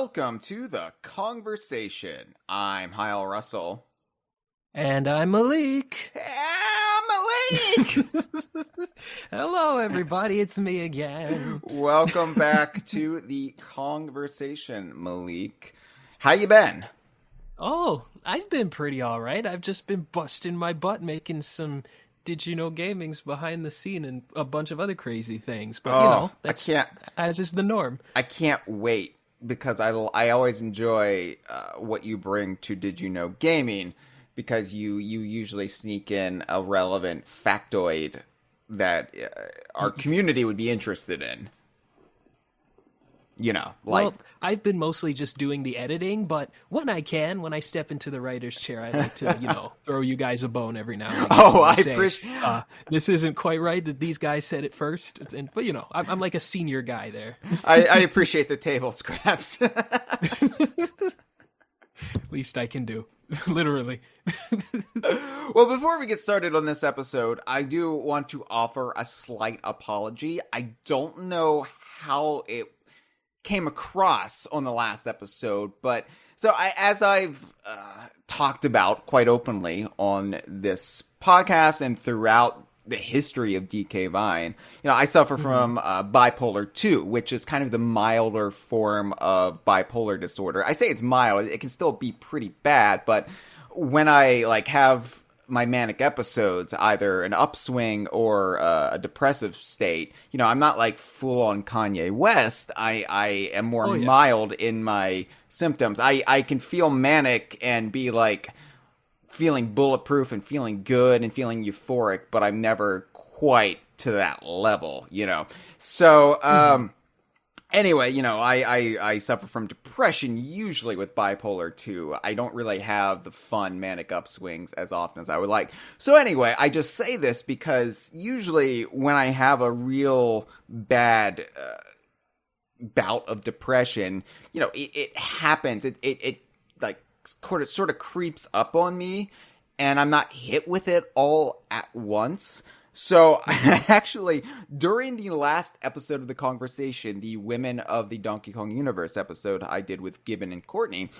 welcome to the Kongversation. I'm Hyle Russell. And I'm Malik. Malik! Hello, everybody. It's me again. Welcome back to the Kongversation, Malik. How you been? Oh, I've been pretty all right. I've just been busting my butt making some Did You Know Gamings behind the scene and a bunch of other crazy things. But, that's as is the norm. I can't wait because I always enjoy what you bring to Did You Know Gaming because you usually sneak in a relevant factoid that our community would be interested in. Well, I've been mostly just doing the editing, but when I step into the writer's chair, I like to, throw you guys a bone every now and then. Oh, I appreciate. This isn't quite right that these guys said it first, but I'm like a senior guy there. I appreciate the table scraps. Least I can do, literally. Well, before we get started on this episode, I do want to offer a slight apology. I don't know how it came across on the last episode, but as I've talked about quite openly on this podcast and throughout the history of DK Vine, I suffer from bipolar 2, which is kind of the milder form of bipolar disorder. I say it's mild; it can still be pretty bad, but when I have my manic episodes, either an upswing or a depressive state, I'm not like full on Kanye West. I am more mild in my symptoms. I can feel manic and be like feeling bulletproof and feeling good and feeling euphoric, but I'm never quite to that level, So, anyway, I suffer from depression usually with bipolar 2. I don't really have the fun manic upswings as often as I would like. So anyway, I just say this because usually when I have a real bad bout of depression, it happens. It like sort of creeps up on me and I'm not hit with it all at once. So, actually, during the last episode of the Kongversation, the Women of the Donkey Kong Universe episode I did with Gibbon and Courtney,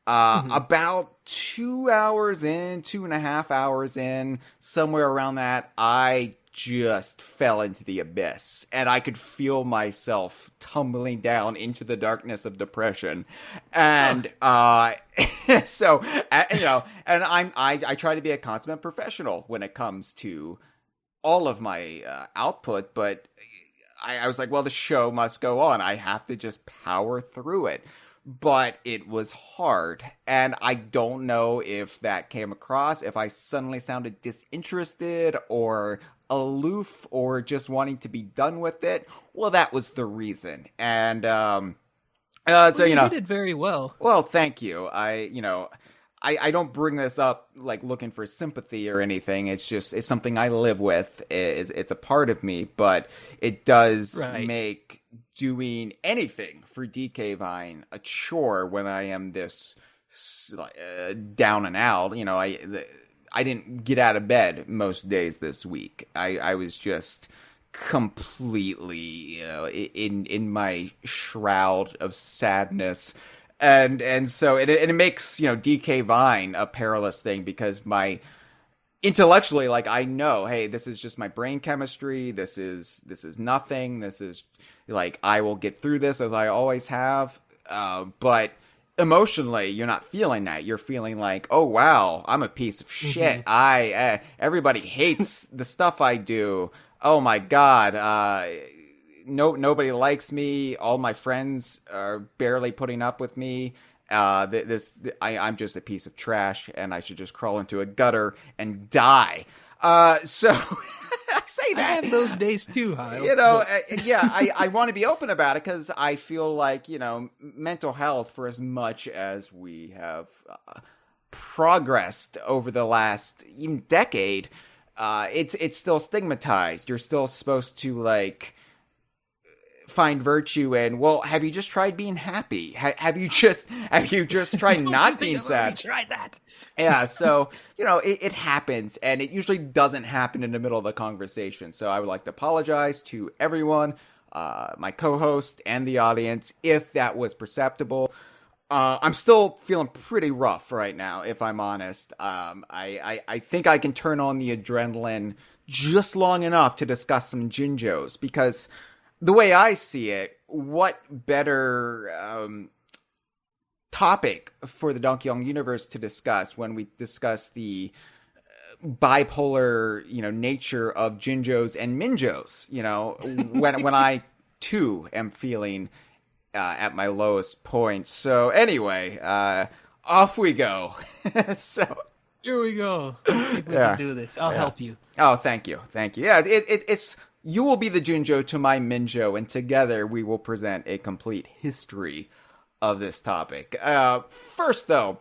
about 2 hours in, 2.5 hours in, somewhere around that, I just fell into the abyss. And I could feel myself tumbling down into the darkness of depression. And, so, and I try to be a consummate professional when it comes to all of my output, but I was like, well, the show must go on. I have to just power through it. But it was hard, and I don't know if that came across, if I suddenly sounded disinterested or aloof or just wanting to be done with it. Well, that was the reason. And so, you did very well. Well, thank you. I don't bring this up like looking for sympathy or anything. It's something I live with. It's a part of me, but it does make doing anything for DK Vine a chore when I am this down and out. I didn't get out of bed most days this week. I was just completely in my shroud of sadness. And so it makes, DK Vine a perilous thing because intellectually, like, I know, hey, this is just my brain chemistry. This is nothing. This is like, I will get through this as I always have. But emotionally, you're not feeling that. You're feeling like, oh, wow, I'm a piece of shit. Everybody hates the stuff I do. Oh my God. Nobody likes me. All my friends are barely putting up with me. I'm just a piece of trash, and I should just crawl into a gutter and die. So I say that. I have those days too, Hyle. I want to be open about it because I feel like, mental health, for as much as we have progressed over the last even decade, it's still stigmatized. You're still supposed to find virtue in, well, have you just tried being happy? Have you just tried not being sad? Tried that. Yeah, so, it happens, and it usually doesn't happen in the middle of the conversation. So I would like to apologize to everyone, my co-host and the audience, if that was perceptible. I'm still feeling pretty rough right now, if I'm honest. I think I can turn on the adrenaline just long enough to discuss some Jinjos, because the way I see it, what better topic for the Donkey Kong universe to discuss when we discuss the bipolar, nature of Jinjos and Minjos, when I too am feeling at my lowest point. So anyway, off we go. So here we go. Let's see if we can do this. I'll help you. Oh, thank you. Yeah, it's you will be the Jinjo to my Minjo, and together we will present a complete history of this topic. First, though,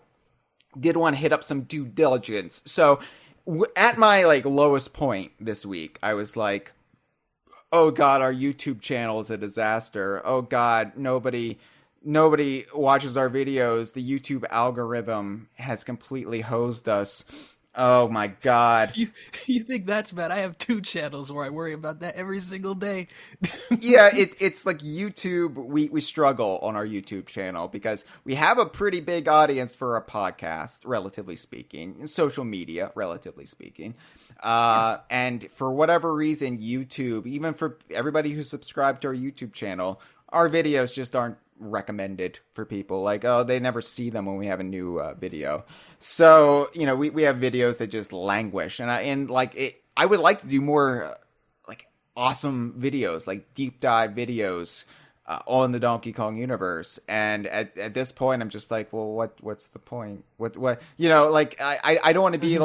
did want to hit up some due diligence. So, at my lowest point this week, I was like, "Oh God, our YouTube channel is a disaster. Oh God, nobody watches our videos. The YouTube algorithm has completely hosed us. Oh my God." You think that's bad? I have 2 channels where I worry about that every single day. Yeah, it's like YouTube. We struggle on our YouTube channel because we have a pretty big audience for a podcast, relatively speaking, social media, relatively speaking. And for whatever reason, YouTube, even for everybody who's subscribed to our YouTube channel, our videos just aren't recommended for people. They never see them when we have a new video. So, we have videos that just languish. And I would like to do more awesome videos, deep dive videos on the Donkey Kong universe. And at this point, I'm just like, well, what's the point? What I don't want to be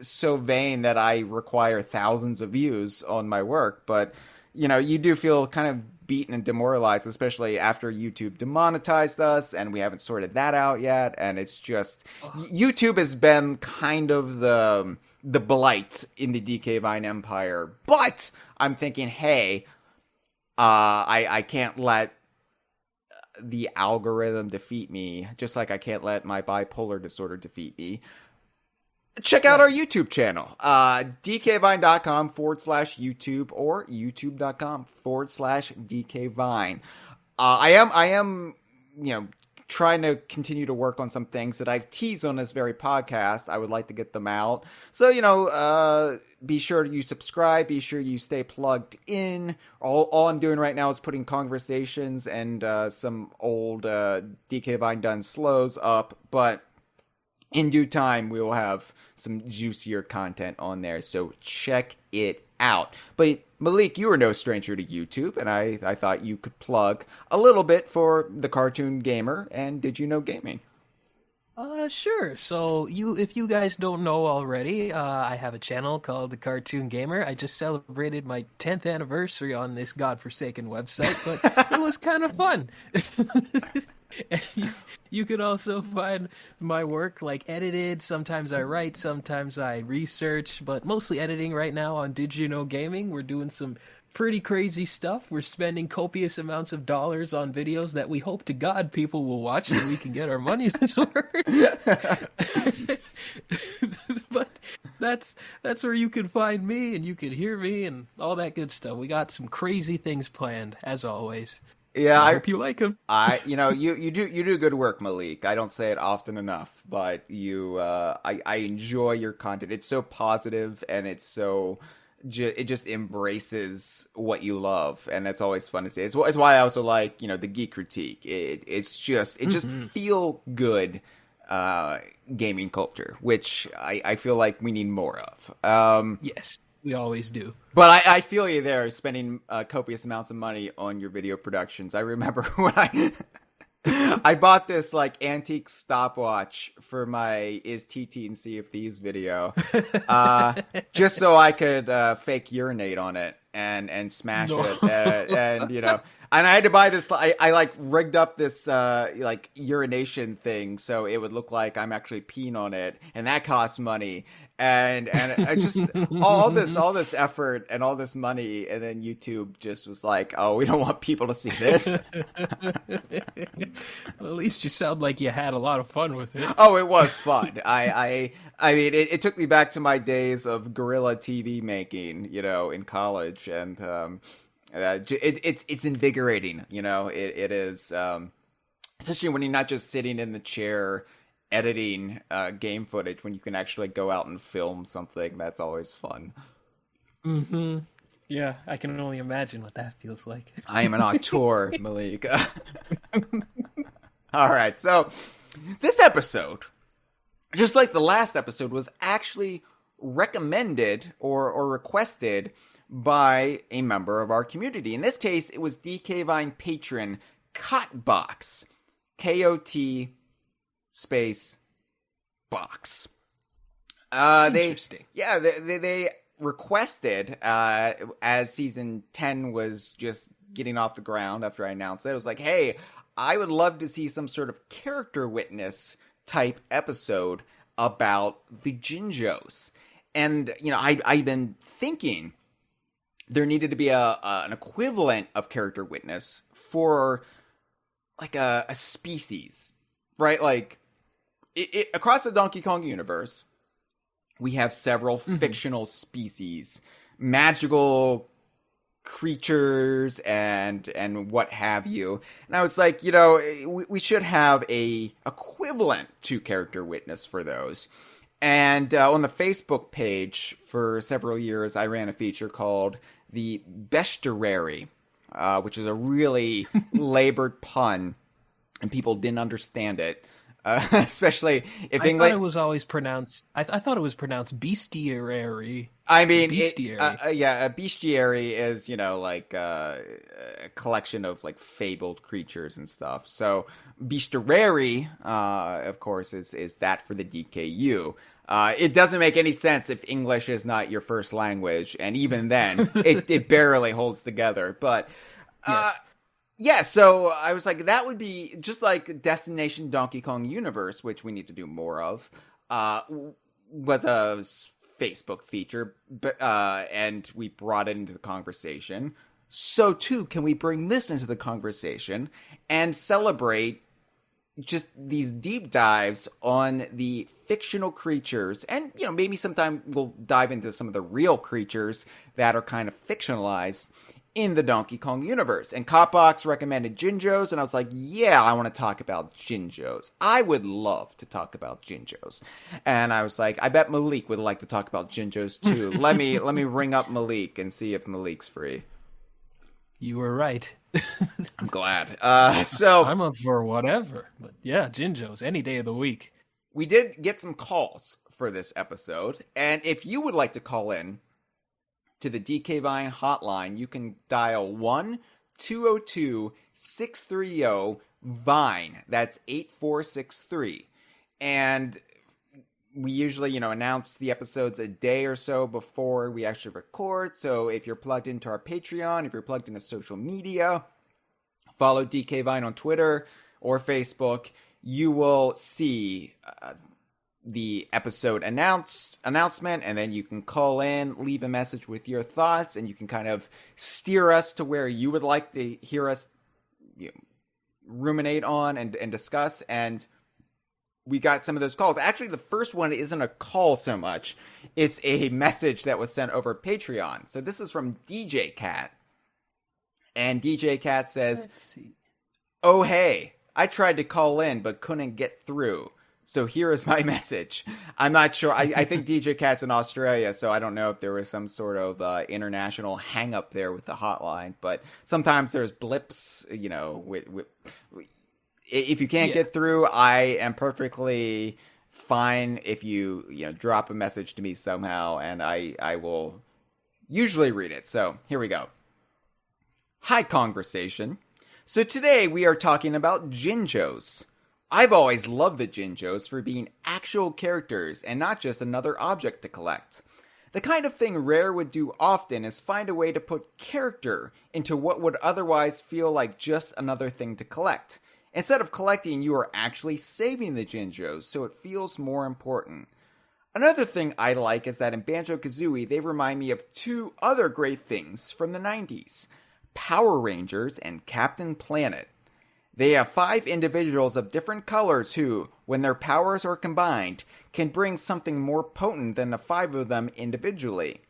so vain that I require thousands of views on my work, but you do feel kind of beaten and demoralized, especially after YouTube demonetized us, and we haven't sorted that out yet. And it's just YouTube has been kind of the blight in the DK Vine empire. But I'm thinking, hey, I can't let the algorithm defeat me, just like I can't let my bipolar disorder defeat me. Check out our YouTube channel, dkvine.com/YouTube or youtube.com/dkvine. I am, trying to continue to work on some things that I've teased on this very podcast. I would like to get them out. So, be sure you subscribe. Be sure you stay plugged in. All I'm doing right now is putting Kongversations and some old DK Vine done slows up, but in due time, we will have some juicier content on there, so check it out. But Malik, you are no stranger to YouTube, and I thought you could plug a little bit for the Cartoon Gamer and Did You Know Gaming. Sure. So if you guys don't know already, I have a channel called The Cartoon Gamer. I just celebrated my 10th anniversary on this godforsaken website, but it was kind of fun. You can also find my work edited. Sometimes I write, sometimes I research, but mostly editing right now on Did You Know Gaming. We're doing some pretty crazy stuff. We're spending copious amounts of dollars on videos that we hope to God people will watch so we can get our money's worth. But that's where you can find me, and you can hear me and all that good stuff. We got some crazy things planned, as always. Yeah, I hope you like them. You do good work, Malik. I don't say it often enough, but I enjoy your content. It's so positive, and it's so it just embraces what you love, and that's always fun to see. It's why I also like the geek critique. It just feel good gaming culture, which I feel like we need more of. Yes. We always do. But I feel you there, spending copious amounts of money on your video productions. I remember when I bought this antique stopwatch for my Is TT and Sea of Thieves video, just so I could fake urinate on it and smash it, and and I had to buy this. I rigged up this urination thing so it would look like I'm actually peeing on it, and that costs money. And I just all this effort and all this money, and then YouTube just was like, "Oh, we don't want people to see this." Well, at least you sound like you had a lot of fun with it. Oh, it was fun. I mean, it took me back to my days of guerrilla TV making, in college, and it's invigorating. It is. Especially when you're not just sitting in the chair editing game footage, when you can actually go out and film something. That's always fun. Mm-hmm. Yeah, I can only imagine what that feels like. I am an auteur, Malik. All right, so this episode, just like the last episode, was actually recommended or requested by a member of our community. In this case, it was DK Vine patron Kotbox. KOT space box. Interesting. They requested, as season 10 was just getting off the ground after I announced it, it was like, hey, I would love to see some sort of character witness type episode about the Jinjos. And, I've been thinking there needed to be an equivalent of character witness for like a species, right? Like across the Donkey Kong universe, we have several fictional species, magical creatures and what have you. And I was like, we should have a equivalent to character witness for those. And on the Facebook page for several years, I ran a feature called the Bestia-Rare-y, which is a really labored pun, and people didn't understand it. Especially if English. I thought it was always pronounced. I thought it was pronounced Bestia-Rare-y. I mean, Bestiary. A bestiary is like a collection of like fabled creatures and stuff. So Bestia-Rare-y, of course, is that for the DKU. It doesn't make any sense if English is not your first language, and even then, it barely holds together. But Yes. yeah, so I was like, that would be just like Destination Donkey Kong Universe, which we need to do more of, was a Facebook feature, and we brought it into the conversation. So too, can we bring this into the conversation and celebrate just these deep dives on the fictional creatures? And, maybe sometime we'll dive into some of the real creatures that are kind of fictionalized in the Donkey Kong universe. And Copbox recommended Jinjos, and I was like, yeah, I want to talk about Jinjos. I would love to talk about Jinjos. And I was like, I bet Malik would like to talk about Jinjos too. let me ring up Malik and see if Malik's free. You were right. I'm glad. So I'm up for whatever. But yeah, Jinjos, any day of the week. We did get some calls for this episode, and if you would like to call in to the DK Vine hotline, you can dial 1-202-630-VINE. That's 8463. And we usually, announce the episodes a day or so before we actually record. So if you're plugged into our Patreon, if you're plugged into social media, follow DK Vine on Twitter or Facebook, you will see the episode announcement, and then you can call in, leave a message with your thoughts, and you can kind of steer us to where you would like to hear us ruminate on and discuss. And we got some of those calls. Actually, the first one isn't a call so much. It's a message that was sent over Patreon. So this is from DJ Cat. And DJ Cat says, "Oh, hey, I tried to call in but couldn't get through. So here is my message." I'm not sure. I think DJ Cat's in Australia, so I don't know if there was some sort of international hang up there with the hotline. But sometimes there's blips, if you can't get through, I am perfectly fine if you drop a message to me somehow, and I will usually read it. So here we go. Hi, Kongversation. So today we are talking about Jinjos. I've always loved the Jinjos for being actual characters and not just another object to collect. The kind of thing Rare would do often is find a way to put character into what would otherwise feel like just another thing to collect. Instead of collecting, you are actually saving the Jinjos, so it feels more important. Another thing I like is that in Banjo-Kazooie, they remind me of two other great things from the 90s. Power Rangers and Captain Planet. They have 5 individuals of different colors who, when their powers are combined, can bring something more potent than the 5 of them individually.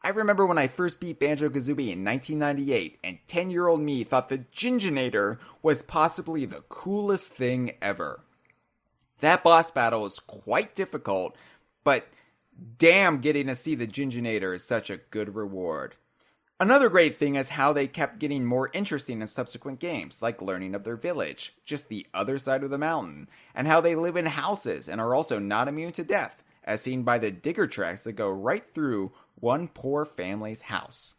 I remember when I first beat Banjo-Kazooie in 1998, and 10-year-old me thought the Jinjinator was possibly the coolest thing ever. That boss battle was quite difficult, but damn, getting to see the Jinjinator is such a good reward. Another great thing is how they kept getting more interesting in subsequent games, like learning of their village, just the other side of the mountain, and how they live in houses and are also not immune to death, as seen by the digger tracks that go right through one poor family's house.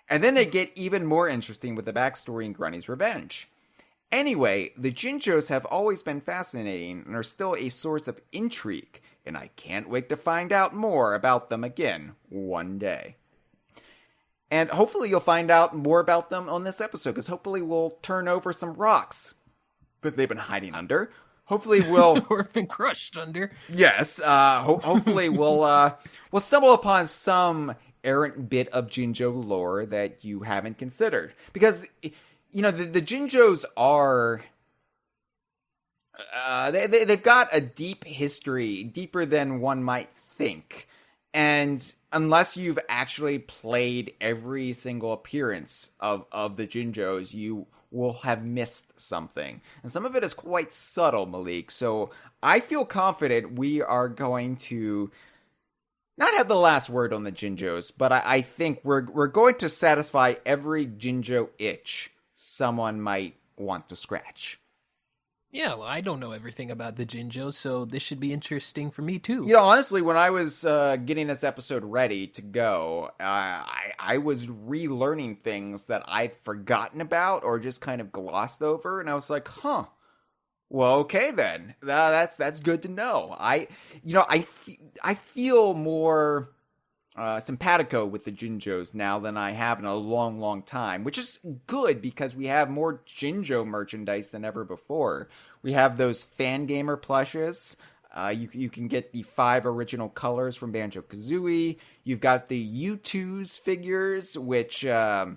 And then they get even more interesting with the backstory in Grunny's Revenge. Anyway, the Jinjos have always been fascinating and are still a source of intrigue, and I can't wait to find out more about them again one day. And hopefully you'll find out more about them on this episode, because hopefully we'll turn over some rocks that they've been hiding under. Hopefully we'll... or been crushed under. Yes, hopefully we'll stumble upon some errant bit of Jinjo lore that you haven't considered. Because, you know, the Jinjos are... they've got a deep history, deeper than one might think. And unless you've actually played every single appearance of the Jinjos, you will have missed something. And some of it is quite subtle, Malik. So I feel confident we are going to not have the last word on the Jinjos, but I think we're going to satisfy every Jinjo itch someone might want to scratch. Yeah, well, I don't know everything about the Jinjos, so this should be interesting for me, too. You know, honestly, when I was getting this episode ready to go, I was relearning things that I'd forgotten about or just kind of glossed over, and I was like, well, okay then. That's good to know. I feel more simpatico with the Jinjos now than I have in a long, long time, which is good because we have more Jinjo merchandise than ever before. We have those Fangamer plushes. You can get the 5 original colors from Banjo-Kazooie. You've got the U2's figures, which they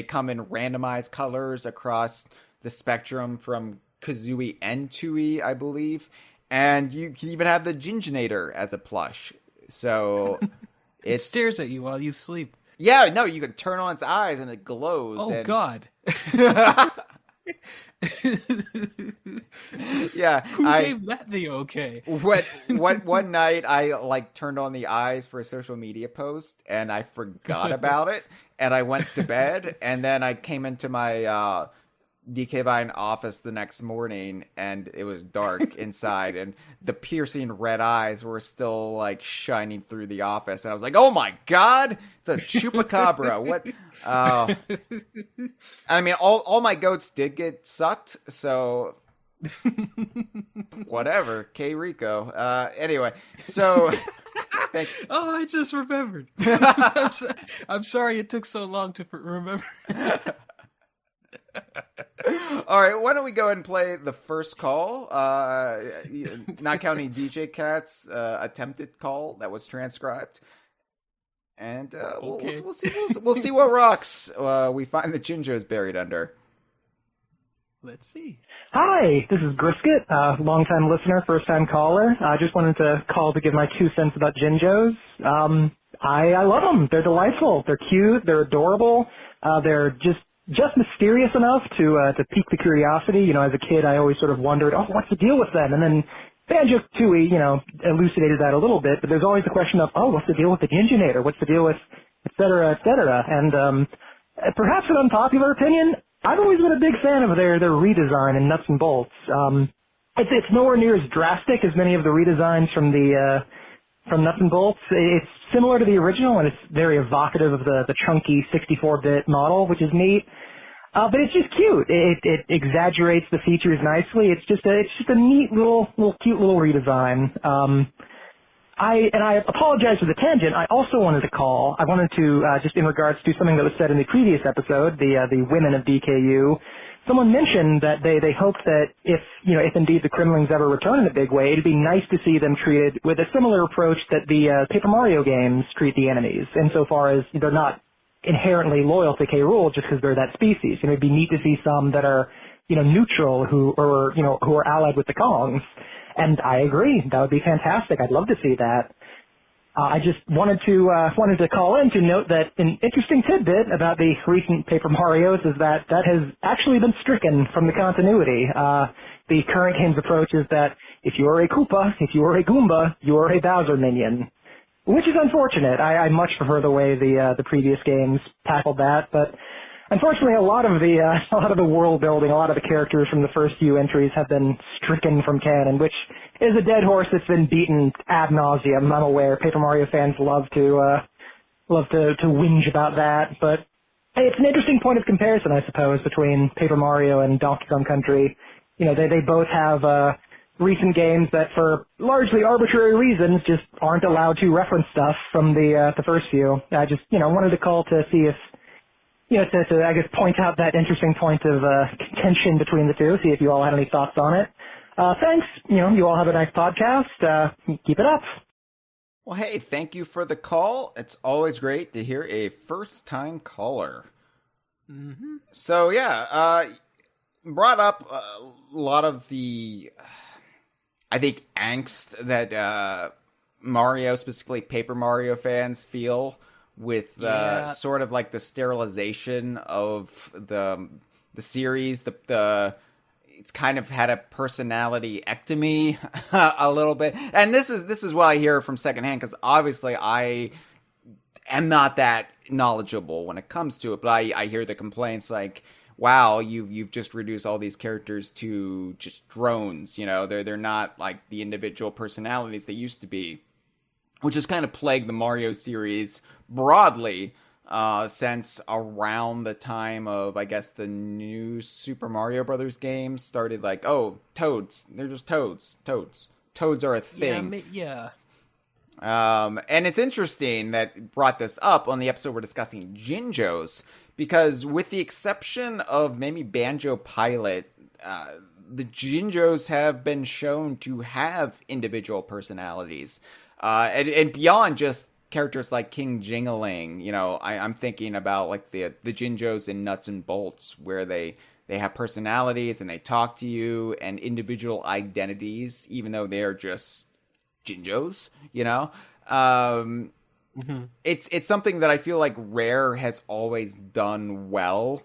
come in randomized colors across the spectrum from Kazooie and Tooie, I believe. And you can even have the Jinjinator as a plush. So it stares at you while you sleep. Yeah, no, you can turn on its eyes and it glows. Oh, God. Yeah. Who gave that the okay? One night I turned on the eyes for a social media post and I forgot about it and I went to bed and then I came into my DK Vine office the next morning and it was dark inside and the piercing red eyes were still shining through the office and I was like, oh my God, it's a chupacabra. What? I mean, all my goats did get sucked, so whatever. K Rico. Anyway, so I just remembered. I'm sorry it took so long to remember. All right, why don't we go ahead and play the first call, not counting DJ Cat's attempted call that was transcribed, and okay. we'll see what rocks we find the Jinjos buried under. Let's see. Hi, this is Brisket, long-time listener, first-time caller. I just wanted to call to give my 2 cents about Jinjos. I love them. They're delightful. They're cute. They're adorable. They're just mysterious enough to pique the curiosity. You know, as a kid, I always sort of wondered, what's the deal with them? And then Banjo-Tooie, elucidated that a little bit, but there's always the question of, what's the deal with the Jinjinator? What's the deal with et cetera, et cetera? And perhaps an unpopular opinion, I've always been a big fan of their redesign in Nuts and Bolts. It's nowhere near as drastic as many of the redesigns from Nuts and Bolts. It's similar to the original, and it's very evocative of the chunky 64-bit model, which is neat. But it's just cute. It exaggerates the features nicely. It's just a neat cute little redesign. I apologize for the tangent. I also wanted to call. I wanted to just in regards to something that was said in the previous episode, the women of DKU. Someone mentioned that they hope that if indeed the Kremlings ever return in a big way, it'd be nice to see them treated with a similar approach that the Paper Mario games treat the enemies, insofar as they're not inherently loyal to K. Rool just because they're that species. It'd be neat to see some that are neutral who are allied with the Kongs. And I agree. That would be fantastic. I'd love to see that. I just wanted to call in to note that an interesting tidbit about the recent Paper Marios is that has actually been stricken from the continuity. The current game's approach is that if you are a Koopa, if you are a Goomba, you are a Bowser minion, which is unfortunate. I much prefer the way the previous games tackled that, but unfortunately, a lot of the world building, a lot of the characters from the first few entries have been stricken from canon, which is a dead horse that's been beaten ad nauseum. I'm aware Paper Mario fans love to whinge about that, but hey, it's an interesting point of comparison, I suppose, between Paper Mario and Donkey Kong Country. You know, they both have recent games that, for largely arbitrary reasons, just aren't allowed to reference stuff from the first few. I just wanted to call to see if. To I guess point out that interesting point of contention between the two, see if you all had any thoughts on it. Thanks. You all have a nice podcast. Keep it up. Well, hey, thank you for the call. It's always great to hear a first-time caller. Mm-hmm. So, yeah, brought up a lot of the, I think, angst that Mario, specifically Paper Mario fans, feel with sort of like the sterilization of the series. It's kind of had a personality-ectomy a little bit. And this is what I hear from secondhand, because obviously I am not that knowledgeable when it comes to it, but I hear the complaints like, wow, you've just reduced all these characters to just drones, they're not like the individual personalities they used to be, which has kind of plagued the Mario series broadly since around the time of, I guess, the new Super Mario Brothers games started. Like, oh, Toads, they're just Toads. Toads are a thing. Yeah. And it's interesting that brought this up on the episode we're discussing Jinjos, because with the exception of maybe Banjo-Pilot, the Jinjos have been shown to have individual personalities. And beyond just characters like King Jingling, I'm thinking about like the Jinjos in Nuts and Bolts, where they have personalities and they talk to you and individual identities, even though they are just Jinjos, Mm-hmm. It's something that I feel like Rare has always done well,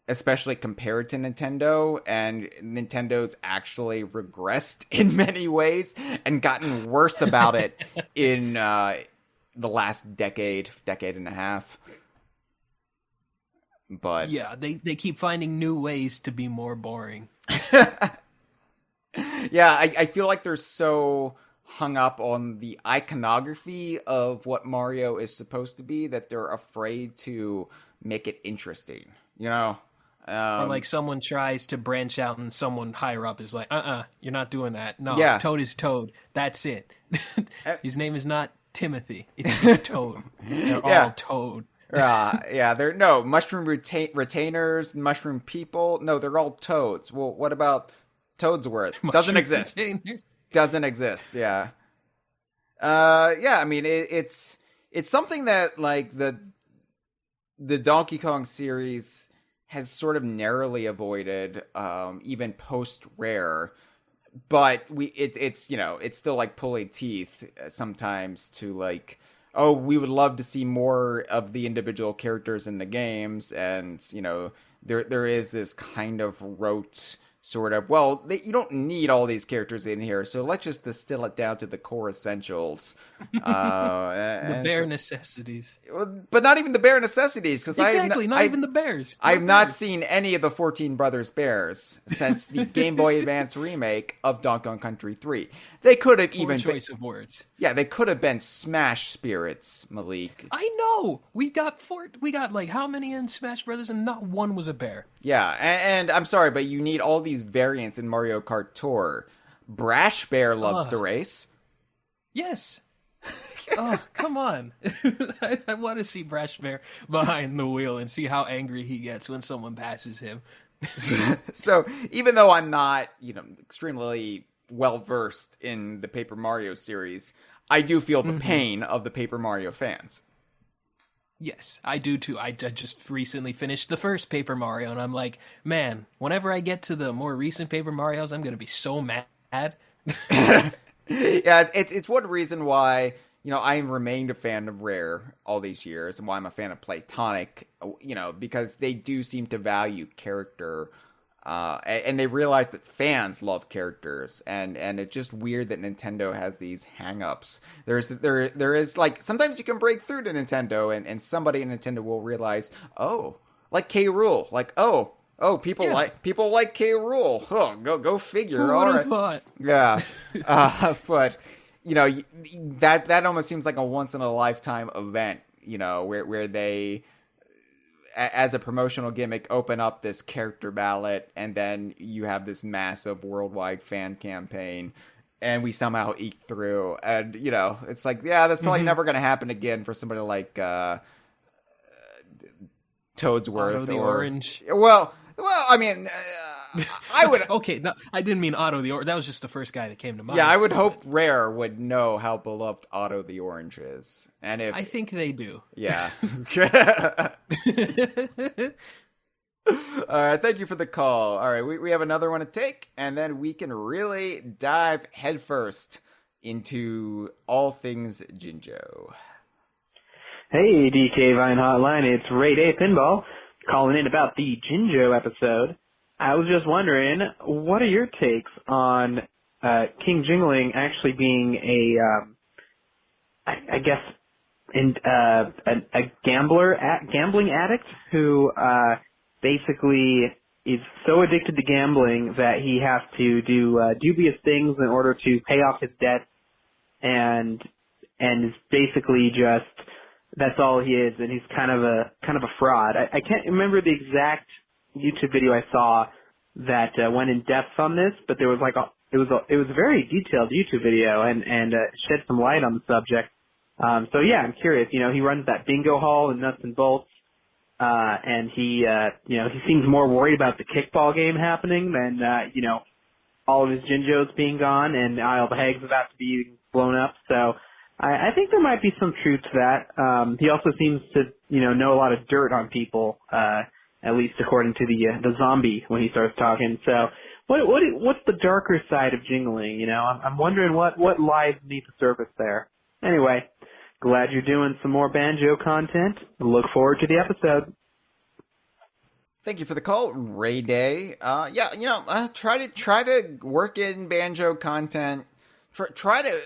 especially compared to Nintendo, and Nintendo's actually regressed in many ways and gotten worse about it in the last decade and a half. But yeah, they keep finding new ways to be more boring. Yeah, I feel like they're so hung up on the iconography of what Mario is supposed to be that they're afraid to make it interesting, Or like someone tries to branch out and someone higher up is like, you're not doing that. No, yeah. Toad is Toad. That's it. His name is not Timothy. It's Toad. They're all Toad. They're no mushroom retainers, mushroom people. No, they're all Toads. Well, what about Toadsworth? Doesn't exist. Retainers? Doesn't exist. Yeah. I mean, it's something that like the Donkey Kong series has sort of narrowly avoided, even post Rare, but it's still like pulling teeth sometimes to like, oh, we would love to see more of the individual characters in the games, and there is this kind of rote sort of, well, you don't need all these characters in here, so let's just distill it down to the core essentials. The bare necessities. But not even the bare necessities, because not even the bears. I've not seen any of the 14 Brothers Bears since the Game Boy Advance remake of Donkey Kong Country 3. They could have Poor choice of words. Yeah, they could have been Smash Spirits, Malik. I know. We got like how many in Smash Brothers, and not one was a bear. Yeah, and I'm sorry, but you need all these variants in Mario Kart Tour. Brash Bear loves to race. Yes. Oh, come on. I want to see Brash Bear behind the wheel and see how angry he gets when someone passes him. So, even though I'm not, extremely well-versed in the Paper Mario series, I do feel the pain of the Paper Mario fans. Yes, I do too. I just recently finished the first Paper Mario, and I'm like, man, whenever I get to the more recent Paper Marios, I'm going to be so mad. Yeah, it's one reason why, I remained a fan of Rare all these years, and why I'm a fan of Playtonic, because they do seem to value character, and they realize that fans love characters, and it's just weird that Nintendo has these hang-ups. There is like, sometimes you can break through to Nintendo, and somebody in Nintendo will realize, oh, like K. Rool, like, oh, people like K. Rool. Oh, go figure. Who would have thought? Yeah, but that almost seems like a once in a lifetime event. Where they, as a promotional gimmick, open up this character ballot, and then you have this massive worldwide fan campaign, and we somehow eke through. And it's like, yeah, that's probably never going to happen again for somebody like Toadsworth Otto the Orange. Well, I mean, I would. Okay, no, I didn't mean Otto the Orange. That was just the first guy that came to mind. Yeah, I would hope Rare would know how beloved Otto the Orange is, and if I think they do. Yeah. All right, thank you for the call. All right, we have another one to take, and then we can really dive headfirst into all things Jinjo. Hey, DK Vine Hotline, it's Ray Day Pinball calling in about the Jinjo episode. I was just wondering, what are your takes on King Jingling actually being a gambling addict who basically is so addicted to gambling that he has to do dubious things in order to pay off his debt, and is basically just, that's all he is, and he's kind of a fraud. I can't remember the exact YouTube video I saw that went in depth on this, but there was it was a very detailed YouTube video, and shed some light on the subject. So yeah, I'm curious. He runs that bingo hall in Nuts and Bolts, and he seems more worried about the kickball game happening than all of his Jinjos being gone and Isle of Hags about to be blown up. So I think there might be some truth to that. He also seems to, know a lot of dirt on people, at least according to the zombie when he starts talking. So what's the darker side of Jingling? I'm wondering what lies beneath the surface there. Anyway, glad you're doing some more Banjo content. Look forward to the episode. Thank you for the call, Ray Day. Try to work in Banjo content. Try to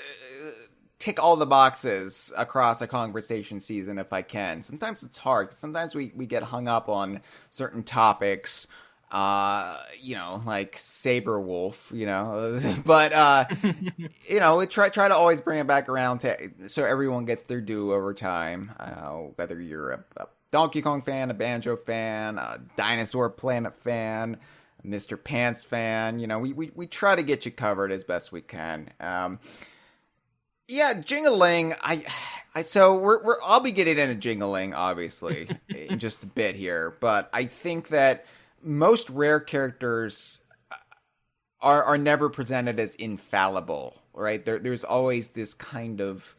tick all the boxes across a Kongversation season if I can. Sometimes it's hard. Sometimes we get hung up on certain topics, like Saberwolf, but, we try to always bring it back around so everyone gets their due over time, whether you're a Donkey Kong fan, a Banjo fan, a Dinosaur Planet fan, Mr. Pants fan, we try to get you covered as best we can. Jingling. I'll be getting into Jingling, obviously, in just a bit here. But I think that most Rare characters are never presented as infallible, right? There's always this kind of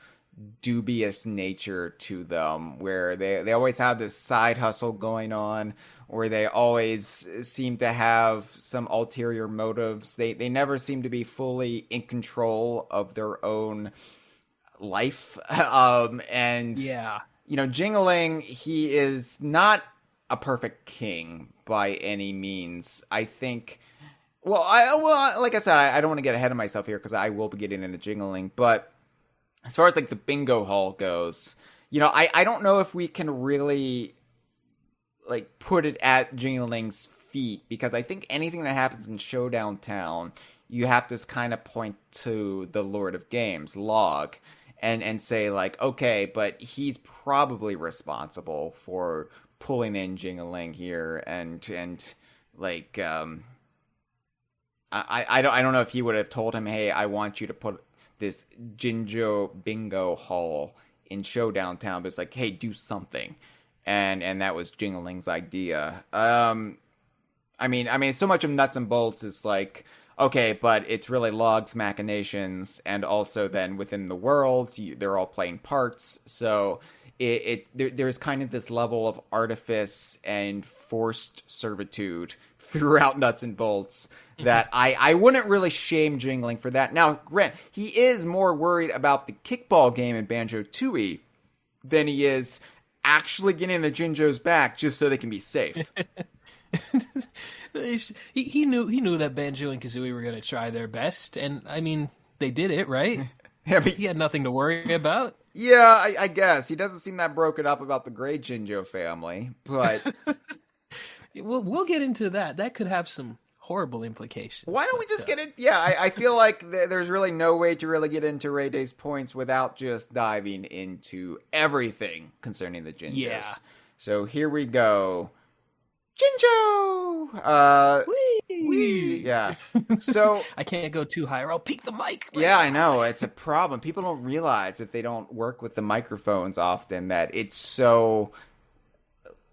dubious nature to them, where they always have this side hustle going on, or they always seem to have some ulterior motives. They never seem to be fully in control of their own life. Jingling, he is not a perfect king by any means. I think, like I said, I don't want to get ahead of myself here because I will be getting into Jingling, but as far as like the bingo hall goes, I don't know if we can really like put it at Jingling's feet, because I think anything that happens in Showdown Town, you have to kind of point to the Lord of Games log and say like, okay, but he's probably responsible for pulling in Jingling here, and like I don't know if he would have told him, hey, I want you to put this Jinjo bingo hall in Showdown Town, but it's like, hey, do something. And that was Jingling's idea. I mean, so much of Nuts and Bolts is like, okay, but it's really Log's machinations, and also then within the worlds, they're all playing parts, so there's kind of this level of artifice and forced servitude throughout Nuts and Bolts that I wouldn't really shame Jingling for that. Now, Grant, he is more worried about the kickball game in Banjo-Tooie than he is actually getting the Jinjos back just so they can be safe. he knew that Banjo and Kazooie were going to try their best, and I mean, they did it, right? Yeah, but he had nothing to worry about. Yeah, I guess. He doesn't seem that broken up about the Great Jinjo family, but... we'll get into that. That could have some horrible implications. Why don't we just get it? Yeah, I feel like there's really no way to really get into Ray Day's points without just diving into everything concerning the Jinjos. Yeah. So here we go. Jinjo! Whee! Yeah. So... I can't go too high or I'll peak the mic. Yeah, I know. It's a problem. People don't realize if they don't work with the microphones often that it's so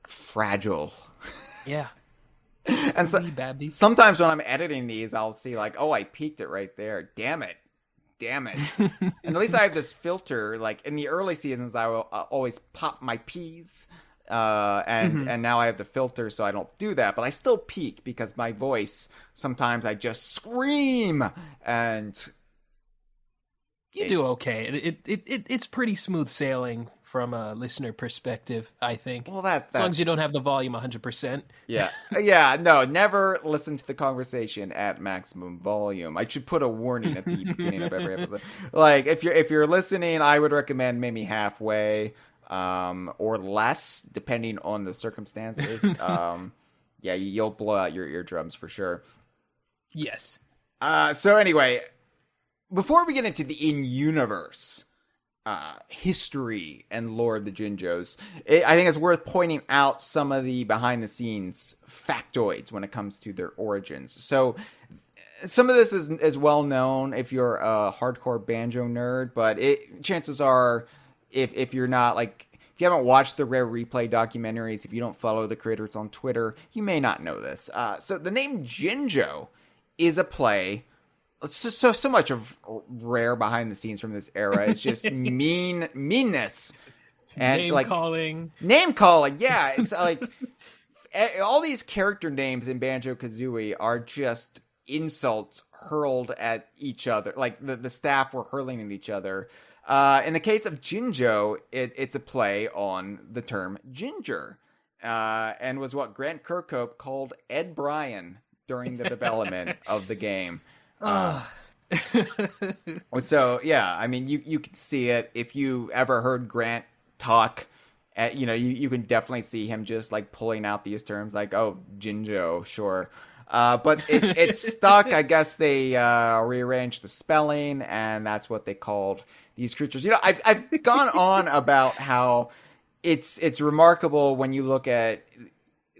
fragile. Yeah. And so, sometimes when I'm editing these, I'll see like, oh, I peaked it right there. Damn it. And at least I have this filter. Like in the early seasons, I will always pop my P's. And now I have the filter, so I don't do that. But I still peak because my voice, sometimes I just scream. And you do okay. It's pretty smooth sailing from a listener perspective, I think. Well, that's... as long as you don't have the volume 100%. Yeah. Yeah, no, never listen to the conversation at maximum volume. I should put a warning at the beginning of every episode. Like, if you're listening, I would recommend maybe halfway, or less, depending on the circumstances. Yeah, you'll blow out your eardrums for sure. Yes. So anyway, before we get into the in-universe history and lore of the Jinjos, I think it's worth pointing out some of the behind-the-scenes factoids when it comes to their origins. So some of this is well known if you're a hardcore banjo nerd, but chances are, if you're not, like, if you haven't watched the Rare Replay documentaries, if you don't follow the creators on Twitter, you may not know this. So the name Jinjo is a play. It's just so much of Rare behind the scenes from this era. It's just meanness and name calling. Yeah, it's like all these character names in Banjo-Kazooie are just insults hurled at each other. Like the staff were hurling at each other. In the case of Jinjo, it's a play on the term ginger, and was what Grant Kirkhope called Ed Bryan during the development of the game. So yeah, I mean, you can see it if you ever heard Grant talk. You can definitely see him just like pulling out these terms, like, oh, Jinjo, sure. But it stuck. I guess they rearranged the spelling, and that's what they called these creatures. I've gone on about how it's remarkable when you look at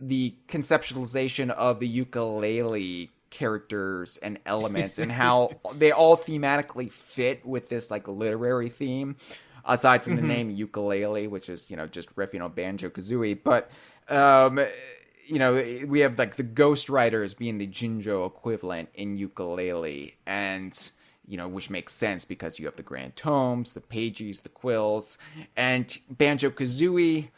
the conceptualization of the ukulele characters and elements and how they all thematically fit with this like literary theme, aside from the name ukulele, which is just riffing on Banjo-Kazooie. But we have like the ghostwriters being the Jinjo equivalent in ukulele, and which makes sense because you have the grand tomes, the pages, the quills, and Banjo-Kazooie.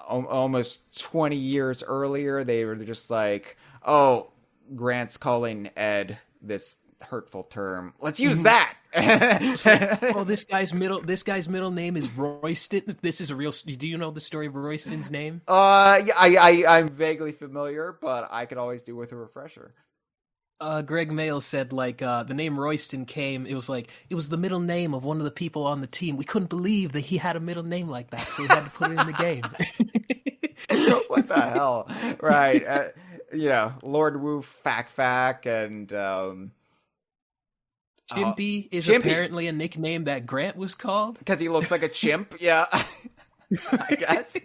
Almost 20 years earlier, they were just like, oh, Grant's calling Ed this hurtful term. Let's use that. Oh, this guy's middle name is Royston. This is a real. Do you know the story of Royston's name? Yeah, I'm vaguely familiar, but I could always do with a refresher. Greg Mail said the name Royston came. It was the middle name of one of the people on the team. We couldn't believe that he had a middle name like that, so we had to put it in the game. What the hell? Right. Lord Woof, Fack, and Chimpy is apparently a nickname that Grant was called. Because he looks like a chimp, yeah. I guess.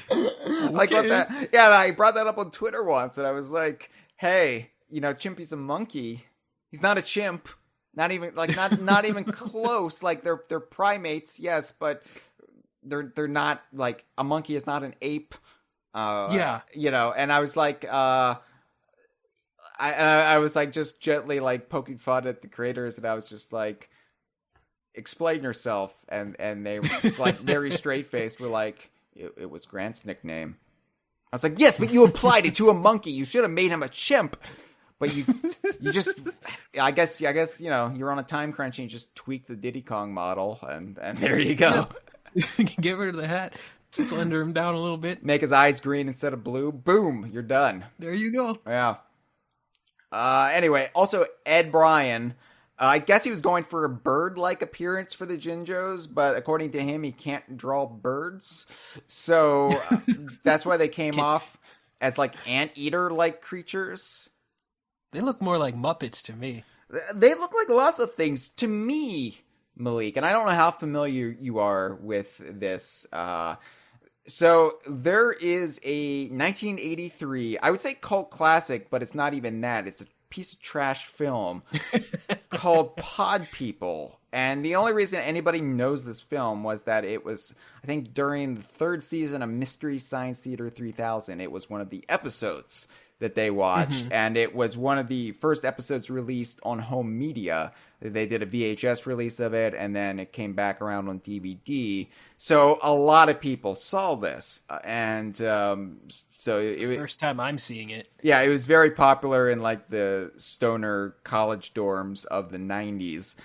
Like what that? Yeah, I brought that up on Twitter once, and I was like, hey, Chimpy's a monkey. He's not a chimp. Not even not even close. Like they're primates, yes, but they're not, like, a monkey is not an ape. Yeah. And I was like, I was like just gently like poking fun at the creators, and I was just like, explain yourself, and they like very straight faced were like, it was Grant's nickname. I was like, yes, but you applied it to a monkey. You should have made him a chimp. But you just, I guess, you're on a time crunch and you just tweak the Diddy Kong model, and there you go. Get rid of the hat, slender him down a little bit. Make his eyes green instead of blue. Boom, you're done. There you go. Yeah. Anyway, also Ed Bryan, I guess he was going for a bird-like appearance for the Jinjos, but according to him, he can't draw birds. So that's why they came off as like anteater-like creatures. They look more like Muppets to me. They look like lots of things to me, Malik, and I don't know how familiar you are with this. So there is a 1983, I would say cult classic, but it's not even that. It's a piece of trash film called Pod People. And the only reason anybody knows this film was that it was, I think, during the third season of Mystery Science Theater 3000. It was one of the episodes that they watched, and it was one of the first episodes released on home media. They did a VHS release of it, and then it came back around on DVD. So a lot of people saw this, and so it's the first time I'm seeing it. Yeah, it was very popular in like the stoner college dorms of the 90s.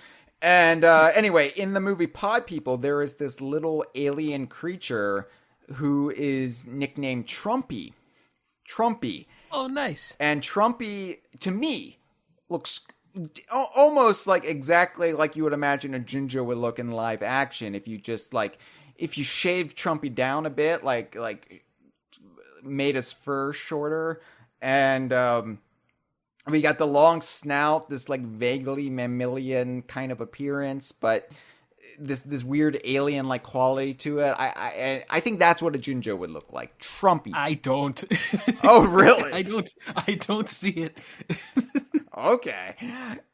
And anyway, in the movie Pod People, there is this little alien creature who is nicknamed Trumpy. Oh, nice. And Trumpy, to me, looks almost like exactly like you would imagine a Jinjo would look in live action if you just if you shaved Trumpy down a bit, like made his fur shorter, and we got the long snout, this like vaguely mammalian kind of appearance, but this weird alien like quality to it. I think that's what a Jinjo would look like. Trumpy. I don't. Oh, really? I don't see it. Okay.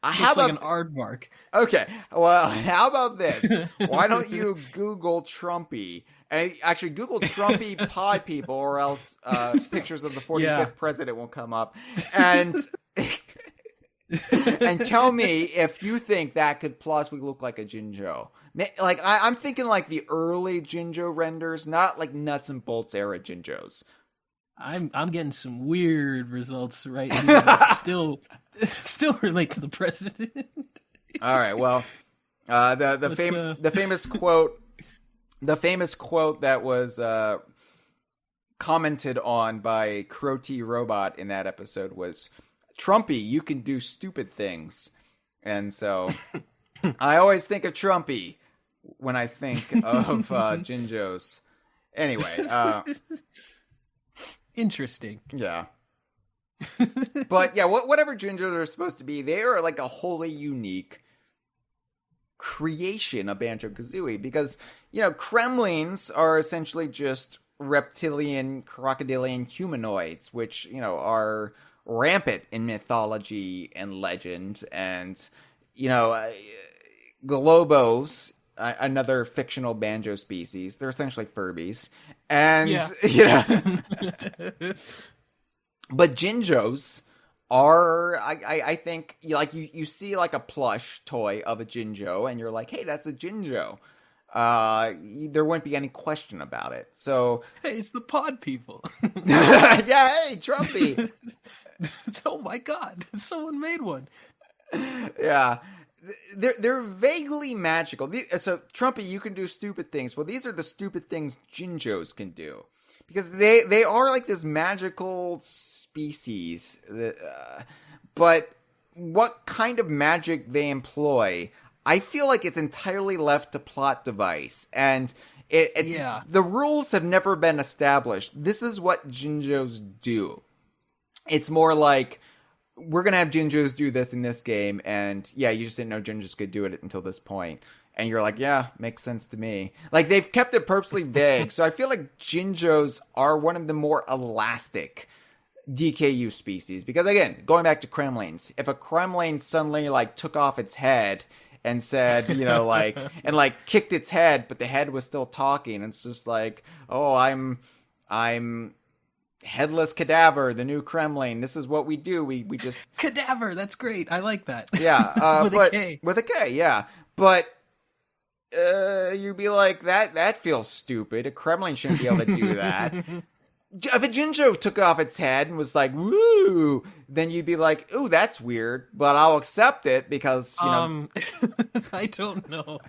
How about like an aardvark? Okay. Well, how about this? Why don't you Google Trumpy? Actually, Google Trumpy Pod People, or else pictures of the 45th president will come up. And and tell me if you think that could possibly look like a Jinjo. Like I'm thinking like the early Jinjo renders, not like nuts and bolts era Jinjos. I'm getting some weird results right here that still relate to the president. All right, well, the famous quote that was commented on by Crow T Robot in that episode was, "Trumpy, you can do stupid things." And so I always think of Trumpy when I think of Jinjos. Anyway, interesting. Yeah. But yeah, whatever Jinjos are supposed to be, they are like a wholly unique creation of Banjo-Kazooie, because, Kremlings are essentially just reptilian, crocodilian humanoids, which, are rampant in mythology and legend. And, Globos, another fictional banjo species, they're essentially Furbies. And, but Jinjos are, I think, you see like a plush toy of a Jinjo, and you're like, hey, that's a Jinjo. There wouldn't be any question about it. So, hey, it's the Pod People. Yeah, hey, Trumpy. Oh my God, someone made one. Yeah. They're vaguely magical. So, Trumpy, you can do stupid things. Well, these are the stupid things Jinjos can do. Because they are like this magical species. But what kind of magic they employ, I feel like it's entirely left to plot device. And the rules have never been established. This is what Jinjos do. It's more like, we're going to have Jinjos do this in this game, and yeah, you just didn't know Jinjos could do it until this point. And you're like, yeah, makes sense to me. Like, they've kept it purposely vague, so I feel like Jinjos are one of the more elastic DKU species. Because again, going back to Kremlings, if a Kremling suddenly, took off its head and said, and, kicked its head, but the head was still talking, it's just like, oh, I'm Headless Cadaver, the new Kremling. This is what we do. We just Cadaver. That's great. I like that. Yeah, with a K. With a K, yeah. But you'd be like, that feels stupid. A Kremling shouldn't be able to do that. if a Jinjo took off its head and was like, woo, then you'd be like, ooh, that's weird, but I'll accept it because, you know. I don't know.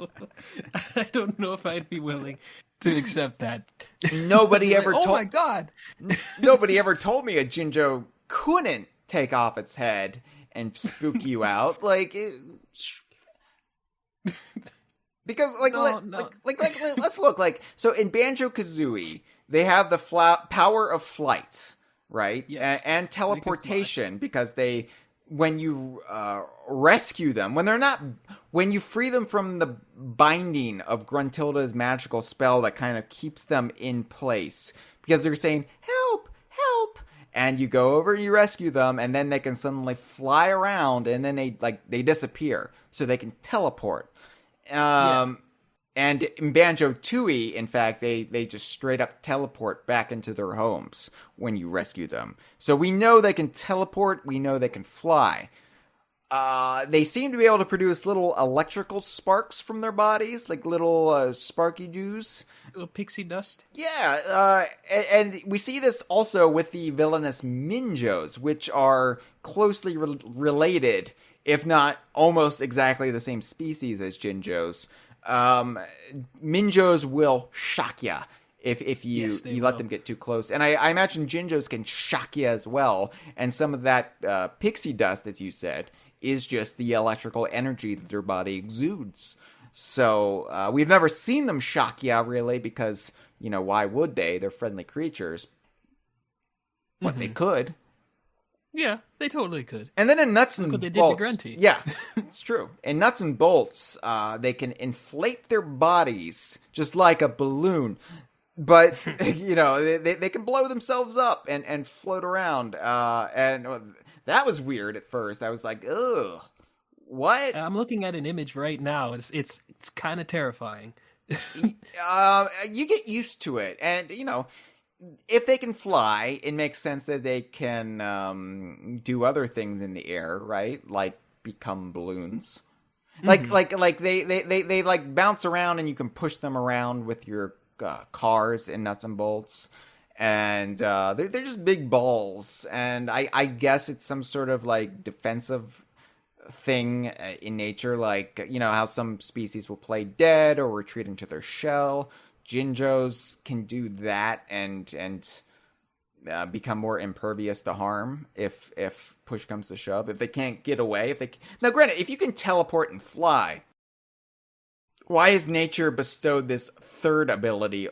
I don't know if I'd be willing to accept that. Nobody ever told. Oh my God. Nobody ever told me a Jinjo couldn't take off its head and spook you out. Like, because, like, let's look. Like, so in Banjo-Kazooie, they have the power of flight, right? Yes. And teleportation, because when you rescue them, when you free them from the binding of Gruntilda's magical spell that kind of keeps them in place, because they're saying, help, help, and you go over and you rescue them, and then they can suddenly fly around, and then they disappear, so they can teleport. And in Banjo-Tooie, in fact, they just straight up teleport back into their homes when you rescue them. So we know they can teleport, we know they can fly. They seem to be able to produce little electrical sparks from their bodies, like little sparky dews. Little pixie dust? Yeah, and we see this also with the villainous Minjos, which are closely related, if not almost exactly the same species as Jinjos. Minjos will shock ya if you let them get too close. And I imagine Jinjos can shock ya as well. And some of that pixie dust, as you said, is just the electrical energy that their body exudes. So we've never seen them shock ya, really, because, you know, why would they? They're friendly creatures. But they could. Yeah, they totally could. And then in Nuts and Bolts, they did to Grunty. Yeah, it's true. In Nuts and Bolts, they can inflate their bodies just like a balloon, but you know they can blow themselves up and float around. And that was weird at first. I was like, ugh, what? I'm looking at an image right now. It's kind of terrifying. You get used to it, and you know. If they can fly, it makes sense that they can do other things in the air, right? Like become balloons. Like they like bounce around, and you can push them around with your cars in Nuts and Bolts. And they're just big balls, and I guess it's some sort of like defensive thing in nature, like, you know, how some species will play dead or retreat into their shell. Jinjos can do that and become more impervious to harm if push comes to shove. If they can't get away, now granted, if you can teleport and fly, why has nature bestowed this third ability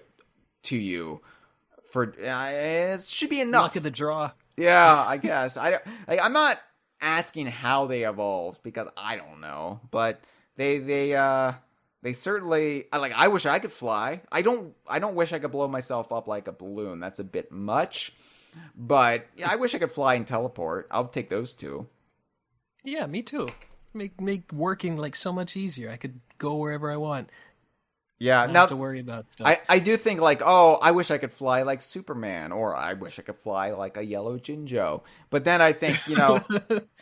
to you? For it should be enough. Luck of the draw. Yeah, I guess. I'm not asking how they evolved because I don't know, but they certainly, I wish I could fly. I don't wish I could blow myself up like a balloon. That's a bit much. But yeah, I wish I could fly and teleport. I'll take those two. Yeah, me too. Make working like so much easier. I could go wherever I want. Yeah, not have to worry about stuff. I do think like, oh, I wish I could fly like Superman, or I wish I could fly like a yellow Jinjo. But then I think, you know,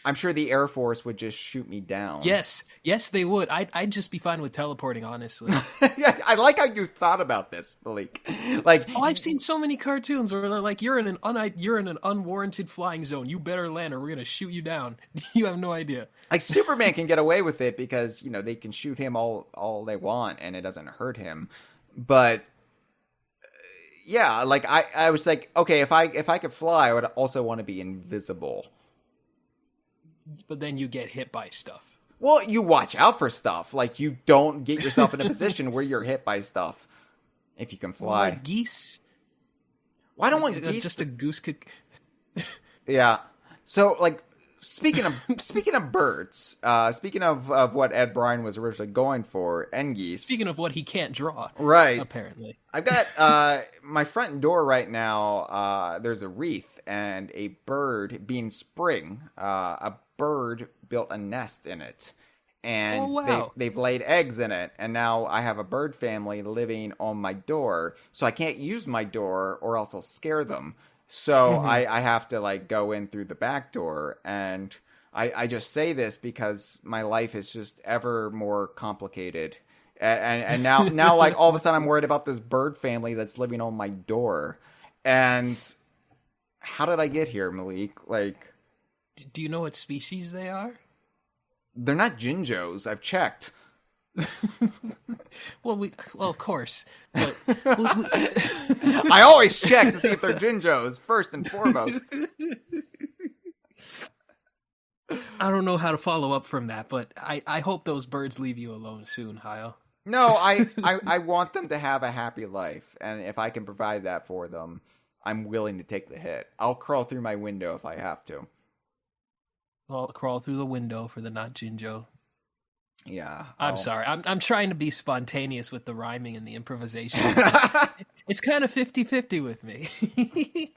I'm sure the Air Force would just shoot me down. Yes, they would. I'd just be fine with teleporting, honestly. Yeah, I like how you thought about this, Malik. Like, oh, I've seen so many cartoons where they're like, you're in an unwarranted flying zone. You better land, or we're gonna shoot you down. You have no idea. Like Superman can get away with it because, you know, they can shoot him all they want and it doesn't hurt him. But yeah, like I was like, okay, if I could fly, I would also want to be invisible. But then you get hit by stuff. Well, you watch out for stuff. Like, you don't get yourself in a position where you're hit by stuff if you can fly. Like geese. Why don't want geese? Just a goose could. Yeah. So, like, speaking of birds, speaking of what Ed Bryan was originally going for, and geese. Speaking of what he can't draw, right? Apparently, I've got my front door right now. There's a wreath and a bird. Being spring, a bird built a nest in it, and they've laid eggs in it. And now I have a bird family living on my door, so I can't use my door, or else I'll scare them. So I have to like go in through the back door, and I just say this because my life is just ever more complicated, and now like all of a sudden I'm worried about this bird family that's living on my door, and how did I get here, Malik? Like, do you know what species they are? They're not Jinjos. I've checked. Well, of course. But I always check to see if they're Jinjos first and foremost. I don't know how to follow up from that, but I hope those birds leave you alone soon, Hyle. No, I want them to have a happy life, and if I can provide that for them, I'm willing to take the hit. I'll crawl through my window if I have to. I'll crawl through the window for the not Jinjo. Yeah. I'm sorry. I'm trying to be spontaneous with the rhyming and the improvisation. It's kind of 50-50 with me.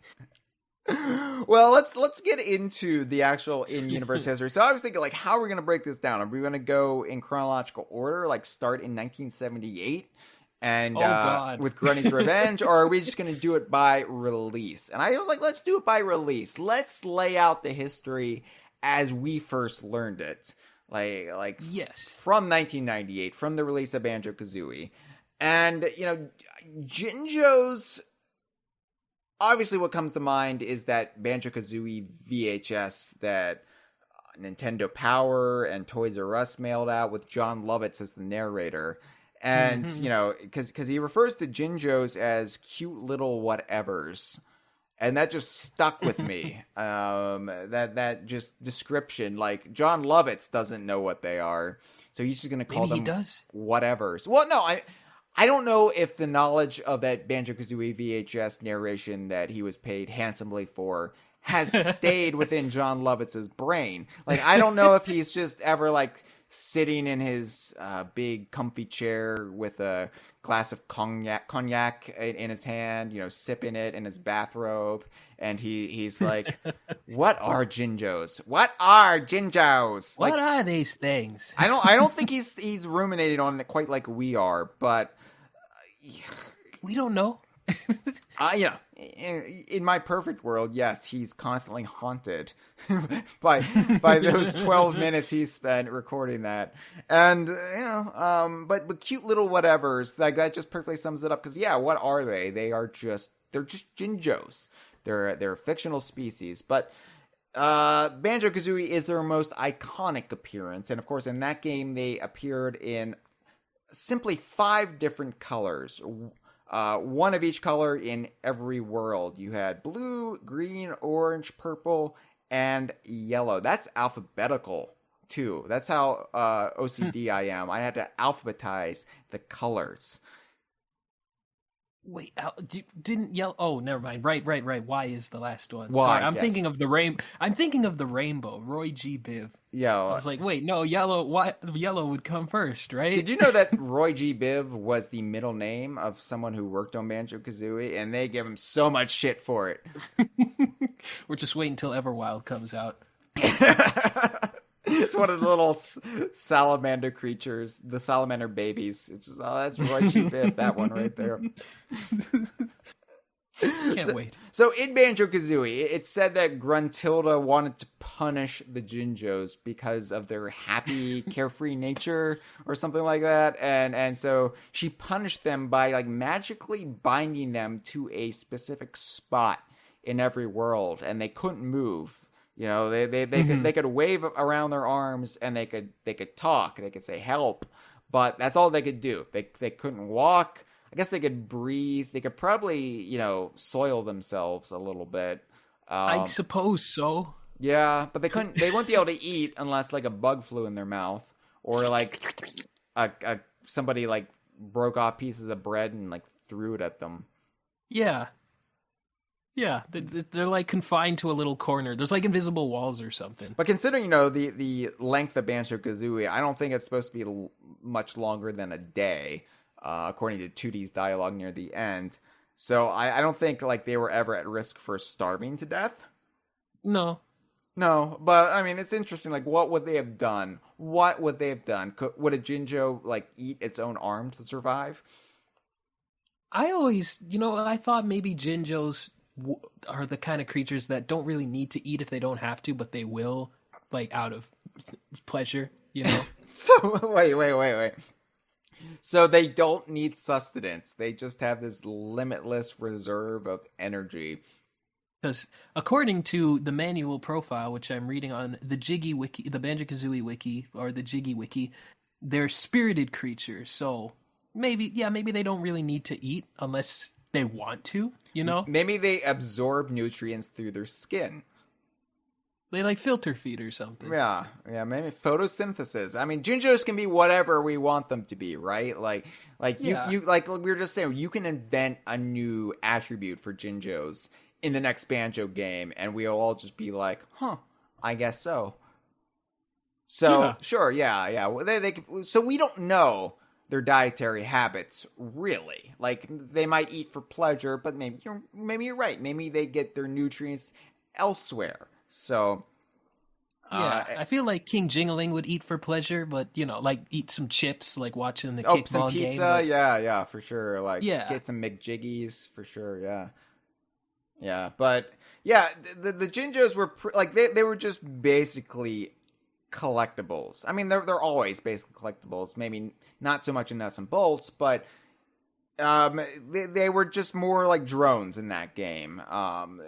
Well, let's get into the actual in-universe history. So I was thinking, like, how are we going to break this down? Are we going to go in chronological order, like start in 1978 and with Grunny's Revenge, or are we just going to do it by release? And I was like, let's do it by release. Let's lay out the history as we first learned it. Like yes, from 1998, from the release of Banjo-Kazooie. And, Jinjos, obviously what comes to mind is that Banjo-Kazooie VHS that Nintendo Power and Toys R Us mailed out with John Lovitz as the narrator. And, because he refers to Jinjos as cute little whatevers. And that just stuck with me. That just description, like John Lovitz doesn't know what they are, so he's just going to call them whatevers. Well, no, I don't know if the knowledge of that Banjo-Kazooie VHS narration that he was paid handsomely for has stayed within John Lovitz's brain. Like, I don't know if he's just ever like sitting in his big comfy chair with a glass of cognac in his hand, sipping it in his bathrobe, and he's like, "What are Jinjos? What are Jinjos? What are these things?" I don't think he's ruminating on it quite like we are, but we don't know. In my perfect world, yes, he's constantly haunted by those 12 minutes he spent recording that. And, but cute little whatevers, like that just perfectly sums it up. Because, what are they? They're just Jinjos. They're a fictional species. But Banjo-Kazooie is their most iconic appearance. And, of course, in that game, they appeared in simply 5 different colors. One of each color in every world. You had blue, green, orange, purple, and yellow. That's alphabetical, too. That's how OCD I am. I had to alphabetize the colors. Wait, didn't yellow? Oh, never mind. Right. Y is the last one. Y, sorry, I'm yes. thinking of the rainbow. I'm thinking of the rainbow. Roy G. Biv. Yeah, I was like, wait, no, yellow would come first, right? Did you know that Roy G. Biv was the middle name of someone who worked on Banjo-Kazooie, and they give him so much shit for it? We're just waiting until Everwild comes out. It's one of the little salamander creatures, the salamander babies. It's just, that's Roy G. Biv, that one right there. Can't wait. So in Banjo-Kazooie, it's said that Gruntilda wanted to punish the Jinjos because of their happy, carefree nature or something like that. And so she punished them by like magically binding them to a specific spot in every world, and they couldn't move. They could wave around their arms, and they could talk. They could say help, but that's all they could do. They couldn't walk. I guess they could breathe. They could probably, soil themselves a little bit. I suppose so. Yeah, but they couldn't. They wouldn't be able to eat unless like a bug flew in their mouth, or like somebody like broke off pieces of bread and like threw it at them. Yeah. Yeah, they're like confined to a little corner. There's like invisible walls or something. But considering, the length of Banjo-Kazooie, I don't think it's supposed to be much longer than a day, according to 2D's dialogue near the end. So I don't think like they were ever at risk for starving to death. No, but I mean, it's interesting. Like, what would they have done? Would a Jinjo like eat its own arm to survive? I always, I thought maybe Jinjos are the kind of creatures that don't really need to eat if they don't have to, but they will, like, out of pleasure, So, wait. So they don't need sustenance. They just have this limitless reserve of energy. Because according to the manual profile, which I'm reading on the Jiggy Wiki, the Banjo-Kazooie Wiki, or the Jiggy Wiki, they're spirited creatures. So maybe they don't really need to eat unless they want to, you know? Maybe they absorb nutrients through their skin. They like filter feed or something. Yeah, maybe photosynthesis. I mean, Jinjos can be whatever we want them to be, right? You like we were just saying, you can invent a new attribute for Jinjos in the next Banjo game, and we'll all just be like, huh, I guess so. So, sure, yeah. So we don't know their dietary habits, really. Like, they might eat for pleasure, but maybe you're right. Maybe they get their nutrients elsewhere. So... I feel like King Jingling would eat for pleasure, but, like, eat some chips, like watching the kickball some pizza, game. But... yeah, for sure. Like, get some McJiggies, for sure, yeah. Yeah, but yeah, the Jinjos were they were just basically collectibles. I mean, they're always basically collectibles. Maybe not so much in nuts and bolts, but they were just more like drones in that game.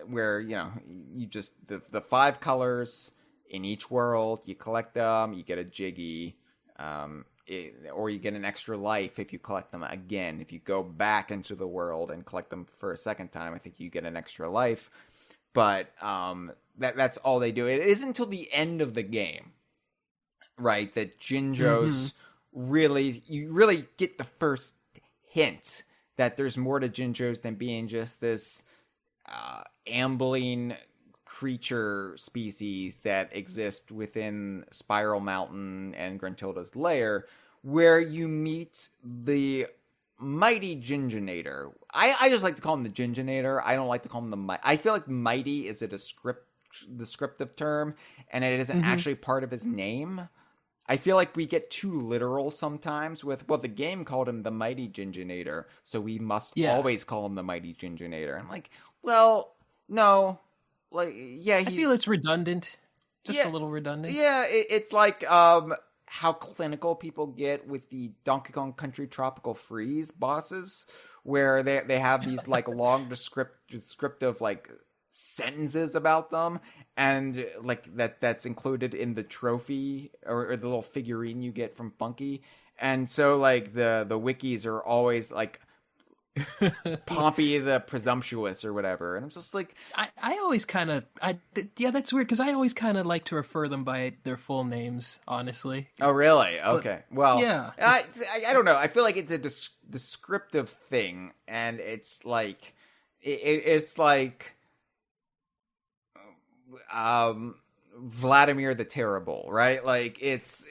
Where you just the 5 colors in each world, you collect them, you get a Jiggy. Or you get an extra life if you collect them again. If you go back into the world and collect them for a second time, I think you get an extra life. But that's all they do. It isn't until the end of the game, right, that Jinjos you really get the first hint that there's more to Jinjos than being just this ambling creature species that exist within Spiral Mountain and Gruntilda's lair, where you meet the mighty Jinjonator. I just like to call him the Jinjonator. I don't like to call him the mighty. I feel like mighty is a descriptive term, and it isn't actually part of his name. I feel like we get too literal sometimes with, the game called him the mighty Jinjonator, so we must always call him the mighty Jinjonator. I'm like, well, no. Like, I feel it's redundant. Just a little redundant. Yeah, it's like how clinical people get with the Donkey Kong Country Tropical Freeze bosses, where they have these like long descriptive like sentences about them, and like that's included in the trophy or the little figurine you get from Funky. And so like the wikis are always like Pompey the Presumptuous or whatever, and I'm just like, I always kind of that's weird because I always kind of like to refer them by their full names, honestly. Oh really? Okay. Well, yeah. I don't know. I feel like it's a descriptive thing, and it's like it's like Vladimir the Terrible, right? Like it's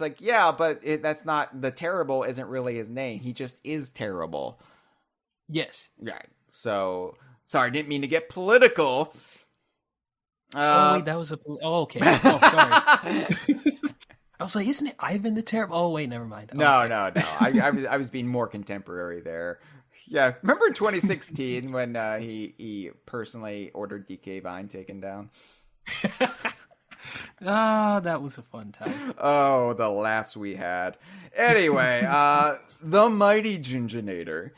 like, yeah, but that's not, the Terrible isn't really his name. He just is terrible. Yes. Right. So, sorry, didn't mean to get political. Wait, that was okay. Oh, sorry. I was like, isn't it Ivan the Terrible? Oh, wait, never mind. No. I was being more contemporary there. Yeah, remember in 2016 when he personally ordered DK Vine taken down? That was a fun time. Oh, the laughs we had. Anyway, the mighty Jinjonator.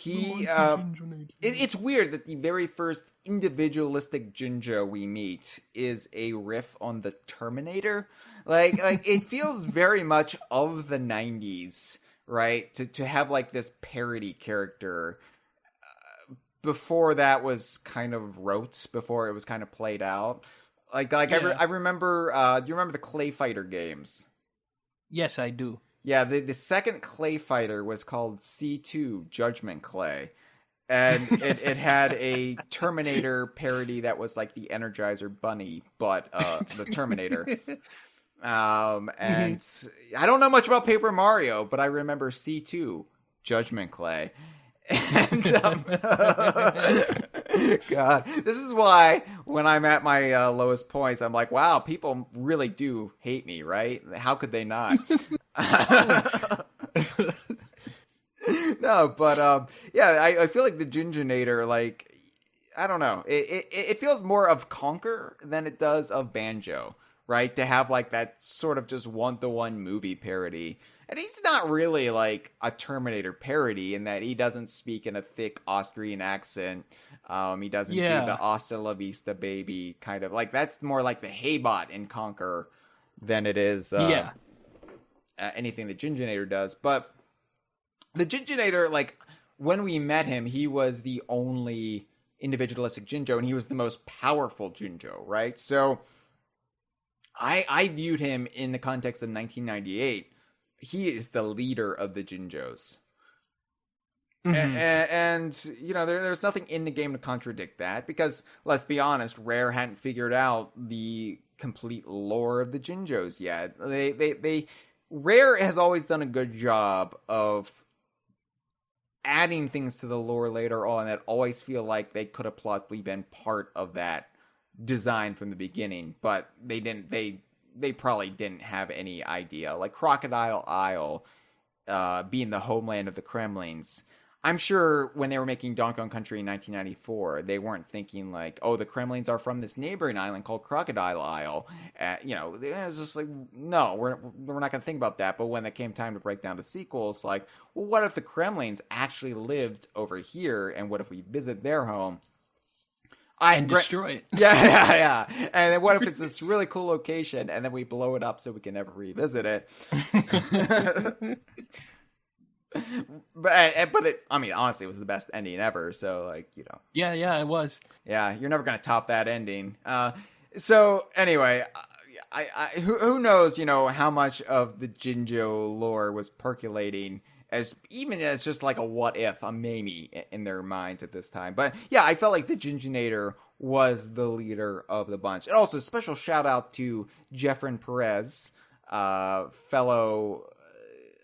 It's weird that the very first individualistic Jinjo we meet is a riff on the Terminator. Like it feels very much of the 90s, right? To have like this parody character. Before that was kind of rote, before it was kind of played out. I remember, do you remember the Clay Fighter games? Yes, I do. Yeah, the second Clay Fighter was called C2 Judgment Clay. And it had a Terminator parody that was like the Energizer Bunny, but the Terminator. And I don't know much about Paper Mario, but I remember C2 Judgment Clay. And God, this is why when I'm at my lowest points, I'm like, wow, people really do hate me, right? How could they not? No, but I feel like the Jinjonator, like, I don't know, it feels more of Conker than it does of Banjo, right? To have like that sort of just one-to-one movie parody. And he's not really like a Terminator parody in that he doesn't speak in a thick Austrian accent. He doesn't do the Hasta la vista baby kind of like, that's more like the Haybot in Conquer than it is anything that Jinjonator does. But the Jinjonator, like when we met him, he was the only individualistic Jinjo and he was the most powerful Jinjo, right? So I viewed him in the context of 1998. He is the leader of the Jinjos. And you know, there's nothing in the game to contradict that because, let's be honest, Rare hadn't figured out the complete lore of the Jinjos yet. Rare has always done a good job of adding things to the lore later on that always feel like they could have plausibly been part of that design from the beginning, but they didn't. They probably didn't have any idea. Like Crocodile Isle being the homeland of the Kremlins. I'm sure when they were making Donkey Kong Country in 1994, they weren't thinking like, oh, the Kremlins are from this neighboring island called Crocodile Isle. You know, it was just like, no, we're not going to think about that. But when it came time to break down the sequels, like, well, what if the Kremlins actually lived over here? And what if we visit their home? And destroy it. Yeah. And then what if it's this really cool location and then we blow it up so we can never revisit it? But it, I mean, honestly, it was the best ending ever. So, like, you know. Yeah, it was. Yeah, you're never going to top that ending. So, anyway, who knows, you know, how much of the Jinjo lore was percolating as just like a what if, a maybe in their minds at this time. But yeah, I felt like the Jinjonator was the leader of the bunch. And also, special shout out to Jeffrin Perez, fellow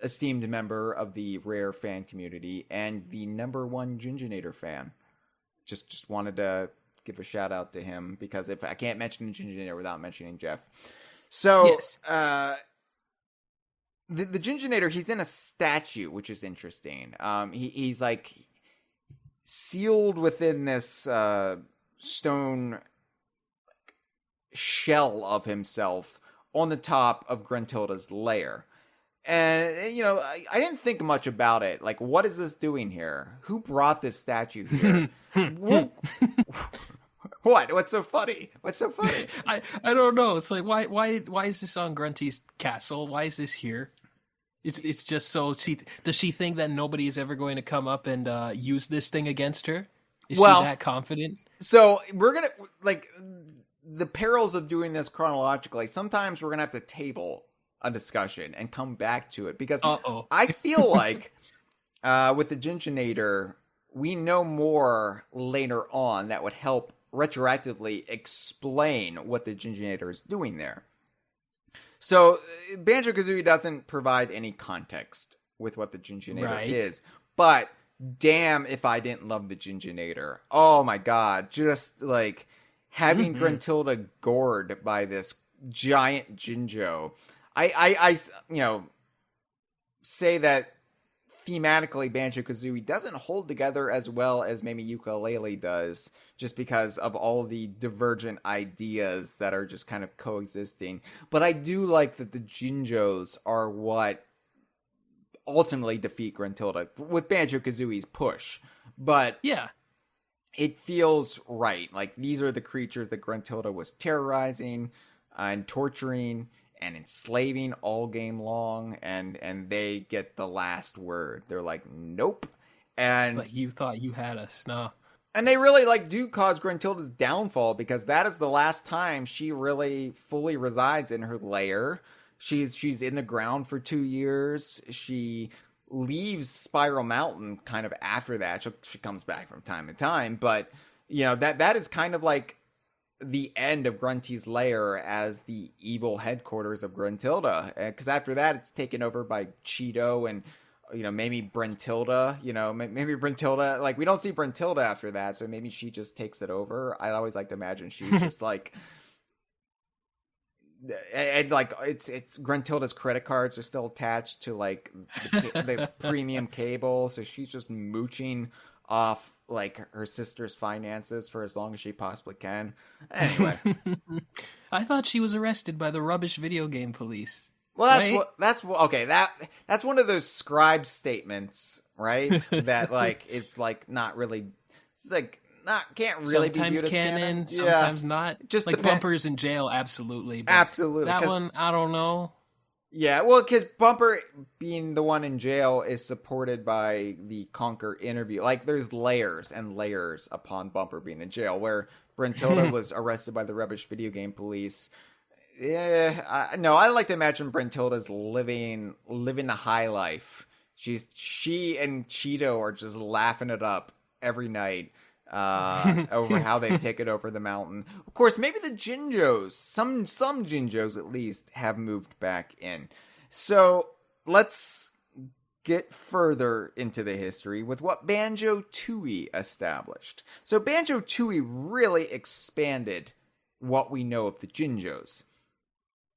esteemed member of the Rare fan community and the #1 Jinjonator fan. Just wanted to give a shout out to him because if I can't mention Jinjonator without mentioning Jeff. So, yes. The Jinjonator, he's in a statue, which is interesting. He's like sealed within this stone shell of himself on the top of Gruntilda's lair. And, you know, I didn't think much about it. Like, what is this doing here? Who brought this statue here? What? What's so funny? I don't know. It's like, why is this on Grunty's castle? Why is this here? It's just so does she think that nobody is ever going to come up and use this thing against her? Is she that confident? So we're gonna like the perils of doing this chronologically. Sometimes we're gonna have to table a discussion and come back to it because I feel like with the Jinjonator, we know more later on that would help retroactively explain what the Jinjonator is doing there. So, Banjo-Kazooie doesn't provide any context with what the Jinjonator is, but damn if I didn't love the Jinjonator. Oh my god, just like having Gruntilda gored by this giant Jinjo. I you know, say that thematically Banjo-Kazooie doesn't hold together as well as maybe Yooka-Laylee does, just because of all the divergent ideas that are just kind of coexisting. But I do like that the Jinjos are what ultimately defeat Gruntilda with Banjo-Kazooie's push. But yeah, it feels right. Like, these are the creatures that Gruntilda was terrorizing and torturing and enslaving all game long, and they get the last word. They're like, nope. And it's like, you thought you had us. No. And they really like do cause Gruntilda's downfall because that is the last time she really fully resides in her lair. She's in the ground for 2 years. She leaves Spiral Mountain kind of after that. She comes back from time to time, but you know, that is kind of like the end of Grunty's lair as the evil headquarters of Gruntilda, because after that it's taken over by Cheeto and, you know, maybe Brentilda. You know, maybe Brentilda, like, we don't see Brentilda after that, so maybe she just takes it over. I'd always like to imagine she's just like, and like it's Gruntilda's credit cards are still attached to like the premium cable, so she's just mooching off like her sister's finances for as long as she possibly can. Anyway, I thought she was arrested by the rubbish video game police. Well, right? okay. That's one of those scribe statements, right? That like is like not really. It's like can't really Sometimes be viewed as canon. sometimes not. Just like Bumper's in jail, absolutely. But absolutely. that one, I don't know. Yeah, well, because Bumper being the one in jail is supported by the Conker interview. Like, there's layers and layers upon Bumper being in jail, where Brentilda was arrested by the rubbish video game police. Yeah, I like to imagine Brentilda's living the high life. She and Cheeto are just laughing it up every night over how they've taken over the mountain. Of course, maybe the Jinjos, some Jinjos at least, have moved back in. So let's get further into the history with what Banjo-Tooie established. So Banjo-Tooie really expanded what we know of the Jinjos.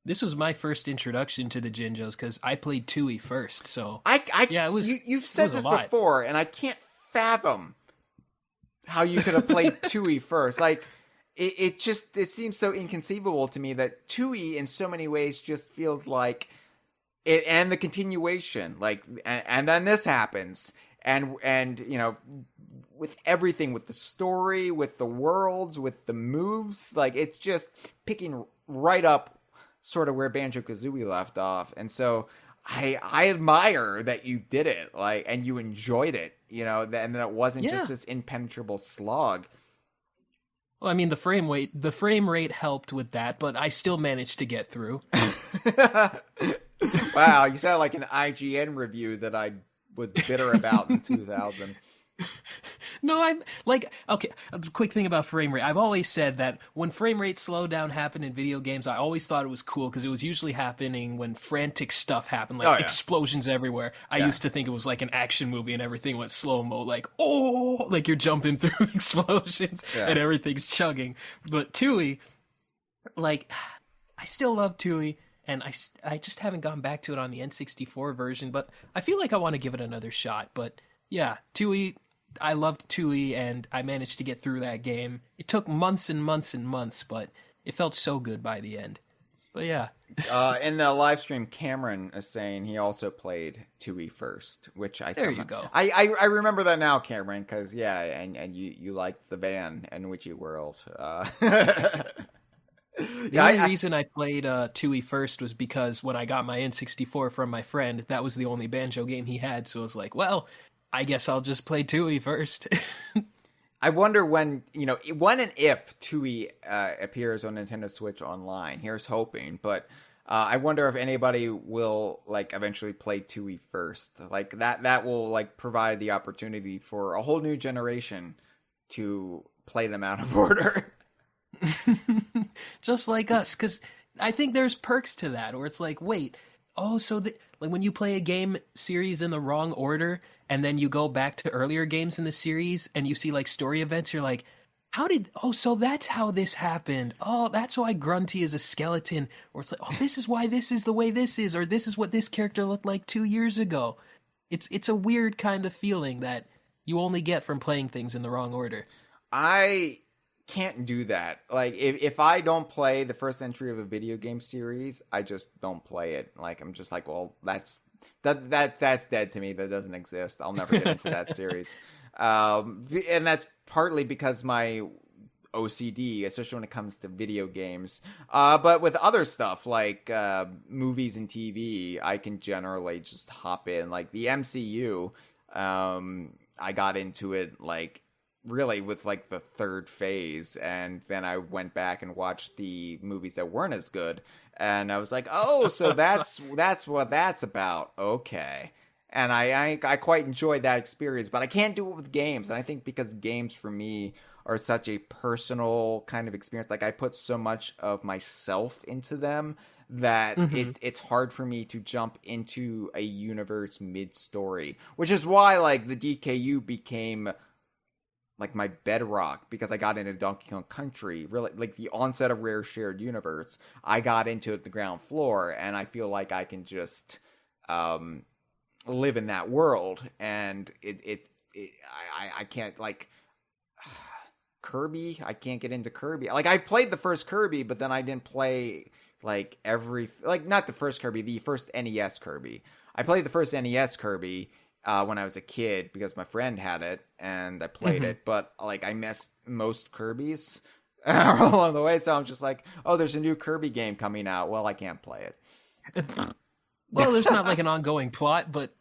This was my first introduction to the Jinjos because I played Tooie first. So yeah, it was. You've said this before, and I can't fathom how you could have played Tooie first. Like, it seems so inconceivable to me that Tooie in so many ways just feels like it, and the continuation, like, and then this happens, and you know, with everything, with the story, with the worlds, with the moves, like, it's just picking right up sort of where Banjo-Kazooie left off. And so I admire that you did it, like, and you enjoyed it, you know, and that it wasn't just this impenetrable slog. Well, I mean, the frame rate helped with that, but I still managed to get through. Wow, you sound like an IGN review that I was bitter about in 2000. No, I'm like, okay, a quick thing about frame rate. I've always said that when frame rate slowdown happened in video games, I always thought it was cool because it was usually happening when frantic stuff happened, like explosions everywhere. I used to think it was like an action movie and everything went slow-mo, like, oh, like you're jumping through explosions and everything's chugging. But Tooie, like, I still love Tooie, and I just haven't gone back to it on the N64 version, but I feel like I want to give it another shot. But yeah, Tooie, I loved Tooie, and I managed to get through that game. It took months and months and months, but it felt so good by the end. But yeah. In the live stream, Cameron is saying he also played Tooie first, which you go. I remember that now, Cameron, because and you liked the band and Witchy World. The only reason I played Tooie first was because when I got my N64 from my friend, that was the only Banjo game he had, so I was like, well, I guess I'll just play Tooie first. I wonder when and if Tooie appears on Nintendo Switch Online. Here's hoping, but I wonder if anybody will like eventually play Tooie first. Like that will like provide the opportunity for a whole new generation to play them out of order. Just like us, because I think there's perks to that, where it's like, wait, so like when you play a game series in the wrong order, and then you go back to earlier games in the series, and you see like story events, you're like, so that's how this happened. Oh, that's why Grunty is a skeleton. Or it's like, oh, this is why this is the way this is, or this is what this character looked like 2 years ago. It's a weird kind of feeling that you only get from playing things in the wrong order. I can't do that. Like, if I don't play the first entry of a video game series, I just don't play it. Like, I'm just like, well, that's dead to me. That doesn't exist. I'll never get into that series. And that's partly because my OCD, especially when it comes to video games. But with other stuff like movies and TV, I can generally just hop in. Like the MCU, I got into it like really with like the third phase, and then I went back and watched the movies that weren't as good, and I was like, oh, so that's what that's about. Okay. And I quite enjoyed that experience, but I can't do it with games. And I think because games for me are such a personal kind of experience, like I put so much of myself into them that it's hard for me to jump into a universe mid-story, which is why like the DKU became like my bedrock, because I got into Donkey Kong Country, really like the onset of Rare Shared Universe. I got into it at the ground floor, and I feel like I can just live in that world, and I can't like Kirby. I can't get into Kirby. Like I played the first Kirby, but then I didn't play like not the first Kirby, the first NES Kirby. I played the first NES Kirby when I was a kid because my friend had it and I played it, but like I missed most Kirby's along the way, so I'm just like, oh, there's a new Kirby game coming out. Well, I can't play it. Well, there's not like an ongoing plot, but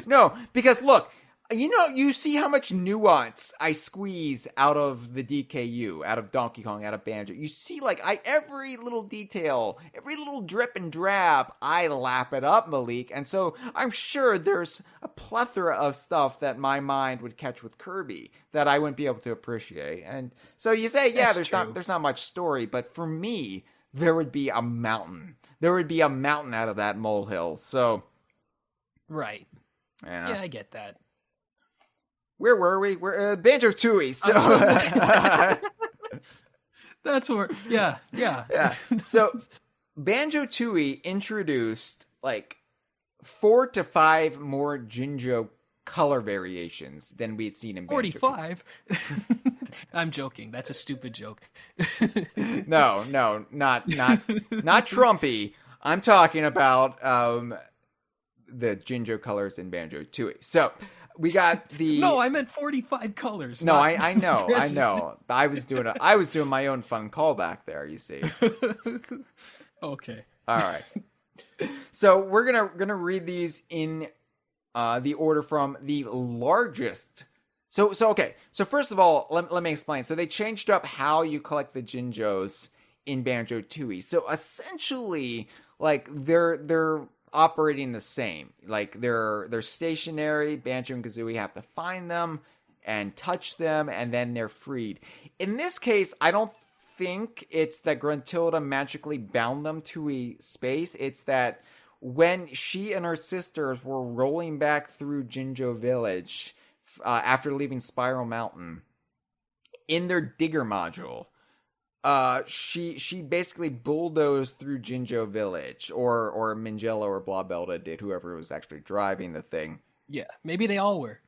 no, because look, you see how much nuance I squeeze out of the DKU, out of Donkey Kong, out of Banjo. You see, like, every little detail, every little drip and drab, I lap it up, Malik. And so I'm sure there's a plethora of stuff that my mind would catch with Kirby that I wouldn't be able to appreciate. And so you say, yeah, there's not much story, but for me, there would be a mountain. There would be a mountain out of that molehill. So, right. Yeah, I get that. Where were we? We're Banjo-Tooie. So that's where. Yeah. So Banjo-Tooie introduced like 4 to 5 more Jinjo color variations than we'd seen in Banjo. 45. I'm joking. That's a stupid joke. No, not Trumpy. I'm talking about the Jinjo colors in Banjo-Tooie. So. We got the. No, I meant 45 colors. No, I know. I was doing my own fun callback there. You see. Okay. All right. So we're gonna read these in the order from the largest. So okay. So first of all, let me explain. So they changed up how you collect the Jinjos in Banjo-Tooie. So essentially, like they're operating the same. Like they're stationary. Banjo and Kazooie have to find them and touch them, and then they're freed. In this case, I don't think it's that Gruntilda magically bound them to a space. It's that when she and her sisters were rolling back through Jinjo Village after leaving Spiral Mountain in their digger module, she basically bulldozed through Jinjo Village, or Minjello or Blobelda did, whoever was actually driving the thing. Yeah, maybe they all were.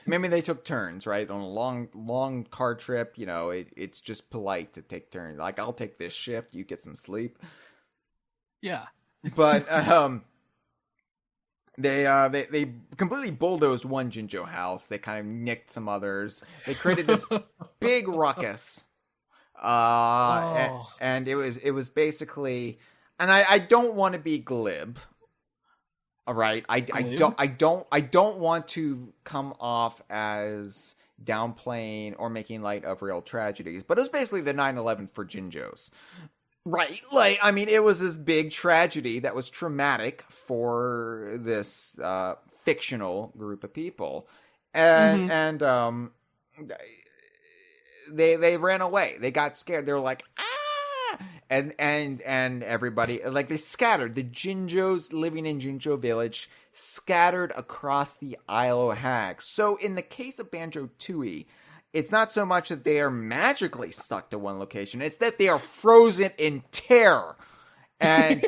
Maybe they took turns, right? On a long car trip, it's just polite to take turns. Like, I'll take this shift, you get some sleep. Yeah. But they completely bulldozed one Jinjo house. They kind of nicked some others. They created this big ruckus. And it was basically, and I don't want to be glib. All right. I don't want to come off as downplaying or making light of real tragedies, but it was basically the 9/11 for Jinjos. Right. Like, I mean, it was this big tragedy that was traumatic for this fictional group of people. And they ran away. They got scared. They were like, ah! And everybody, like, they scattered. The Jinjos living in Jinjo Village scattered across the Isle of Hags. So in the case of Banjo-Tooie, it's not so much that they are magically stuck to one location. It's that they are frozen in terror. And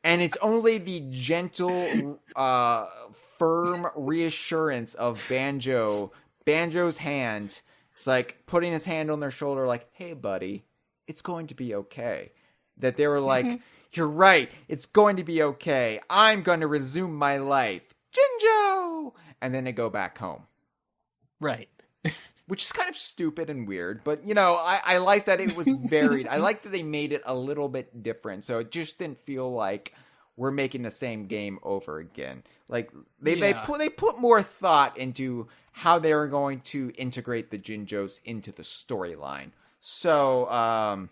and it's only the gentle, firm reassurance of Banjo's hand. It's like putting his hand on their shoulder like, hey, buddy, it's going to be okay. That they were like, you're right, it's going to be okay. I'm going to resume my life. Jinjo! And then they go back home. Right. Which is kind of stupid and weird, but, I like that it was varied. I like that they made it a little bit different, so it just didn't feel like we're making the same game over again. Like, they put more thought into how they were going to integrate the Jinjos into the storyline. So,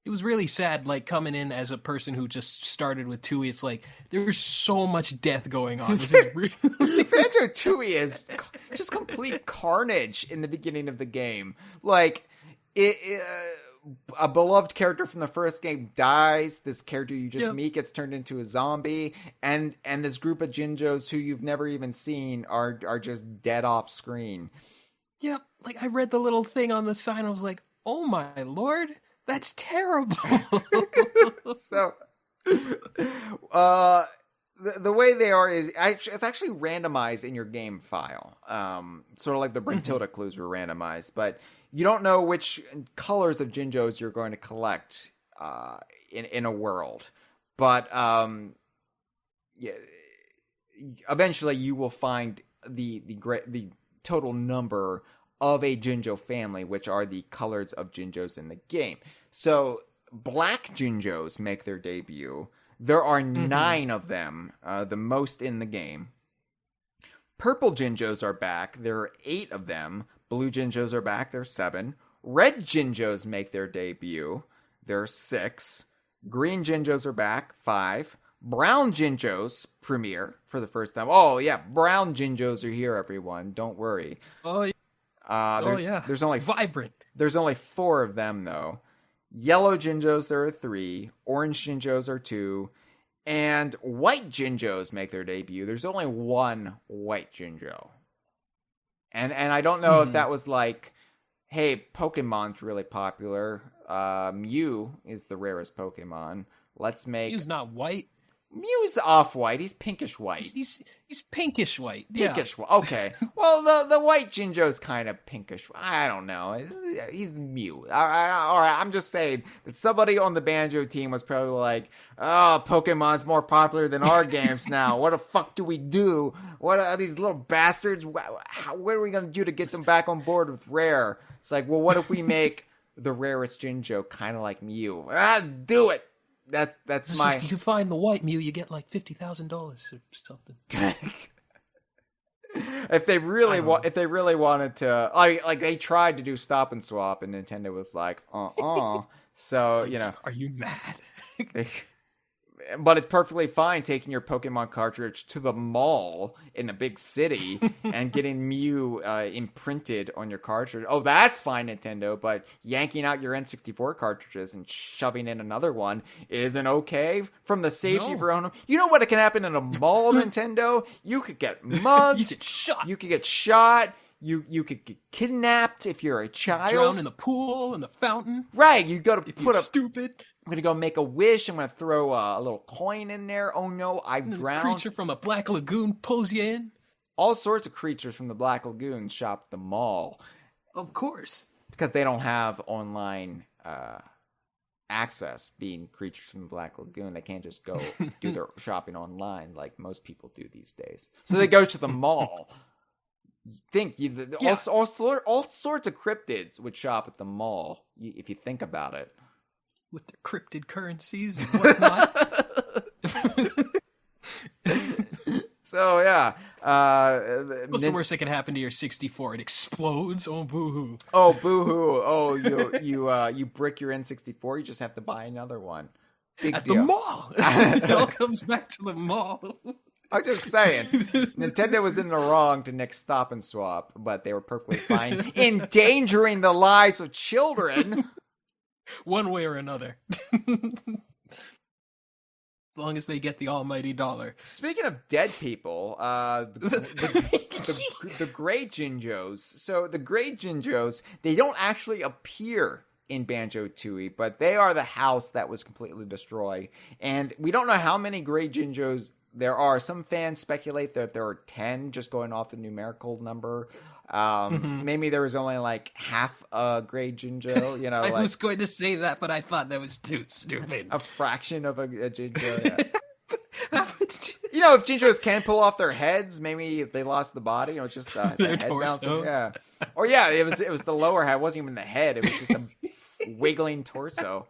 it was really sad, like, coming in as a person who just started with Tooie. It's like, there's so much death going on. This is really... Banjo-Tooie is just complete carnage in the beginning of the game. Like, a beloved character from the first game dies. This character you just meet gets turned into a zombie. And this group of Jinjos who you've never even seen are just dead off screen. Yep. Like, I read the little thing on the sign. I was like, oh my lord. That's terrible. So, the way they are is it's actually randomized in your game file. Sort of like the Bruntilda clues were randomized, but you don't know which colors of Jinjos you're going to collect in a world. But yeah, eventually you will find the total number of a Jinjo family, which are the colors of Jinjos in the game. So black Jinjos make their debut. There are 9 of them, the most in the game. Purple Jinjos are back. There are 8 of them. Blue Jinjos are back. There's 7. Red Jinjos make their debut. There are 6. Green Jinjos are back. 5. Brown Jinjos premiere for the first time. Oh, yeah. Brown Jinjos are here, everyone. Don't worry. Oh, yeah. There's only vibrant. There's only 4 of them, though. Yellow Jinjos, there are 3. Orange Jinjos are 2. And white Jinjos make their debut. There's only 1 white Jinjo. And I don't know if that was like, hey, Pokemon's really popular. Mew is the rarest Pokemon. Let's make... Mew's not white. Mew's off-white. He's pinkish white. He's pinkish white. Pinkish white. Okay. Well, the white Jinjo's kind of pinkish. I don't know. He's Mew. All right. I'm just saying that somebody on the Banjo team was probably like, oh, Pokemon's more popular than our games now. What the fuck do we do? What are these little bastards? What are we going to do to get them back on board with Rare? It's like, well, what if we make the rarest Jinjo kind of like Mew? Do it. That's my. If you find the white Mew, you get like $50,000 or something. If they really wanted to, like they tried to do stop and swap, and Nintendo was like, So are you mad? But it's perfectly fine taking your Pokemon cartridge to the mall in a big city and getting Mew imprinted on your cartridge. Oh, that's fine, Nintendo. But yanking out your N64 cartridges and shoving in another one isn't okay from the safety of your own. You know what can happen in a mall, Nintendo? You could get mugged. You get shot. You could get shot. You could get kidnapped if you're a child. Drown in the pool, in the fountain. Right, you got to put up. Stupid. I'm going to go make a wish. I'm going to throw a little coin in there. Oh no, I've drowned. A creature from a Black Lagoon pulls you in. All sorts of creatures from the Black Lagoon shop at the mall. Of course. Because they don't have online access, being creatures from the Black Lagoon. They can't just go do their shopping online like most people do these days. So they go to the mall. All sorts of cryptids would shop at the mall, if you think about it. With their cryptid currencies and whatnot. So, yeah. What's the worst that can happen to your 64? It explodes? Oh, boo-hoo. Oh, boo-hoo. Oh, you brick your N64, you just have to buy another one. Big deal. The mall. It all comes back to the mall. I'm just saying, Nintendo was in the wrong to nix Stop and Swap, but they were perfectly fine endangering the lives of children. One way or another. As long as they get the almighty dollar. Speaking of dead people, the gray Jinjos. So the gray Jinjos, they don't actually appear in Banjo-Tooie, but they are the house that was completely destroyed. And we don't know how many gray Jinjos there are. Some fans speculate that there are 10, just going off the numerical number. Maybe there was only like half a gray Jinjo, I was going to say that, but I thought that was too stupid. A fraction of a Jinjo, yeah. If Jinjos can pull off their heads, maybe if they lost the body, it's just the head bouncing. Yeah. Or yeah, it was the lower head. It wasn't even the head. It was just a wiggling torso.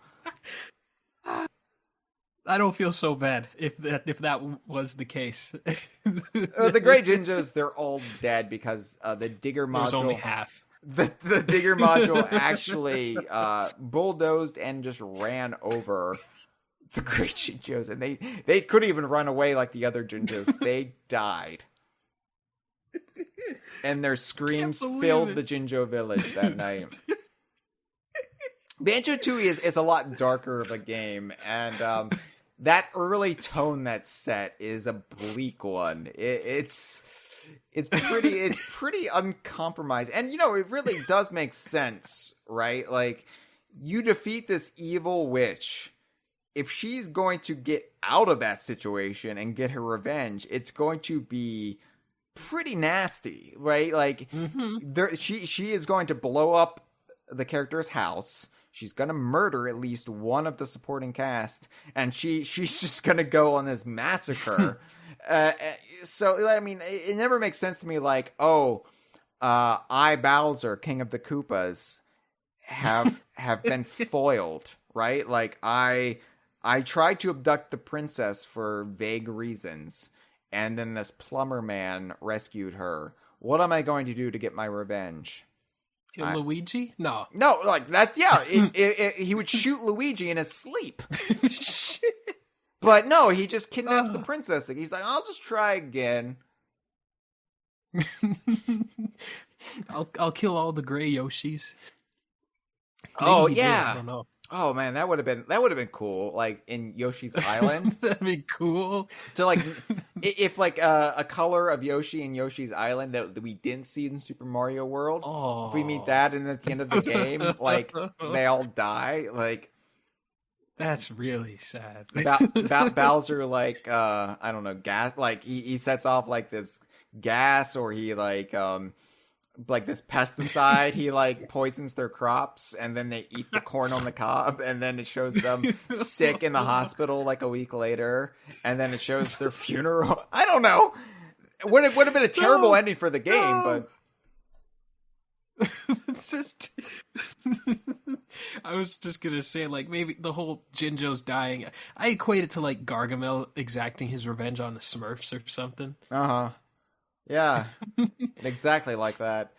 I don't feel so bad if that was the case. The gray Jinjos, they're all dead because the digger module. There's only half. The digger module actually bulldozed and just ran over the gray Jinjos, and they couldn't even run away like the other Jinjos. They died, and their screams filled the Jinjo village that night. Banjo-Tooie is a lot darker of a game, and that early tone that's set is a bleak one. It's pretty uncompromised, and it really does make sense, right? Like, you defeat this evil witch. If she's going to get out of that situation and get her revenge, it's going to be pretty nasty, right? Like, she is going to blow up the character's house. she's gonna murder at least one of the supporting cast, and she's just gonna go on this massacre. So I mean, it never makes sense to me. Like, I, Bowser, King of the Koopas, have been foiled, right? Like, I tried to abduct the princess for vague reasons, and then this plumber man rescued her. What am I going to do to get my revenge? Kill Luigi? No, like that. Yeah, he would shoot Luigi in his sleep. Shit. But no, he just kidnaps the princess. He's like, I'll just try again. I'll kill all the gray Yoshis. Maybe yeah. I don't know. Oh man, that would have been cool. Like in Yoshi's Island, that'd be cool. To like, if like a color of Yoshi in Yoshi's Island that we didn't see in Super Mario World. Oh. If we meet that, and at the end of the game, like they all die. Like that's really sad. Bowser, like I don't know, gas. Like he sets off like this gas, or he like this pesticide, he like poisons their crops, and then they eat the corn on the cob, and then it shows them sick in the hospital like a week later, and then it shows their funeral. I don't know. It would have been a terrible ending for the game, but it's just I was just gonna say, like, maybe the whole Jinjo's dying, I equate it to like Gargamel exacting his revenge on the Smurfs or something. Yeah, exactly like that.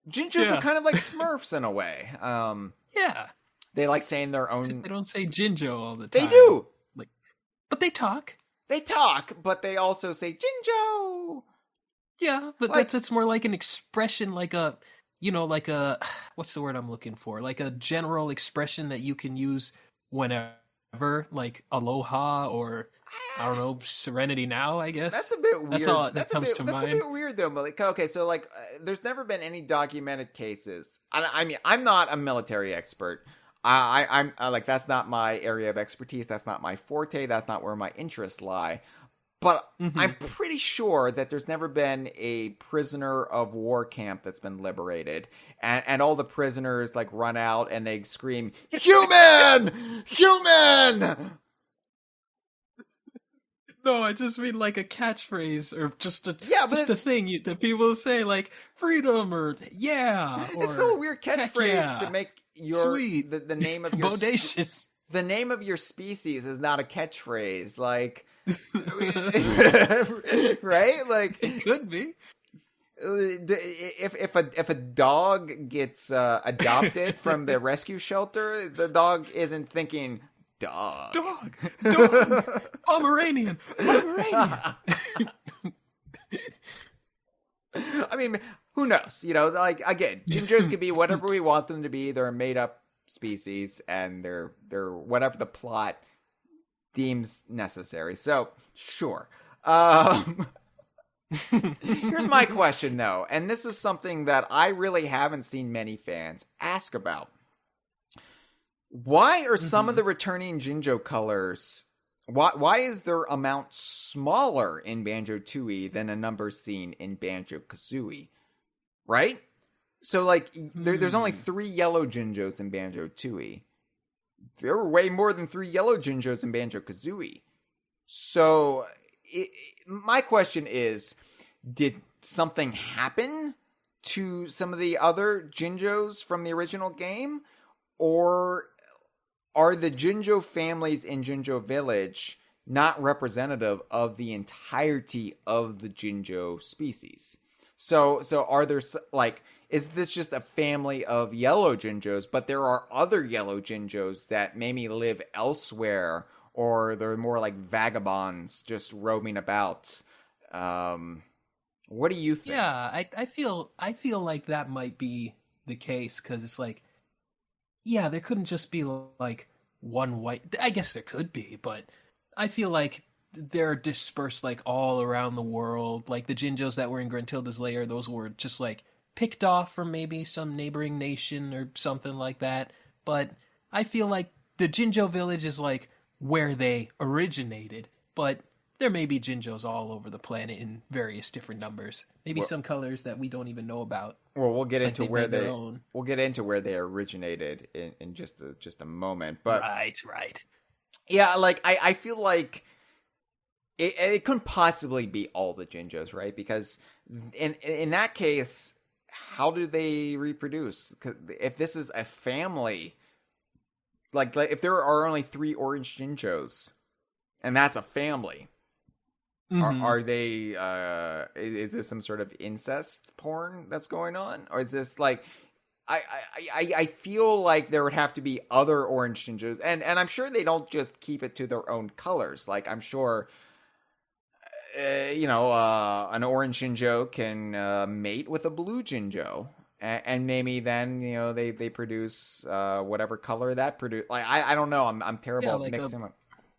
Jinjos are kind of like Smurfs in a way. Yeah, they like saying their own. They don't say Jinjo all the time. They do, like, but they talk. They talk, but they also say Jinjo. Yeah, but like, it's more like an expression, like a, like a, what's the word I'm looking for? Like a general expression that you can use whenever, like aloha or, I don't know, serenity now, I guess. That's a bit weird. That's all that comes to mind. That's a bit weird, though. Like, okay, so, like, there's never been any documented cases. I mean, I'm not a military expert. I'm like, that's not my area of expertise. That's not my forte. That's not where my interests lie. But I'm pretty sure that there's never been a prisoner of war camp that's been liberated. And all the prisoners, like, run out and they scream, "Human! Human!" No, I just mean like a catchphrase or just a thing that people say, like freedom or yeah. Or, it's still a weird catchphrase to make your sweet. The name of your bodacious. The name of your species is not a catchphrase, like right? Like it could be. If a dog gets adopted from the rescue shelter, the dog isn't thinking. Dog. Pomeranian. I mean, who knows? Like, again, Jinjos can be whatever we want them to be. They're a made-up species, and they're whatever the plot deems necessary. So, sure. Here's my question, though, and this is something that I really haven't seen many fans ask about. Why are some of the returning Jinjo colors, why is their amount smaller in Banjo-Tooie than a number seen in Banjo-Kazooie? Right? So, like, there's only 3 yellow Jinjos in Banjo-Tooie. There were way more than 3 yellow Jinjos in Banjo-Kazooie. So, my question is, did something happen to some of the other Jinjos from the original game? Or are the Jinjo families in Jinjo Village not representative of the entirety of the Jinjo species? So are there, like, is this just a family of yellow Jinjos, but there are other yellow Jinjos that maybe live elsewhere, or they're more like vagabonds just roaming about? What do you think? Yeah, I feel like that might be the case, because it's like, yeah, there couldn't just be like one white. I guess there could be, but I feel like they're dispersed like all around the world. Like the Jinjos that were in Gruntilda's lair, those were just like picked off from maybe some neighboring nation or something like that. But I feel like the Jinjo village is like where they originated. But there may be Jinjos all over the planet in various different numbers. Maybe some colors that we don't even know about. Well, we'll get into where they originated in just a moment. But right. Yeah, like I feel like it couldn't possibly be all the Jinjos, right? Because in that case, how do they reproduce? If this is a family, like if there are only 3 orange Jinjos, and that's a family, are they? Is this some sort of incest porn that's going on, or is this like? I feel like there would have to be other orange Jinjos, and I'm sure they don't just keep it to their own colors. Like I'm sure, an orange Jinjo can mate with a blue Jinjo, and maybe then they produce whatever color that produce. Like I don't know. I'm terrible at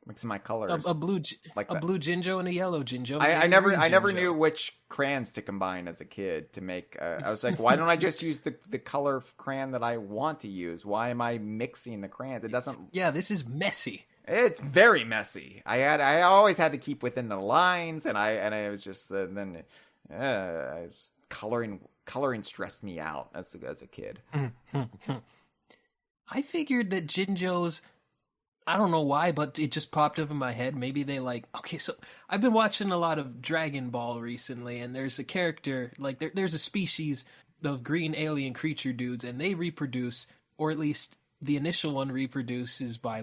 mixing my colors. A blue Jinjo and a yellow Jinjo. I never knew which crayons to combine as a kid to make. I was like, why don't I just use the color of crayon that I want to use? Why am I mixing the crayons? It doesn't. Yeah, this is messy. It's very messy. I always had to keep within the lines, and I was just coloring stressed me out as a kid. I figured that Jinjos, I don't know why, but it just popped up in my head. Maybe they so I've been watching a lot of Dragon Ball recently, and there's a character, there's a species of green alien creature dudes, and they reproduce, or at least the initial one reproduces by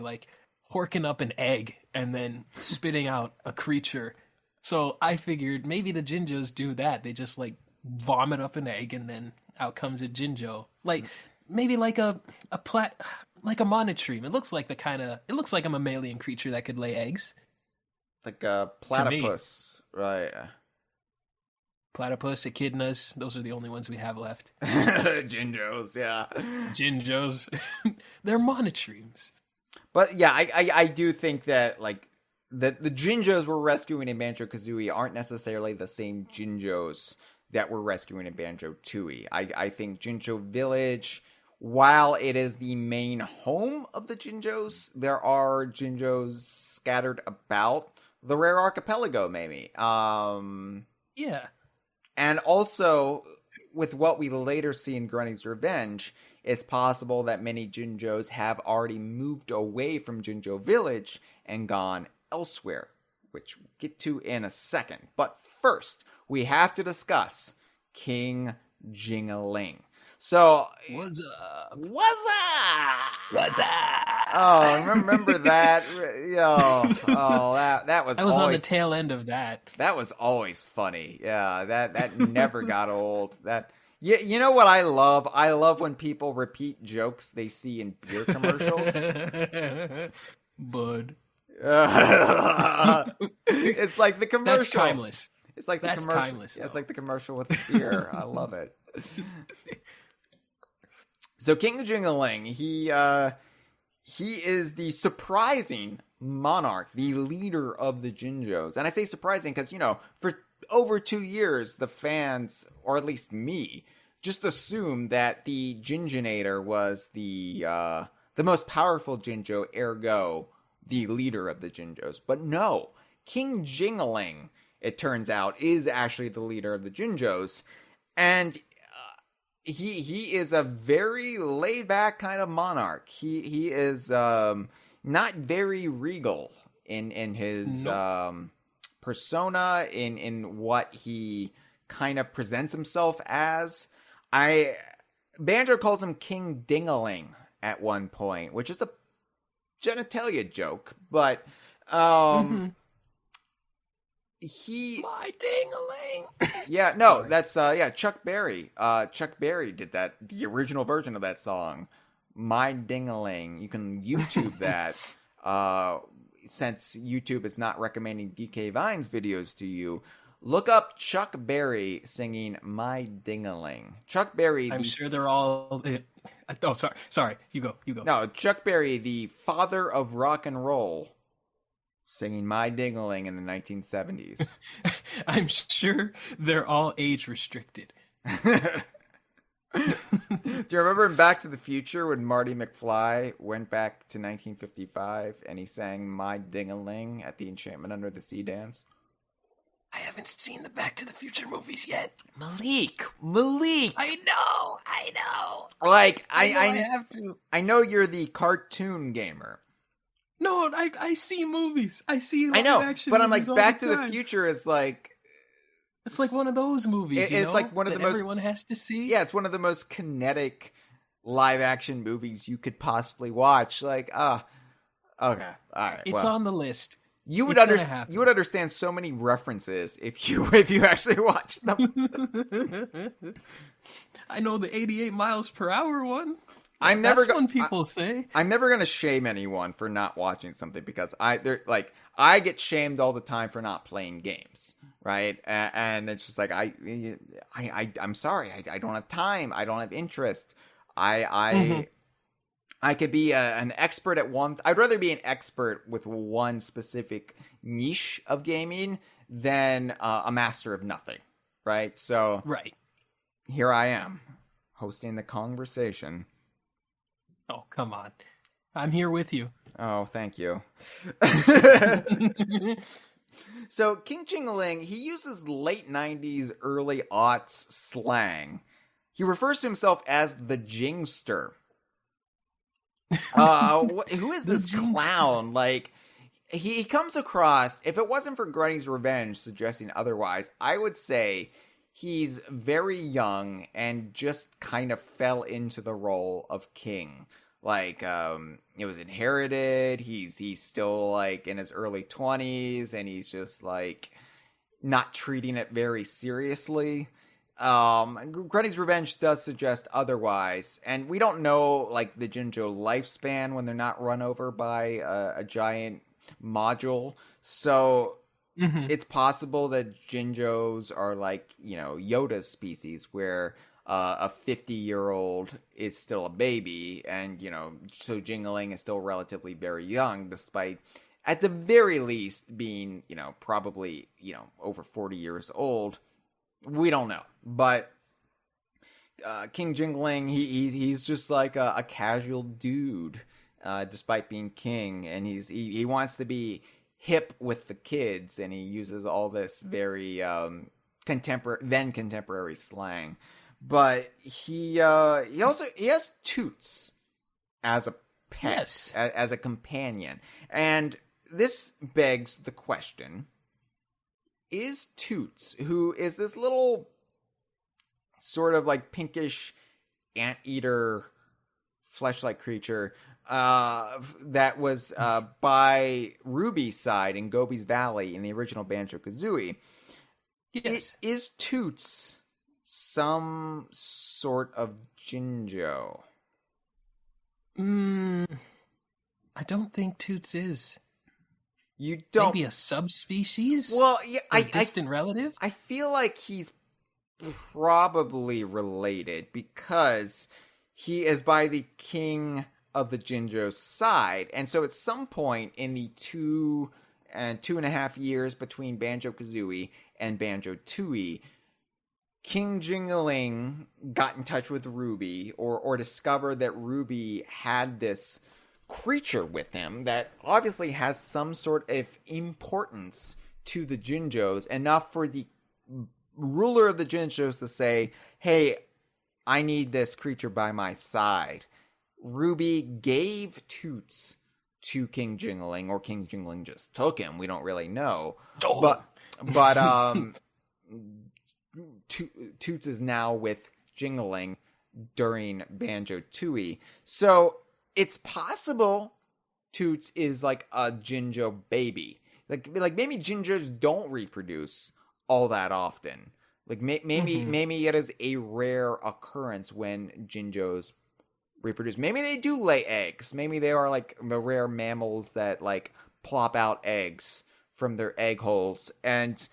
horking up an egg and then spitting out a creature. So I figured maybe the Jinjos do that. They just vomit up an egg and then out comes a Jinjo. Maybe a monotreme. It looks like a mammalian creature that could lay eggs. Like a platypus, right? Platypus, echidnas, those are the only ones we have left. Jinjos, yeah. Jinjos. They're monotremes. But yeah, I do think that the Jinjos we're rescuing in Banjo-Kazooie aren't necessarily the same Jinjos that we're rescuing in Banjo-Tooie. I think Jinjo Village, while it is the main home of the Jinjos, there are Jinjos scattered about the Rare Archipelago, maybe. Yeah. And also, with what we later see in Grunny's Revenge, it's possible that many Jinjos have already moved away from Jinjo Village and gone elsewhere, which we'll get to in a second. But first, we have to discuss King Jingling. So, what's up? What's up? Oh, remember that? That was. I was on the tail end of that. That was always funny. Yeah, that never got old. That. You know what I love? I love when people repeat jokes they see in beer commercials. Bud. It's like the commercial. That's timeless. It's like That's commercial. Timeless. Yeah, it's like the commercial with the beer. I love it. So King Jingling, he is the surprising monarch, the leader of the Jinjos. And I say surprising because, for over 2 years, the fans, or at least me, just assumed that the Jinjonator was the most powerful Jinjo, ergo the leader of the Jinjos. But no, King Jingling, it turns out, is actually the leader of the Jinjos, and he is a very laid back kind of monarch. He is not very regal in his persona, in what he kind of presents himself as. Banjo calls him King Dingaling at one point, which is a genitalia joke, but my Dingaling. Yeah, no, sorry. That's Chuck Berry. Chuck Berry did that, the original version of that song, My Dingaling. You can YouTube that. Since YouTube is not recommending DK Vine's videos to you, look up Chuck Berry singing My Dingaling. Chuck Berry. I'm sure they're all. Oh, sorry. You go. No, Chuck Berry, the father of rock and roll, singing My Dingaling in the 1970s. I'm sure they're all age restricted. Do you remember in Back to the Future when Marty McFly went back to 1955 and he sang My Ding-a-Ling at the Enchantment Under the Sea dance? I haven't seen the Back to the Future movies yet. Malik! I know! Like, I have to. I know you're the cartoon gamer. No, I see movies. I see I know, action but I'm like, movies all Back the to time. the Future is like... It's like one of those movies, It's like one of the most... everyone has to see. Yeah, it's one of the most kinetic live-action movies you could possibly watch. Like, okay, all right. It's on the list. You would understand so many references if you actually watched them. I know the 88 miles per hour one. That's one people say. I'm never gonna shame anyone for not watching something because I get shamed all the time for not playing games, right? And it's just like I'm sorry, I don't have time, I don't have interest. I could be an expert at one. I'd rather be an expert with one specific niche of gaming than a master of nothing, right? So here I am hosting the Kongversation. Oh, come on. I'm here with you. Oh, thank you. So, King Jingling, he uses late 90s, early aughts slang. He refers to himself as the Jingster. Who is this clown? Like, he comes across, if it wasn't for Granny's Revenge suggesting otherwise, I would say he's very young and just kind of fell into the role of king. Like, it was inherited. He's still like in his early 20s and he's just like not treating it very seriously. Granny's Revenge does suggest otherwise, and we don't know like the Jinjo lifespan when they're not run over by a giant module. So it's possible that Jinjos are like, Yoda's species where a 50-year-old is still a baby, and so Jingling is still relatively very young, despite at the very least being probably over 40 years old. We don't know, but King Jingling, he's just like a casual dude, despite being king, and he wants to be hip with the kids, and he uses all this very contemporary slang. But he has Toots as a pet, as a companion, and this begs the question: is Toots, who is this little sort of like pinkish anteater flesh-like creature that was by Ruby's side in Gobi's Valley in the original Banjo-Kazooie, is Toots some sort of Jinjo? I don't think Toots is. You don't? Maybe a subspecies? Well, yeah, a distant relative? I feel like he's probably related because he is by the king of the Jinjo side. And so at some point in the 2.5 years between Banjo-Kazooie and Banjo-Tooie, King Jingling got in touch with Ruby or discovered that Ruby had this creature with him that obviously has some sort of importance to the Jinjos, enough for the ruler of the Jinjos to say, hey, I need this creature by my side. Ruby gave Toots to King Jingling, or King Jingling just took him. We don't really know. Oh. But Toots is now with Jingling during Banjo-Tooie. So it's possible Toots is like a Jinjo baby. Like maybe Jinjos don't reproduce all that often. Like maybe it is a rare occurrence when Jinjos reproduce. Maybe they do lay eggs. Maybe they are like the rare mammals that like plop out eggs from their egg holes, and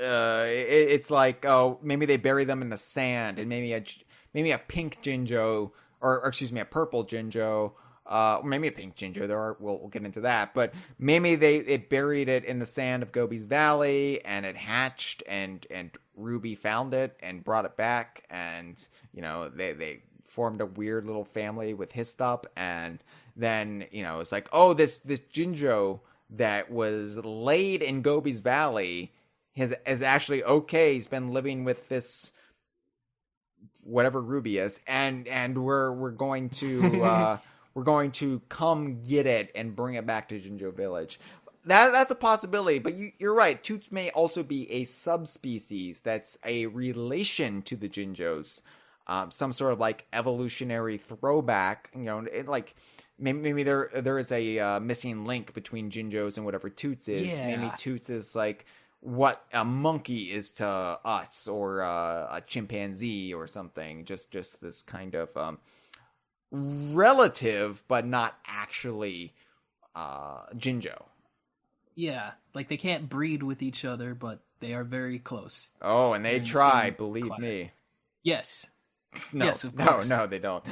it's like, oh, maybe they bury them in the sand, and maybe a pink Jinjo, or excuse me, a purple Jinjo Maybe a pink Jinjo. We'll get into that, but maybe it buried it in the sand of Gobi's Valley, and it hatched, and Ruby found it and brought it back, and they formed a weird little family with Histop, and then it's like, oh, this Jinjo that was laid in Gobi's Valley is actually okay. He's been living with this whatever Ruby is, and we're going to we're going to come get it and bring it back to Jinjo Village. That's a possibility, but you're right. Toots may also be a subspecies that's a relation to the Jinjos, some sort of like evolutionary throwback. Maybe there is a missing link between Jinjos and whatever Toots is. Yeah. Maybe Toots is like what a monkey is to us, or a chimpanzee or something. Just this kind of relative, but not actually Jinjo. Yeah, like they can't breed with each other, but they are very close. Oh, and they try, believe me. Yes. No, yes, of course. No, they don't.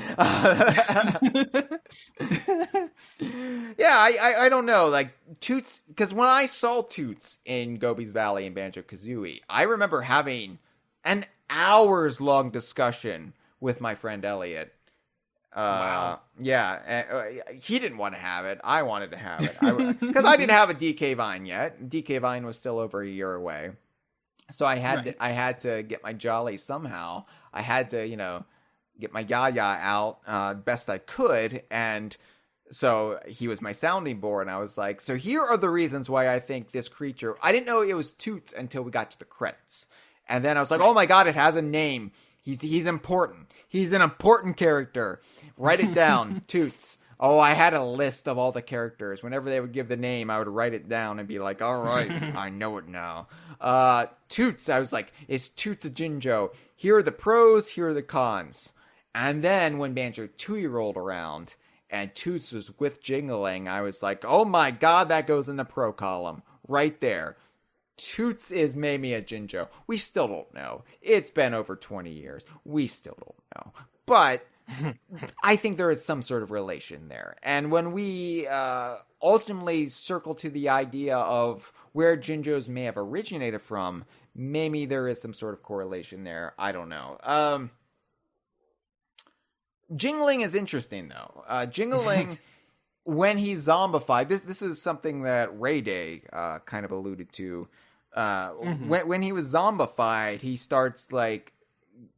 Yeah, I don't know. Like, Toots, because when I saw Toots in Gobi's Valley and Banjo-Kazooie, I remember having an hours-long discussion with my friend Elliot. Wow. Yeah, he didn't want to have it. I wanted to have it. Because I didn't have a DK Vine yet. DK Vine was still over a year away. So I had to get my jolly somehow. I had to, get my yaya out best I could. And so he was my sounding board. And I was like, so here are the reasons why I think this creature... I didn't know it was Toots until we got to the credits. And then I was like, oh my God, it has a name. He's important. He's an important character. Write it down, Toots. Oh, I had a list of all the characters. Whenever they would give the name, I would write it down and be like, all right, I know it now. Toots, I was like, is Toots a Jinjo? Here are the pros, here are the cons. And then when Banjo-Tooie rolled around and Toots was with Jingling, I was like, oh my God, that goes in the pro column. Right there. Toots is maybe a Jinjo. We still don't know. It's been over 20 years. We still don't know. But I think there is some sort of relation there. And when we ultimately circle to the idea of where Jinjos may have originated from, maybe there is some sort of correlation there. I don't know. Jingling is interesting, though. Jingling, when he's zombified, this is something that Ray Day kind of alluded to. When he was zombified, he starts like...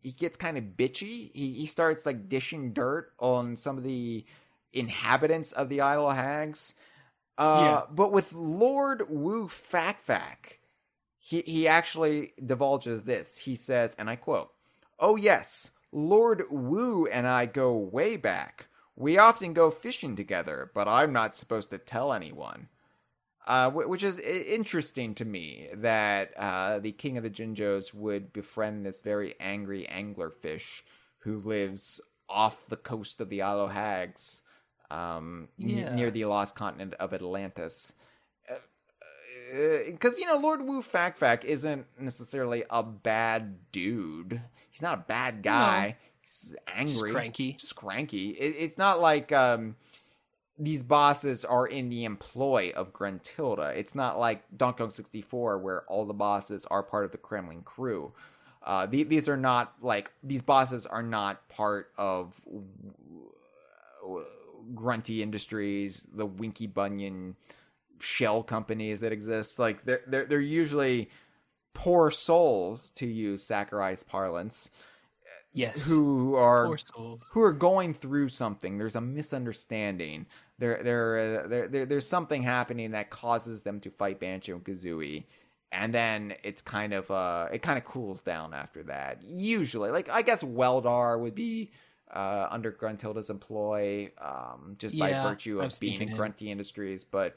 he gets kind of bitchy. He starts like dishing dirt on some of the inhabitants of the Isle of Hags. But with Lord Wu Fac, he actually divulges this. He says, and I quote, "Oh yes, Lord Wu and I go way back. We often go fishing together, but I'm not supposed to tell anyone." Which is interesting to me that the king of the Jinjos would befriend this very angry anglerfish who lives off the coast of the Isle of Hags, near the lost continent of Atlantis. Because, Lord Wu Fac isn't necessarily a bad dude. He's not a bad guy. No. He's angry. Just cranky. It's not like... these bosses are in the employ of Gruntilda. It's not like Donkey Kong 64 where all the bosses are part of the Kremlin crew. These bosses are not part of Grunty Industries, the Winky Bunyan shell companies that exist. Like they're usually poor souls, to use Sakurai's parlance. Yes. Who are going through something. There's a misunderstanding. There's something happening that causes them to fight Banjo and Kazooie, and then it's kind of it kind of cools down after that. Usually, like I guess Weldar would be under Gruntilda's employ, just by virtue of being in Grunty Industries, but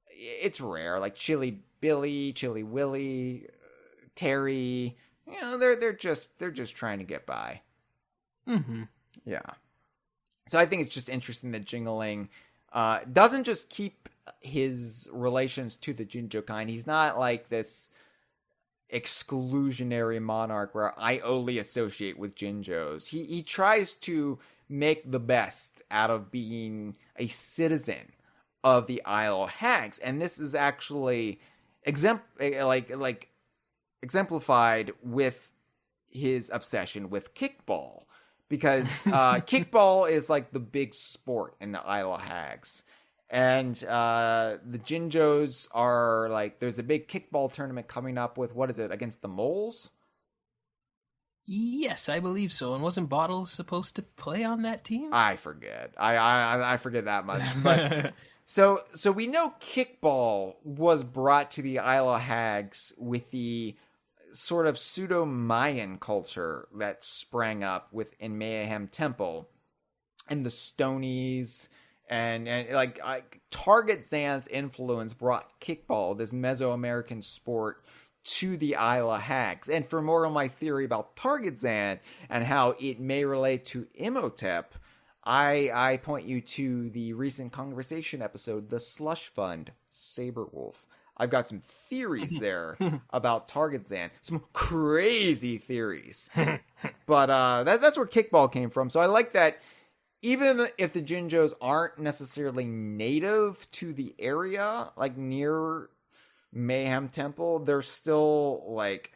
it's rare. Like Chili Billy, Chili Willy, Terry. They're just trying to get by. Mm-hmm. Yeah. So I think it's just interesting that Jingling doesn't just keep his relations to the Jinjo kind. He's not like this exclusionary monarch where I only associate with Jinjos. He tries to make the best out of being a citizen of the Isle of Hags. And this is actually exemplified with his obsession with kickball. Because kickball is like the big sport in the Isle of Hags. And the Jinjos are like, there's a big kickball tournament coming up with, what is it, against the moles? Yes, I believe so. And wasn't Bottles supposed to play on that team? I forget. I forget that much. But so we know kickball was brought to the Isle of Hags with the sort of pseudo-Mayan culture that sprang up within Mayhem Temple and the Stonies and like Target Zan's influence brought kickball, this Mesoamerican sport, to the Isle of Hags. And for more on my theory about Target Zan and how it may relate to Imhotep, I point you to the recent Kongversation episode, The Slush Fund, Saberwolf. I've got some theories there about Target Zan. Some crazy theories. But that's where kickball came from. So I like that even if the Jinjos aren't necessarily native to the area, like near Mayhem Temple, they're still like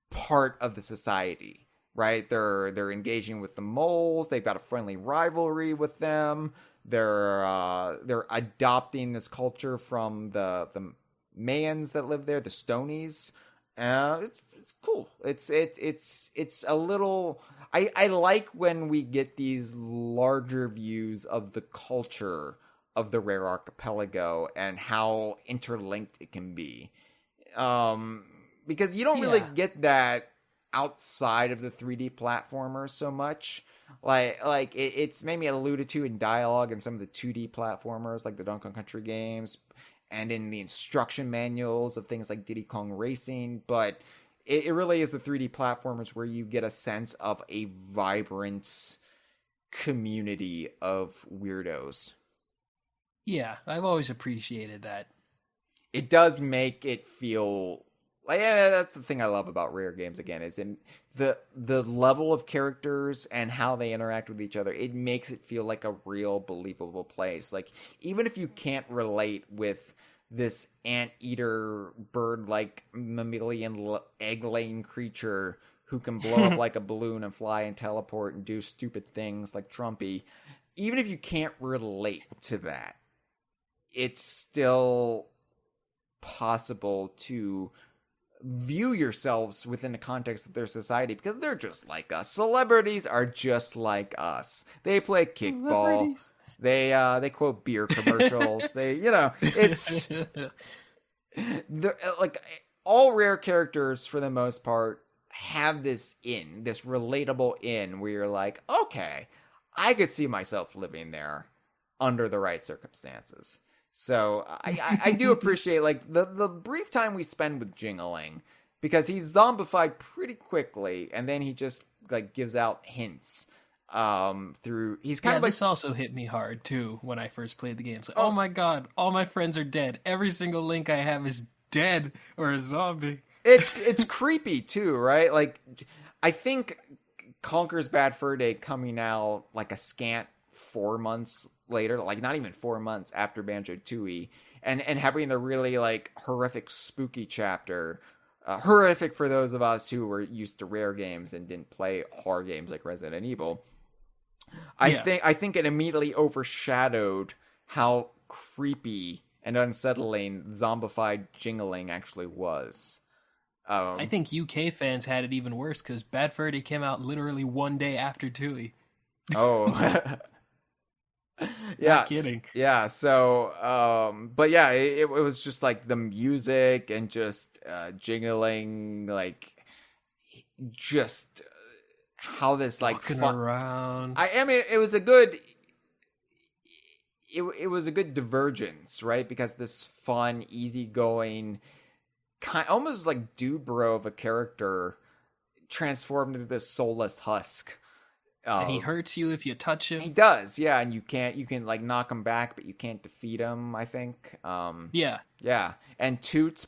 part of the society, right? They're engaging with the moles. They've got a friendly rivalry with them. They're adopting this culture from the Mayans that live there, the Stonies. It's cool. It's a little. I like when we get these larger views of the culture of the Rare Archipelago and how interlinked it can be, because you don't really get that outside of the 3D platformers so much. Like it's maybe alluded to in dialogue in some of the 2D platformers, like the Donkey Kong Country games, and in the instruction manuals of things like Diddy Kong Racing. But it really is the 3D platformers where you get a sense of a vibrant community of weirdos. Yeah, I've always appreciated that. It does make it feel like, yeah, that's the thing I love about Rare games, again, is in the level of characters and how they interact with each other. It makes it feel like a real believable place. Like, even if you can't relate with this anteater bird-like mammalian egg-laying creature who can blow up like a balloon and fly and teleport and do stupid things like Trumpy, even if you can't relate to that, it's still possible to view yourselves within the context of their society, because they're just like us. Celebrities are just like us. They play kickball. They quote beer commercials. It's like all Rare characters for the most part have this relatable where you're like, okay, I could see myself living there under the right circumstances. So I do appreciate like the brief time we spend with Jingling, because he's zombified pretty quickly, and then he just like gives out hints through. He's kind of like, this also hit me hard too when I first played the game. It's like, oh my god, all my friends are dead. Every single Link I have is dead or a zombie. It's creepy too, right? Like, I think Conker's Bad Fur Day coming out like a scant 4 months later, like not even 4 months after Banjo-Tooie, and having the really like horrific spooky chapter, horrific for those of us who were used to Rare games and didn't play horror games like Resident Evil. I think it immediately overshadowed how creepy and unsettling zombified Jingling actually was. I think UK fans had it even worse, because Bad Fur Day came out literally one day after Tooie. Oh. Yeah, not kidding. Yeah, so but yeah, it was just like the music and just Jingling, like just how this like walking around. I mean, it was a good divergence, right? Because this fun, easygoing, almost like dude bro of a character transformed into this soulless husk. And he hurts you if you touch him. He does, yeah, and you can like knock him back, but you can't defeat him, I think. Yeah. And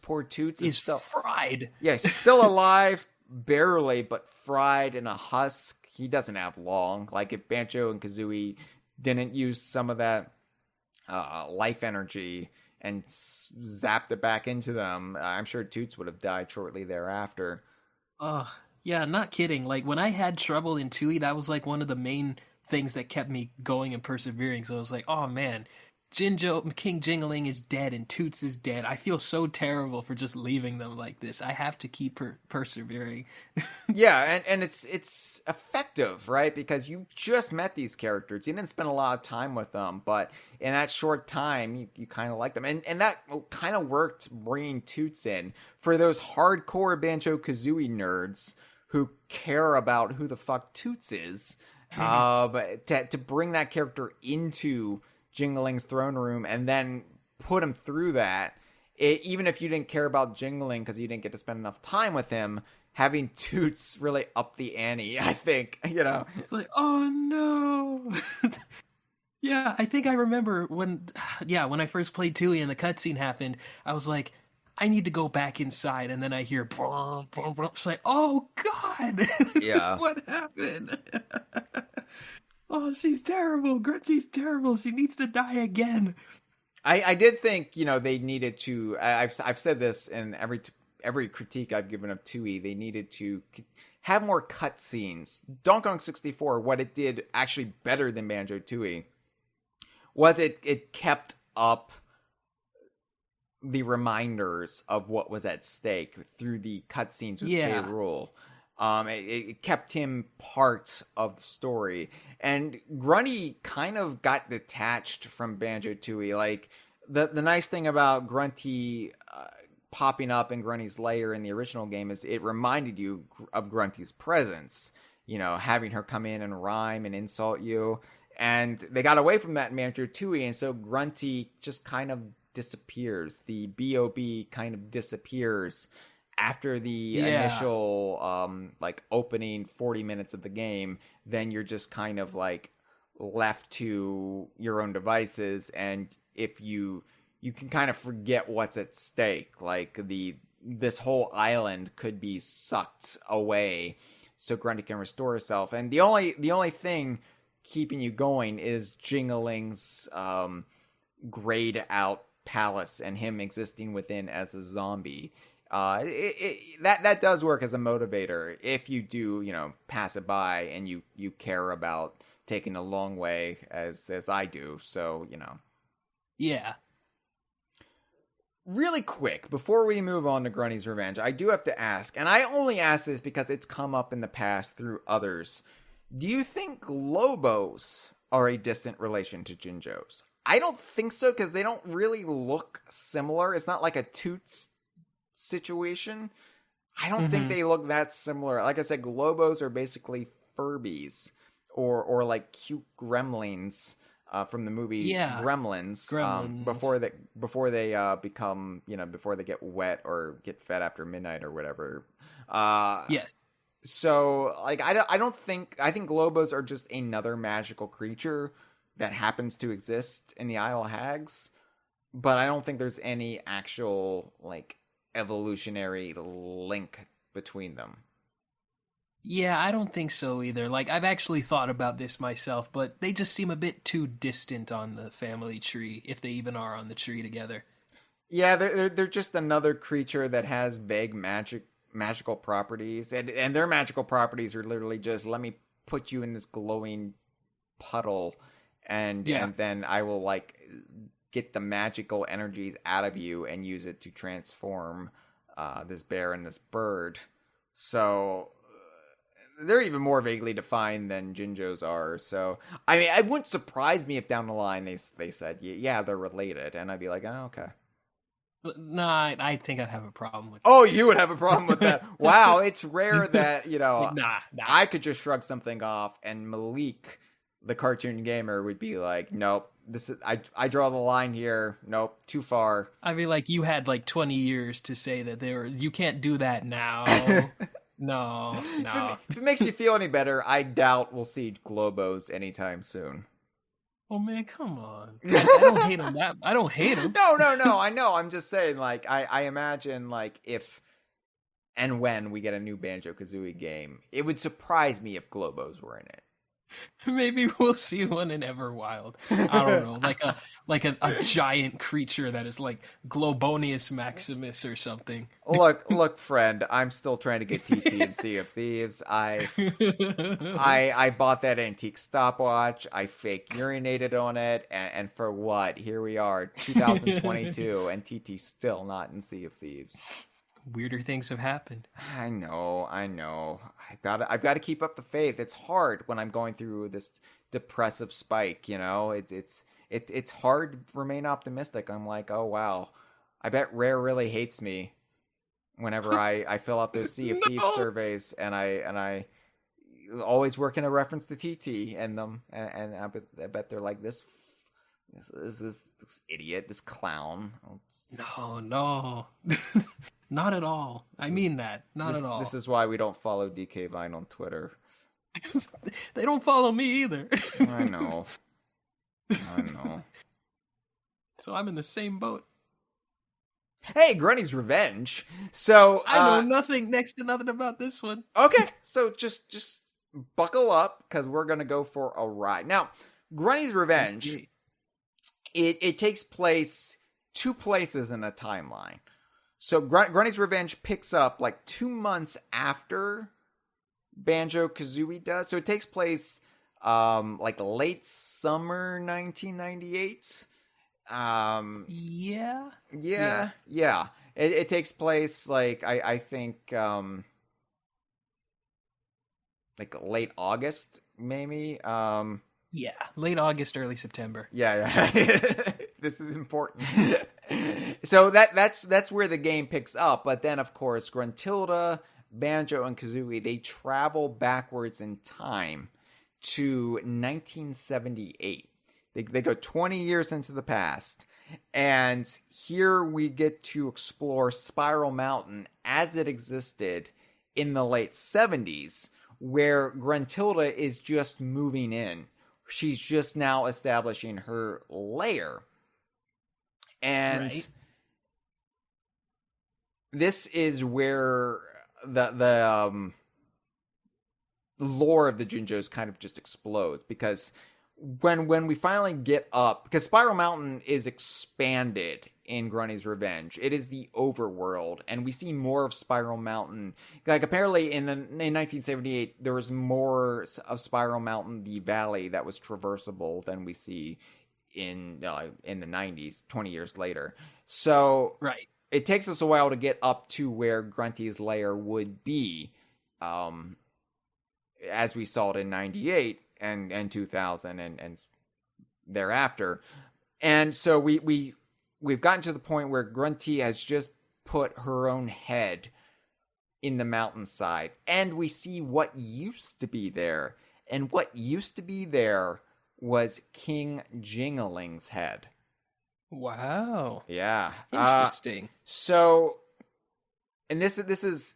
poor Toots is still fried. Yeah, he's still alive, barely, but fried in a husk. he doesn't have long. Like if Banjo and Kazooie didn't use some of that life energy and zapped it back into them, I'm sure Toots would have died shortly thereafter. Yeah, not kidding. Like when I had trouble in Tooie, that was like one of the main things that kept me going and persevering. So I was like, oh man, King Jingling is dead and Toots is dead. I feel so terrible for just leaving them like this. I have to keep persevering. Yeah, and it's effective, right? Because you just met these characters. You didn't spend a lot of time with them, but in that short time, you kind of like them. And that kind of worked bringing Toots in. For those hardcore Banjo-Kazooie nerds who care about who the fuck Toots is, but to bring that character into Jingling's throne room and then put him through that, even if you didn't care about Jingling because you didn't get to spend enough time with him, having Toots really up the ante, I think, It's like, oh no. Yeah, I think I remember when I first played Tooie and the cutscene happened, I was like, I need to go back inside, and then I hear brum, brum, brum. It's like, oh god. Yeah. What happened? Oh, she's terrible. Grunty's terrible. She needs to die again. I did think, they needed to. I've said this in every critique I've given of Tooie. They needed to have more cutscenes. Donkey Kong 64, what it did actually better than Banjo-Tooie was it kept up the reminders of what was at stake through the cutscenes with K. Rool. It kept him part of the story. And Grunty kind of got detached from Banjo-Tooie. Like, the nice thing about Grunty popping up in Grunty's lair in the original game is it reminded you of Grunty's presence. Having her come in and rhyme and insult you. And they got away from that in Banjo-Tooie, and so Grunty just kind of disappears. The B.O.B. kind of disappears after the initial opening 40 minutes of the game. Then you're just kind of like left to your own devices, and if you can kind of forget what's at stake. Like this whole island could be sucked away so Grunty can restore herself. And the only thing keeping you going is Jingling's grayed out palace and him existing within as a zombie. That does work as a motivator if you do, pass it by and you care about taking a long way as I do. So, Yeah. Really quick, before we move on to Grunty's Revenge, I do have to ask, and I only ask this because it's come up in the past through others. Do you think Lobos are a distant relation to Jinjos? I don't think so, because they don't really look similar. It's not like a Toots situation. I don't think they look that similar. Like I said, Lobos are basically Furbies or like cute gremlins from the movie Gremlins. Before they become, before they get wet or get fed after midnight or whatever. Yes. So, like, I think Lobos are just another magical creature that happens to exist in the Isle of Hags, but I don't think there's any actual, like, evolutionary link between them. Yeah, I don't think so either. Like, I've actually thought about this myself, but they just seem a bit too distant on the family tree, if they even are on the tree together. Yeah, they're just another creature that has vague magical properties, and their magical properties are literally just, let me put you in this glowing puddle, and then I will, like, get the magical energies out of you and use it to transform this bear and this bird. So they're even more vaguely defined than Jinjos are. So, I mean, it wouldn't surprise me if down the line they said, yeah, they're related, and I'd be like, oh, okay. Nah, I think I'd have a problem with that. Oh, you would have a problem with that. Wow, it's rare that, nah. I could just shrug something off, and Malik, the cartoon gamer, would be like, nope, this is I draw the line here. Nope, too far. I mean, like, you had like 20 years to say that you can't do that now. No. If it makes you feel any better, I doubt we'll see Globos anytime soon. Oh man, come on! I don't hate him. I don't hate him. No. I know. I'm just saying. Like, I imagine, like, if and when we get a new Banjo-Kazooie game. It would surprise me if Globos were in it. Maybe we'll see one in Everwild. I don't know, like a giant creature that is like Globonius Maximus or something. Look, friend, I'm still trying to get TT and Sea of Thieves. I bought that antique stopwatch. I fake urinated on it, and for what? Here we are, 2022, and TT's still not in Sea of Thieves. Weirder things have happened. I know. I've got to keep up the faith. It's hard when I'm going through this depressive spike. You know, it's hard to remain optimistic. I'm like, oh wow, I bet Rare really hates me whenever I fill out those Sea of Thieves surveys, and I always work in a reference to TT and them, and I bet they're like this idiot, this clown. No. Not at all. I mean that. Not at all. This is why we don't follow DK Vine on Twitter. They don't follow me either. I know. So I'm in the same boat. Hey, Grunny's Revenge. So I know nothing about this one. Okay, so just buckle up because we're gonna go for a ride. Now, Grunny's Revenge. It takes place 2 places in a timeline. So Grunny's Revenge picks up like 2 months after Banjo-Kazooie does. So it takes place like late summer 1998. Yeah. It takes place like I think like late August maybe. Yeah, late August, early September. Yeah. This is important. So that's where the game picks up. But then, of course, Gruntilda, Banjo, and Kazooie, they travel backwards in time to 1978. They go 20 years into the past. And here we get to explore Spiral Mountain as it existed in the late 70s, where Gruntilda is just moving in. She's just now establishing her lair. And this is where the lore of the Jinjos kind of just explodes, because when we finally get up, because Spiral Mountain is expanded in Grunny's Revenge, it is the overworld, and we see more of Spiral Mountain. Like apparently in 1978 there was more of Spiral Mountain, the valley, that was traversable than we see in the 90s, 20 years later. So it takes us a while to get up to where Grunty's lair would be, as we saw it in 98 and 2000 and thereafter. And so we've gotten to the point where Grunty has just put her own head in the mountainside, and we see what used to be there. And what used to be there was King Jingling's head. Wow. Yeah. Interesting. So, and this is,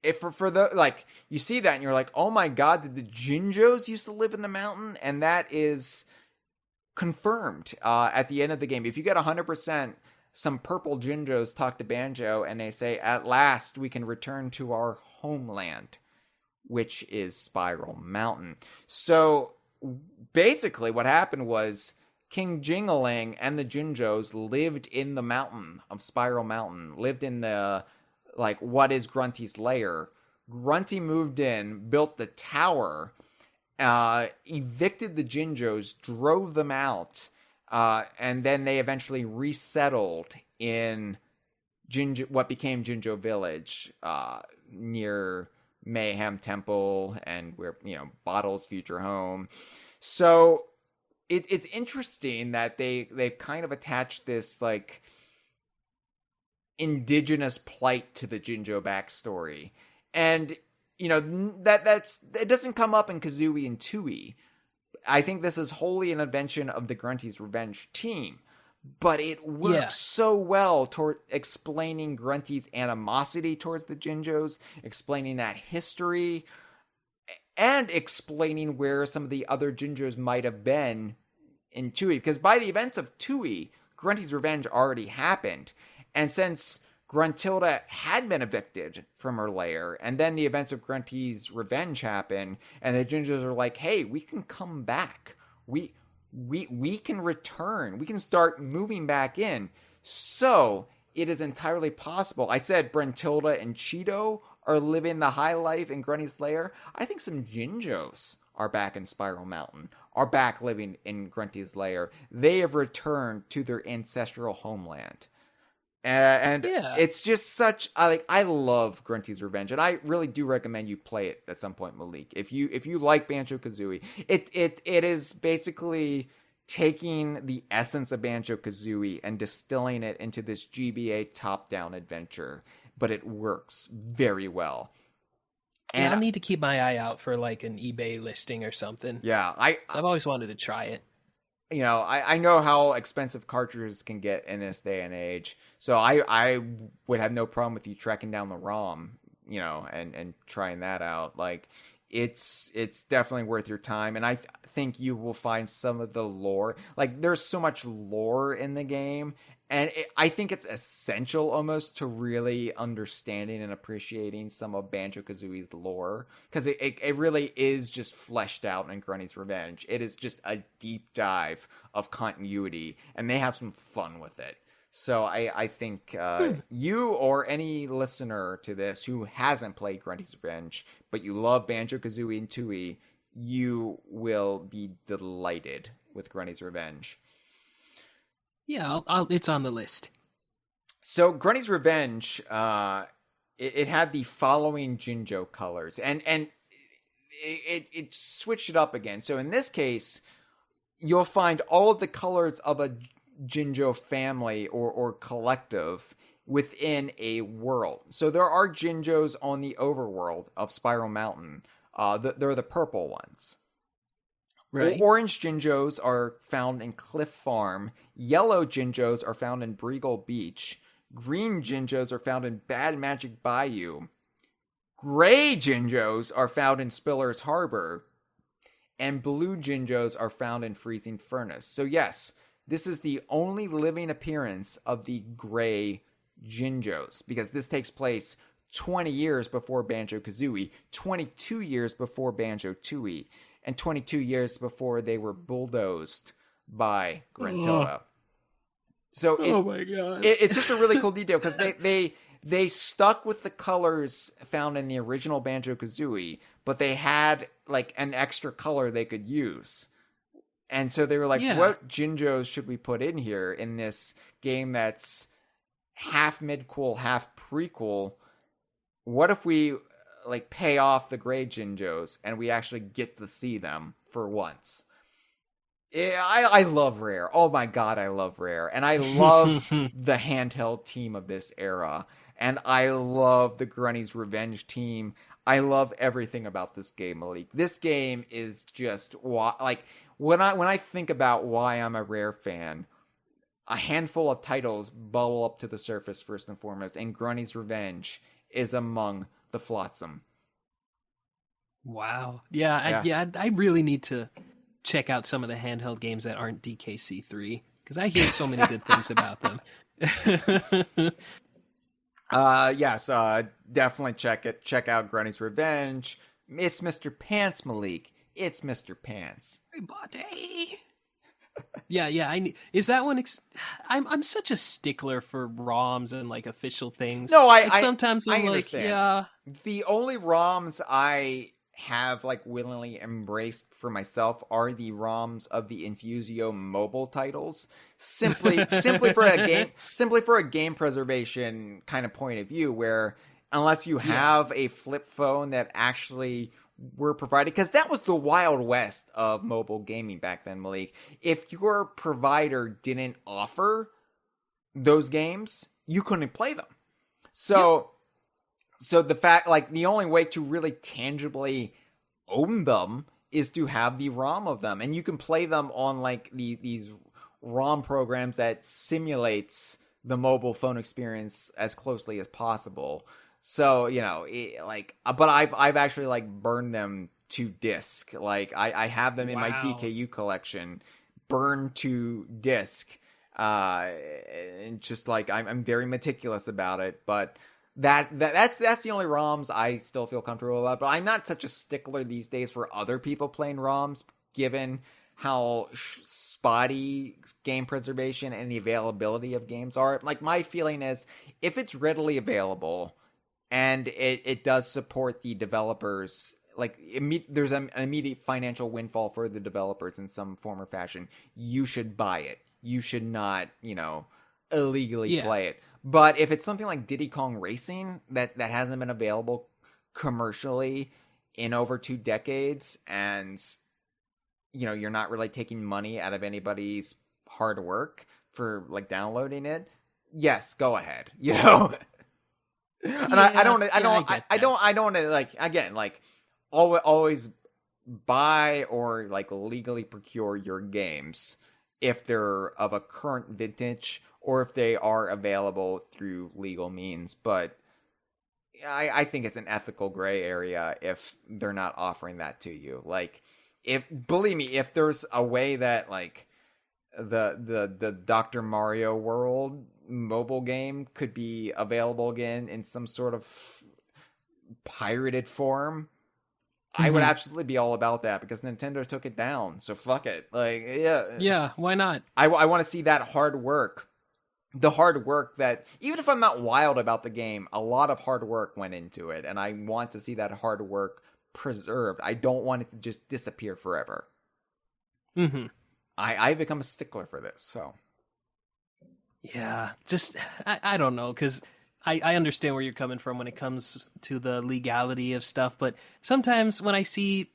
if for the, like, you see that and you're like, oh my god, did the Jinjos used to live in the mountain? And that is confirmed at the end of the game. If you get 100%, some purple Jinjos talk to Banjo and they say, at last we can return to our homeland, which is Spiral Mountain. So basically what happened was King Jingling and the Jinjos lived in the mountain of Spiral Mountain, lived in the, like, what is Grunty's lair. Grunty moved in, built the tower, evicted the Jinjos, drove them out, and then they eventually resettled in what became Jinjo Village, near Mayhem Temple and where, Bottle's future home. So it's interesting that they've kind of attached this, like, indigenous plight to the Jinjo backstory. And, it doesn't come up in Kazooie and Tooie. I think this is wholly an invention of the Grunty's Revenge team. But it works so well toward explaining Grunty's animosity towards the Jinjos, explaining that history, and explaining where some of the other Jinjos might have been in Tooie. Because by the events of Tooie, Grunty's Revenge already happened. And since Gruntilda had been evicted from her lair, and then the events of Grunty's revenge happen, and the Jinjos are like, hey, we can come back. We can return. We can start moving back in. So it is entirely possible. I said Gruntilda and Cheeto are living the high life in Grunty's lair. I think some Jinjos are back in Spiral Mountain, are back living in Grunty's lair. They have returned to their ancestral homeland. And it's just such, I love Grunty's Revenge, and I really do recommend you play it at some point, Malik. If you like Banjo-Kazooie, it is basically taking the essence of Banjo-Kazooie and distilling it into this GBA top-down adventure, but it works very well. And I need to keep my eye out for like an eBay listing or something. Yeah, I've always wanted to try it. You know, I know how expensive cartridges can get in this day and age, so I would have no problem with you tracking down the ROM, you know, and trying that out. Like, it's definitely worth your time, and I think you will find some of the lore. Like, there's so much lore in the game, and I think it's essential almost to really understanding and appreciating some of Banjo-Kazooie's lore, because it really is just fleshed out in Grunty's Revenge. It is just a deep dive of continuity, and they have some fun with it. So I think you or any listener to this who hasn't played Grunty's Revenge, but you love Banjo-Kazooie and Tooie, you will be delighted with Grunty's Revenge. Yeah, it's on the list. So Grunty's Revenge, it had the following Jinjo colors, and it switched it up again. So in this case, you'll find all of the colors of a Jinjo family or collective within a world. So there are Jinjos on the overworld of Spiral Mountain. They're the purple ones. Right. Orange Jinjos are found in Cliff Farm. Yellow Jinjos are found in Breagle Beach. Green Jinjos are found in Bad Magic Bayou. Gray Jinjos are found in Spiller's Harbor. And blue Jinjos are found in Freezing Furnace. So yes, this is the only living appearance of the gray Jinjos, because this takes place 20 years before Banjo-Kazooie, 22 years before Banjo-Tooie, and 22 years before they were bulldozed by Gruntilda. So my god, it's just a really cool detail, because they stuck with the colors found in the original Banjo-Kazooie, but they had like an extra color they could use. And so they were like, what Jinjos should we put in here in this game that's half midquel, half prequel? What if we like pay off the gray Jinjos and we actually get to see them for once? Yeah, I love Rare. Oh my god, I love Rare. And I love the handheld team of this era. And I love the Grunty's Revenge team. I love everything about this game, Malik. This game is just like when I think about why I'm a Rare fan, a handful of titles bubble up to the surface first and foremost, and Grunty's Revenge is among the flotsam. Wow. Yeah, I really need to check out some of the handheld games that aren't DKC3, because I hear so many good things about them. Yes, definitely check it. Check out Grunty's Revenge. It's Mr. Pants, Malik. It's Mr. Pants. Everybody. Yeah. Is that one? I'm such a stickler for ROMs and like official things. No, sometimes I'm I like, understand. yeah. The only ROMs I have like willingly embraced for myself are the ROMs of the Infusio mobile titles, simply for a game preservation kind of point of view, where unless you have a flip phone that actually were provided, because that was the Wild West of mobile gaming back then, Malik. If your provider didn't offer those games, you couldn't play them. So the fact, like, the only way to really tangibly own them is to have the ROM of them, and you can play them on like these ROM programs that simulates the mobile phone experience as closely as possible. So, you know, but I've actually like burned them to disk. Like I have them in my DKU collection, burned to disk. And just like I'm very meticulous about it, but that's the only ROMs I still feel comfortable about. But I'm not such a stickler these days for other people playing ROMs, given how spotty game preservation and the availability of games are. Like, my feeling is, if it's readily available and it does support the developers, like, there's an immediate financial windfall for the developers in some form or fashion, you should buy it. You should not, illegally play it. But if it's something like Diddy Kong Racing that hasn't been available commercially in over 2 decades, and you're not really taking money out of anybody's hard work for like downloading it, yes, go ahead. And I don't want to, like, again, like, always buy or like legally procure your games if they're of a current vintage or if they are available through legal means. But I think it's an ethical gray area if they're not offering that to you. Like, believe me, if there's a way that, like, the Dr. Mario World mobile game could be available again in some sort of pirated form, I would absolutely be all about that, because Nintendo took it down. So fuck it. Like, yeah, why not? I want to see that hard work. The hard work that, even if I'm not wild about the game, a lot of hard work went into it, and I want to see that hard work preserved. I don't want it to just disappear forever. I've become a stickler for this, so. Yeah, just, I don't know, because I understand where you're coming from when it comes to the legality of stuff, but sometimes when I see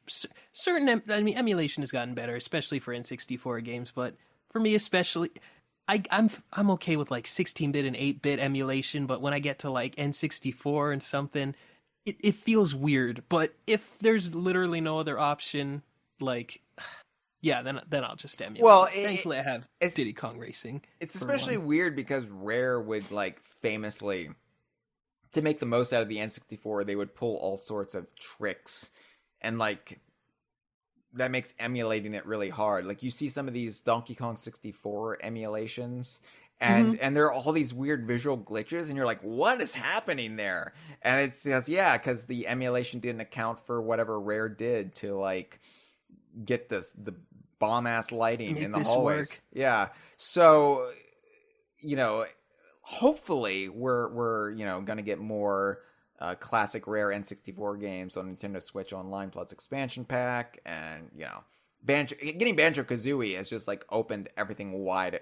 certain, emulation has gotten better, especially for N64 games, but for me especially, I'm okay with like 16-bit and 8-bit emulation, but when I get to like N64 and something, it feels weird. But if there's literally no other option, like, yeah, then I'll just emulate. Well, thankfully I have Diddy Kong Racing. It's especially weird because Rare would, like, famously, to make the most out of the N64, they would pull all sorts of tricks, and like, that makes emulating it really hard. Like, you see some of these Donkey Kong 64 emulations, and there are all these weird visual glitches, and you're like, what is happening there? And it's just, because the emulation didn't account for whatever Rare did to, like, get the bomb-ass lighting in the hallways. Work. Yeah. So, hopefully we're gonna get more classic Rare N64 games on Nintendo Switch Online Plus expansion pack, and getting Banjo-Kazooie has just like opened everything wide.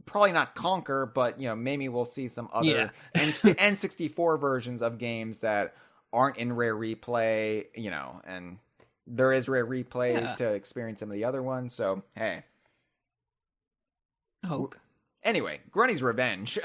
Probably not Conquer, but maybe we'll see some other N64 versions of games that aren't in Rare Replay, and there is Rare Replay to experience some of the other ones. So hey, hope. Anyway, Grunny's Revenge.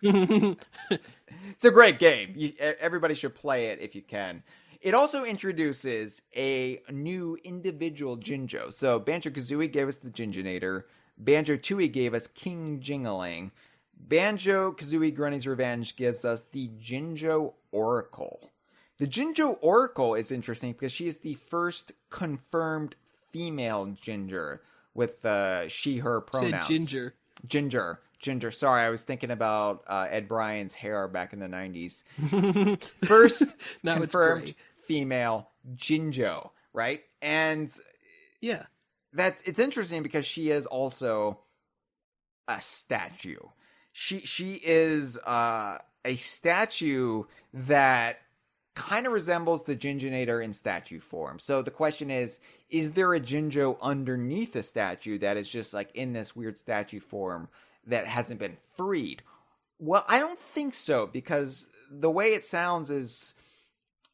It's a great game. Everybody should play it if you can. It also introduces a new individual Jinjo. So Banjo-Kazooie gave us the Jinjonator. Banjo-Tooie gave us King Jingling. Banjo-Kazooie Grunny's Revenge gives us the Jinjo Oracle. The Jinjo Oracle is interesting because she is the first confirmed female Ginger with she, her pronouns. Ginger. Sorry, I was thinking about Ed Bryan's hair back in the 90s. First confirmed female Jinjo, right? And yeah, it's interesting because she is also a statue. She is a statue that kind of resembles the Jinjonator in statue form. So the question is there a Jinjo underneath the statue that is just like in this weird statue form that hasn't been freed? Well, I don't think so, because the way it sounds is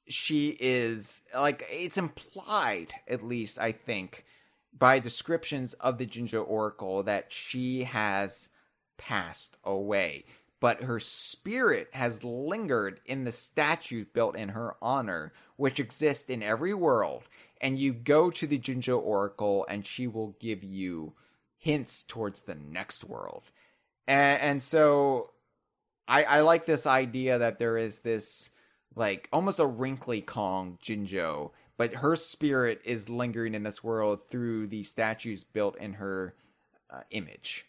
she is, like, it's implied, at least I think, by descriptions of the Jinjo Oracle that she has passed away. But her spirit has lingered in the statue built in her honor, which exists in every world. And you go to the Jinjo Oracle, and she will give you hints towards the next world. And so I like this idea that there is this, like, almost a wrinkly Kong Jinjo, but her spirit is lingering in this world through the statues built in her image,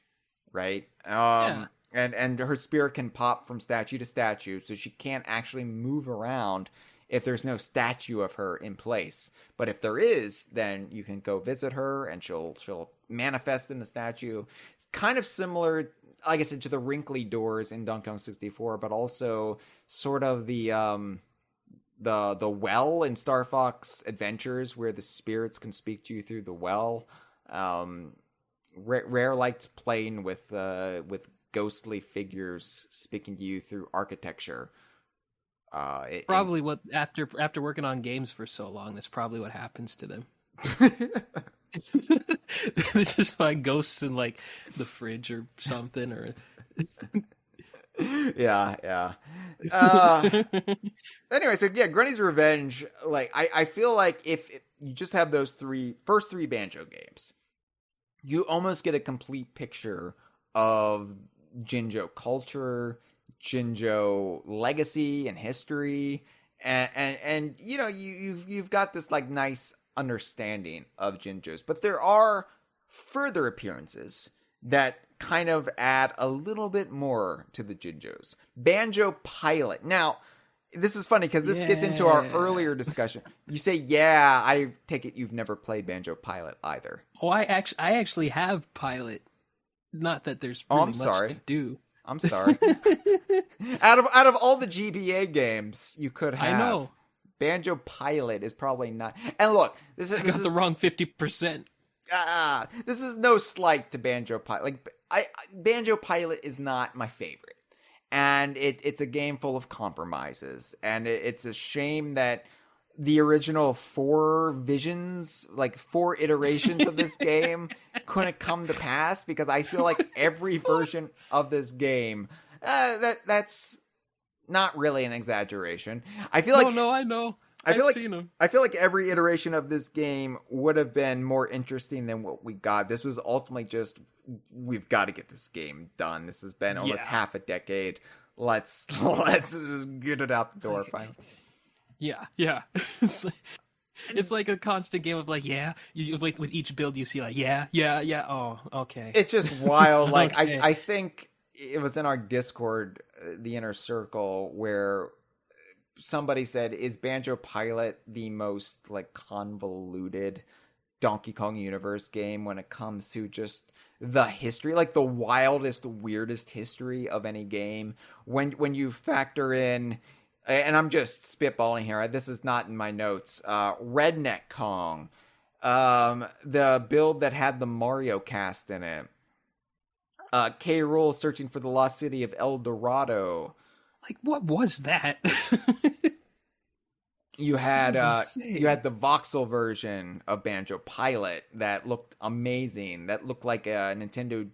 right? And her spirit can pop from statue to statue, so she can't actually move around if there's no statue of her in place. But if there is, then you can go visit her, and she'll manifest in the statue. It's kind of similar, like I said, to the wrinkly doors in Donkey Kong 64, but also sort of the well in Star Fox Adventures, where the spirits can speak to you through the well. Rare liked playing with ghostly figures speaking to you through architecture. Probably what after working on games for so long, that's probably what happens to them. They just find ghosts in like the fridge or something, or yeah. Anyway, so yeah, Grunny's Revenge. Like, I feel like if you just have those first three Banjo games, you almost get a complete picture of Jinjo culture, Jinjo legacy and history, and you know, you've got this like nice understanding of Jinjos. But there are further appearances that kind of add a little bit more to the Jinjos. Banjo-Pilot. Now, this is funny because this gets into our earlier discussion. You say, yeah, I take it you've never played Banjo-Pilot either. Oh, I actually have Pilot. Not that there's really much to do. I'm sorry. out of all the GBA games you could have, I know. Banjo-Pilot is probably not. And look, this is the wrong 50%. This is no slight to Banjo-Pilot. Like, Banjo-Pilot is not my favorite, and it's a game full of compromises, and it's a shame that the original 4 iterations of this game couldn't come to pass, because I feel like every version of this game, that's not really an exaggeration. I feel like I know. I've seen them. I feel like every iteration of this game would have been more interesting than what we got. This was ultimately just, we've got to get this game done. This has been almost half a decade. Let's just get it out the door finally. Yeah. It's like a constant game of like, with each build you see like, yeah. Oh, okay. It's just wild. Like, okay. I think it was in our Discord, the Inner Circle, where somebody said, is Banjo-Pilot the most like convoluted Donkey Kong universe game when it comes to just the history, like the wildest, weirdest history of any game? When you factor in, and I'm just spitballing here, this is not in my notes, Redneck Kong, the build that had the Mario cast in it, K. Rool searching for the lost city of El Dorado. Like, what was that? You had the voxel version of Banjo-Pilot that looked amazing. That looked like a Nintendo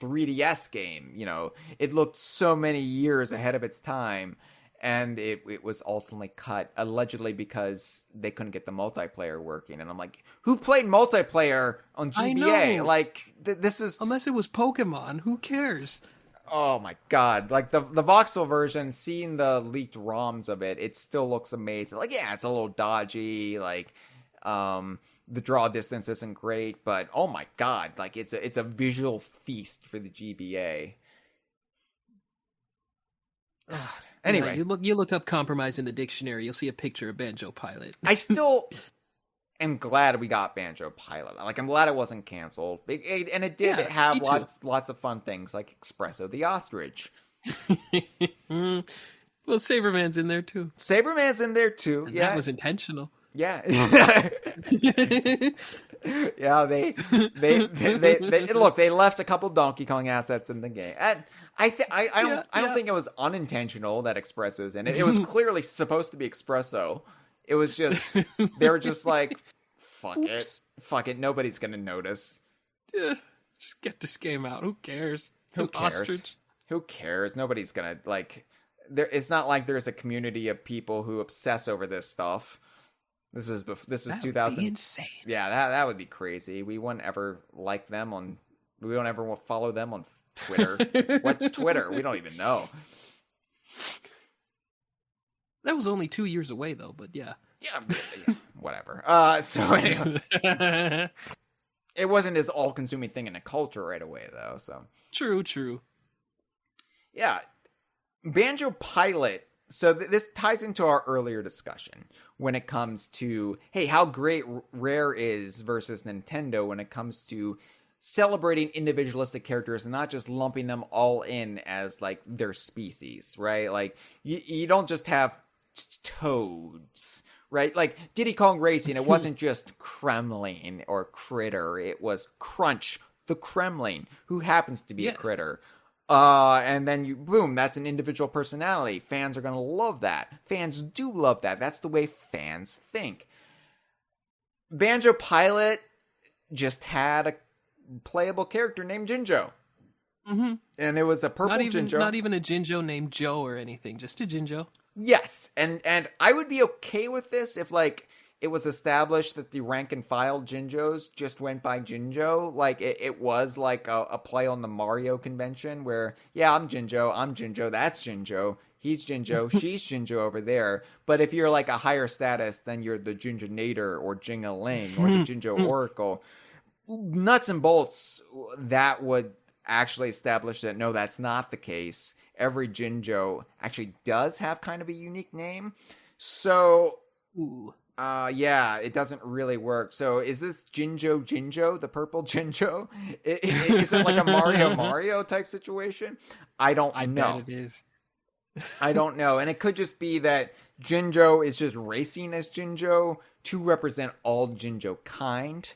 3DS game. You know, it looked so many years ahead of its time, and it was ultimately cut, allegedly because they couldn't get the multiplayer working. And I'm like, who played multiplayer on GBA? I know. Like, this is, unless it was Pokemon, who cares? Oh my god, like the voxel version, seeing the leaked ROMs of it, it still looks amazing. Like, yeah, it's a little dodgy, like the draw distance isn't great, but oh my god, like it's a visual feast for the GBA. Anyway, you look up compromise in the dictionary, you'll see a picture of Banjo-Pilot. I still am glad we got Banjo-Pilot. Like, I'm glad it wasn't canceled. And it did have lots of fun things, like Espresso the Ostrich. Well, Saberman's in there too. And that was intentional. Yeah. Yeah, they look, they left a couple Donkey Kong assets in the game. And I don't think it was unintentional that Espresso's in it. It was clearly supposed to be Espresso. It was just, they were just like, fuck it, nobody's gonna notice. Just get this game out. Who cares? Ostrich. Who cares? Nobody's gonna, like, it's not like there's a community of people who obsess over this stuff. This was 2000. Would be insane. Yeah, that would be crazy. We wouldn't ever like them we don't ever follow them on Twitter. What's Twitter? We don't even know. That was only 2 years away, though, but yeah. Yeah, whatever. So anyway. It wasn't this all-consuming thing in the culture right away, though, so. True. Yeah. Banjo-Pilot. So this ties into our earlier discussion when it comes to, hey, how great Rare is versus Nintendo when it comes to celebrating individualistic characters and not just lumping them all in as, like, their species, right? Like, you don't just have toads, right? Like, Diddy Kong Racing, it wasn't just Kremling or Critter. It was Crunch the Kremling, who happens to be a critter. And then boom, that's an individual personality. Fans are going to love that. Fans do love that. That's the way fans think. Banjo-Pilot just had a playable character named Jinjo. Mm-hmm. And it was a purple Jinjo. Not even a Jinjo named Joe or anything, just a Jinjo. Yes, and I would be okay with this if, like, it was established that the rank and file Jinjos just went by Jinjo. Like, it was like a play on the Mario convention where, yeah, I'm Jinjo, that's Jinjo, he's Jinjo, she's Jinjo over there. But if you're, like, a higher status, then you're the Jinjonator or Jingling or the Jinjo Oracle. Nuts and bolts, that would actually establish that, no, that's not the case. Every Jinjo actually does have kind of a unique name. So... Ooh. Yeah, it doesn't really work. So is this Jinjo, the purple Jinjo? Is it like a Mario type situation? I don't know. Bet it is. I don't know. And it could just be that Jinjo is just racing as Jinjo to represent all Jinjo kind.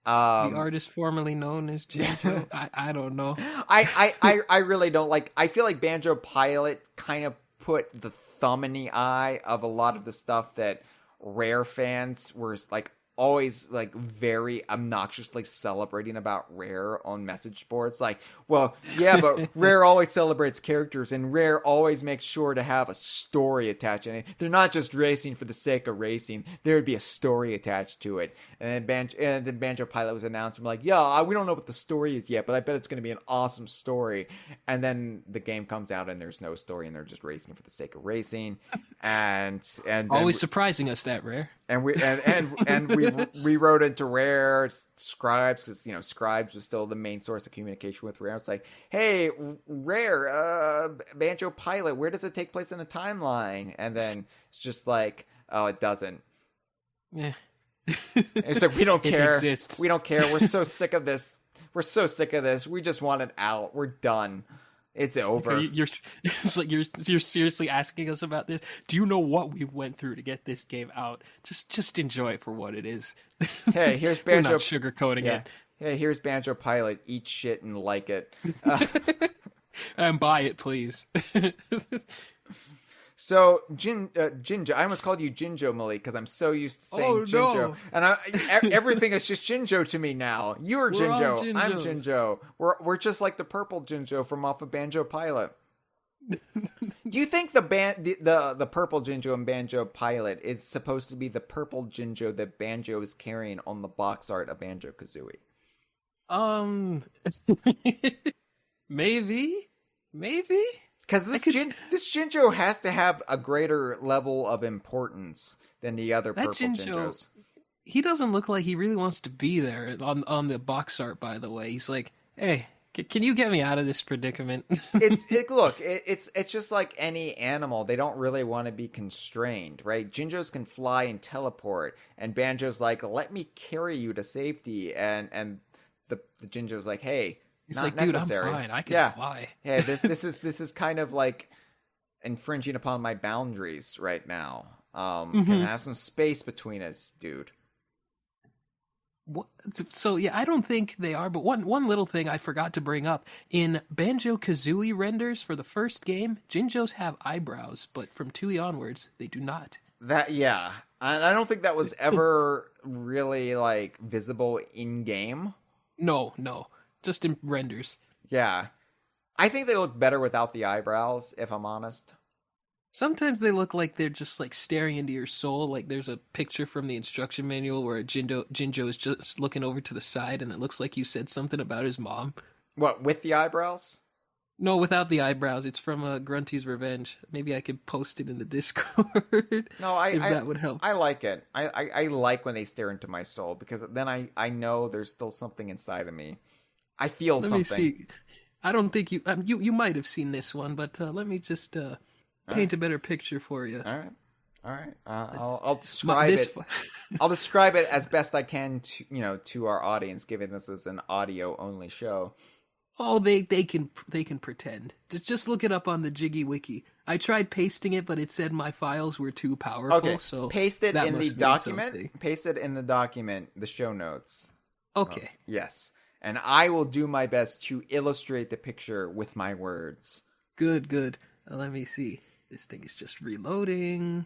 The artist formerly known as Jinjo. I don't know. I really don't like. I feel like Banjo-Pilot kind of put the thumb in the eye of a lot of the stuff that Rare fans were, like, always, like, very obnoxiously celebrating about Rare on message boards. Like, well, yeah, but Rare always celebrates characters, and Rare always makes sure to have a story attached. And they're not just racing for the sake of racing. There would be a story attached to it. And then Banjo-Pilot was announced. I'm like, yeah, we don't know what the story is yet, but I bet it's going to be an awesome story. And then the game comes out, and there's no story, and they're just racing for the sake of racing. And always surprising us, that Rare. And we rewrote into Rare Scribes, because, you know, Scribes was still the main source of communication with Rare. It's like, hey, Rare, Banjo-Pilot, where does it take place in a timeline? And then it's just like, oh, it doesn't. Yeah. It's like, we don't care. It exists. We don't care. We're so sick of this. We just want it out. We're done. It's over. It's like you're seriously asking us about this. Do you know what we went through to get this game out? Just enjoy it for what it is. Hey, here's Banjo. We're not sugarcoating it. Hey, here's Banjo-Pilot. Eat shit and like it. And buy it, please. So, Jinjo, I almost called you Jinjo, Malik, because I'm so used to saying Jinjo. No. And everything is just Jinjo to me now. You're Jinjo. I'm Jinjo. We're just like the purple Jinjo from off of Banjo-Pilot. Do you think the purple Jinjo in Banjo-Pilot is supposed to be the purple Jinjo that Banjo is carrying on the box art of Banjo-Kazooie? Maybe? Because this Jinjo has to have a greater level of importance than the other purple Jinjos. He doesn't look like he really wants to be there on the box art, by the way. He's like, hey, can you get me out of this predicament? It's just like any animal. They don't really want to be constrained, right? Jinjos can fly and teleport, and Banjo's like, let me carry you to safety. And the Jinjo's like, hey, he's not like, necessary. Dude, I'm fine. I can fly. Yeah, this is kind of like infringing upon my boundaries right now. Can I have some space between us, dude? What? So yeah, I don't think they are. But one little thing I forgot to bring up in Banjo-Kazooie renders for the first game, Jinjos have eyebrows, but from 2E onwards, they do not. Yeah, and I don't think that was ever really like visible in game. No. Just in renders. Yeah. I think they look better without the eyebrows, if I'm honest. Sometimes they look like they're just like staring into your soul. Like there's a picture from the instruction manual where Jinjo is just looking over to the side and it looks like you said something about his mom. What, with the eyebrows? No, without the eyebrows. It's from Grunty's Revenge. Maybe I could post it in the Discord. No, if that would help. I like it. I like when they stare into my soul, because then I know there's still something inside of me. I feel something. Let me see. I don't think you might have seen this one, but let me just paint a better picture for you. All right. I'll describe it. I'll describe it as best I can to our audience, given this is an audio only show. Oh, they can pretend. Just look it up on the Jiggy Wiki. I tried pasting it, but it said my files were too powerful. Okay, so paste it in the document. Something. Paste it in the document, the show notes. Okay. Yes, and I will do my best to illustrate the picture with my words. Good. Let me see. This thing is just reloading.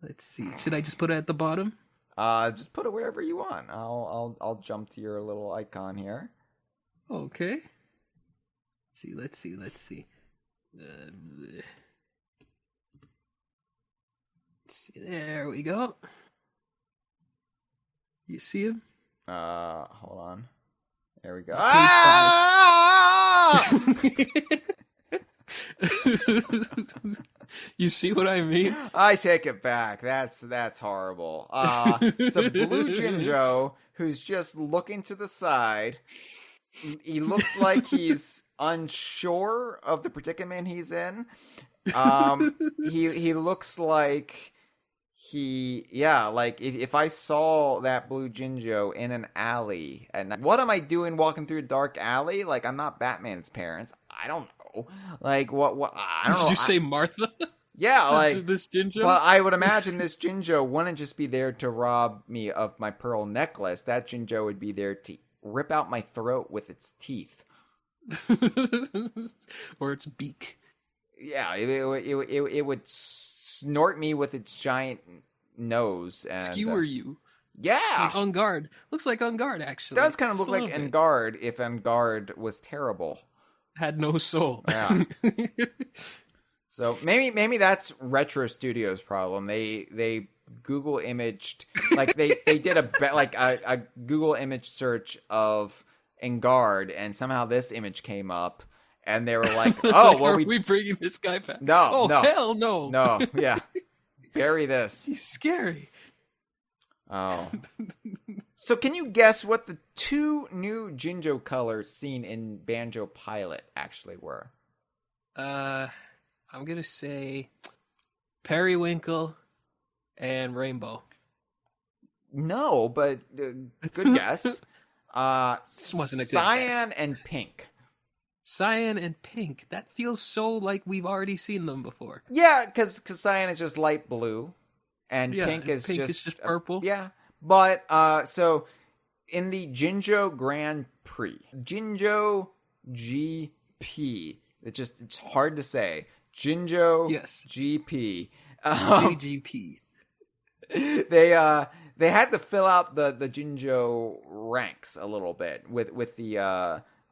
Let's see. Should I just put it at the bottom? Just put it wherever you want. I'll jump to your little icon here. Okay. Let's see. Let's see. There we go. You see him? Hold on. There we go. You see what I mean? I take it back. That's horrible. It's a blue Jinjo who's just looking to the side. He looks like he's unsure of the predicament he's in. He looks like if I saw that blue Jinjo in an alley at night, what am I doing walking through a dark alley? Like, I'm not Batman's parents. I don't know. Like, what I don't know. Did you say Martha? Yeah, like this Jinjo. But I would imagine this Jinjo wouldn't just be there to rob me of my pearl necklace. That Jinjo would be there to rip out my throat with its teeth. Or its beak. Yeah, it would snort me with its giant nose and skewer you. Yeah, like On Guard. Looks like On Guard, actually. It does kind of look like En Garde if En Garde was terrible. Had no soul. Yeah. So maybe that's Retro Studios' problem. They Google imaged, like they did a Google image search of En Garde, and somehow this image came up, and they were like, "Oh, well, are we bringing this guy back?" No, no, hell no, yeah, bury this. He's scary. Oh, so can you guess what the two new Jinjo colors seen in Banjo-Pilot actually were? I'm gonna say Periwinkle and Rainbow. No, but good guess. This wasn't a good Cyan guess. And pink. Cyan and pink. That feels so like we've already seen them before. Yeah, because cyan is just light blue, and pink is just purple. Yeah, but so in the Jinjo Grand Prix, Jinjo GP. It's hard to say. Jinjo GP. JGP. They had to fill out the Jinjo ranks a little bit with the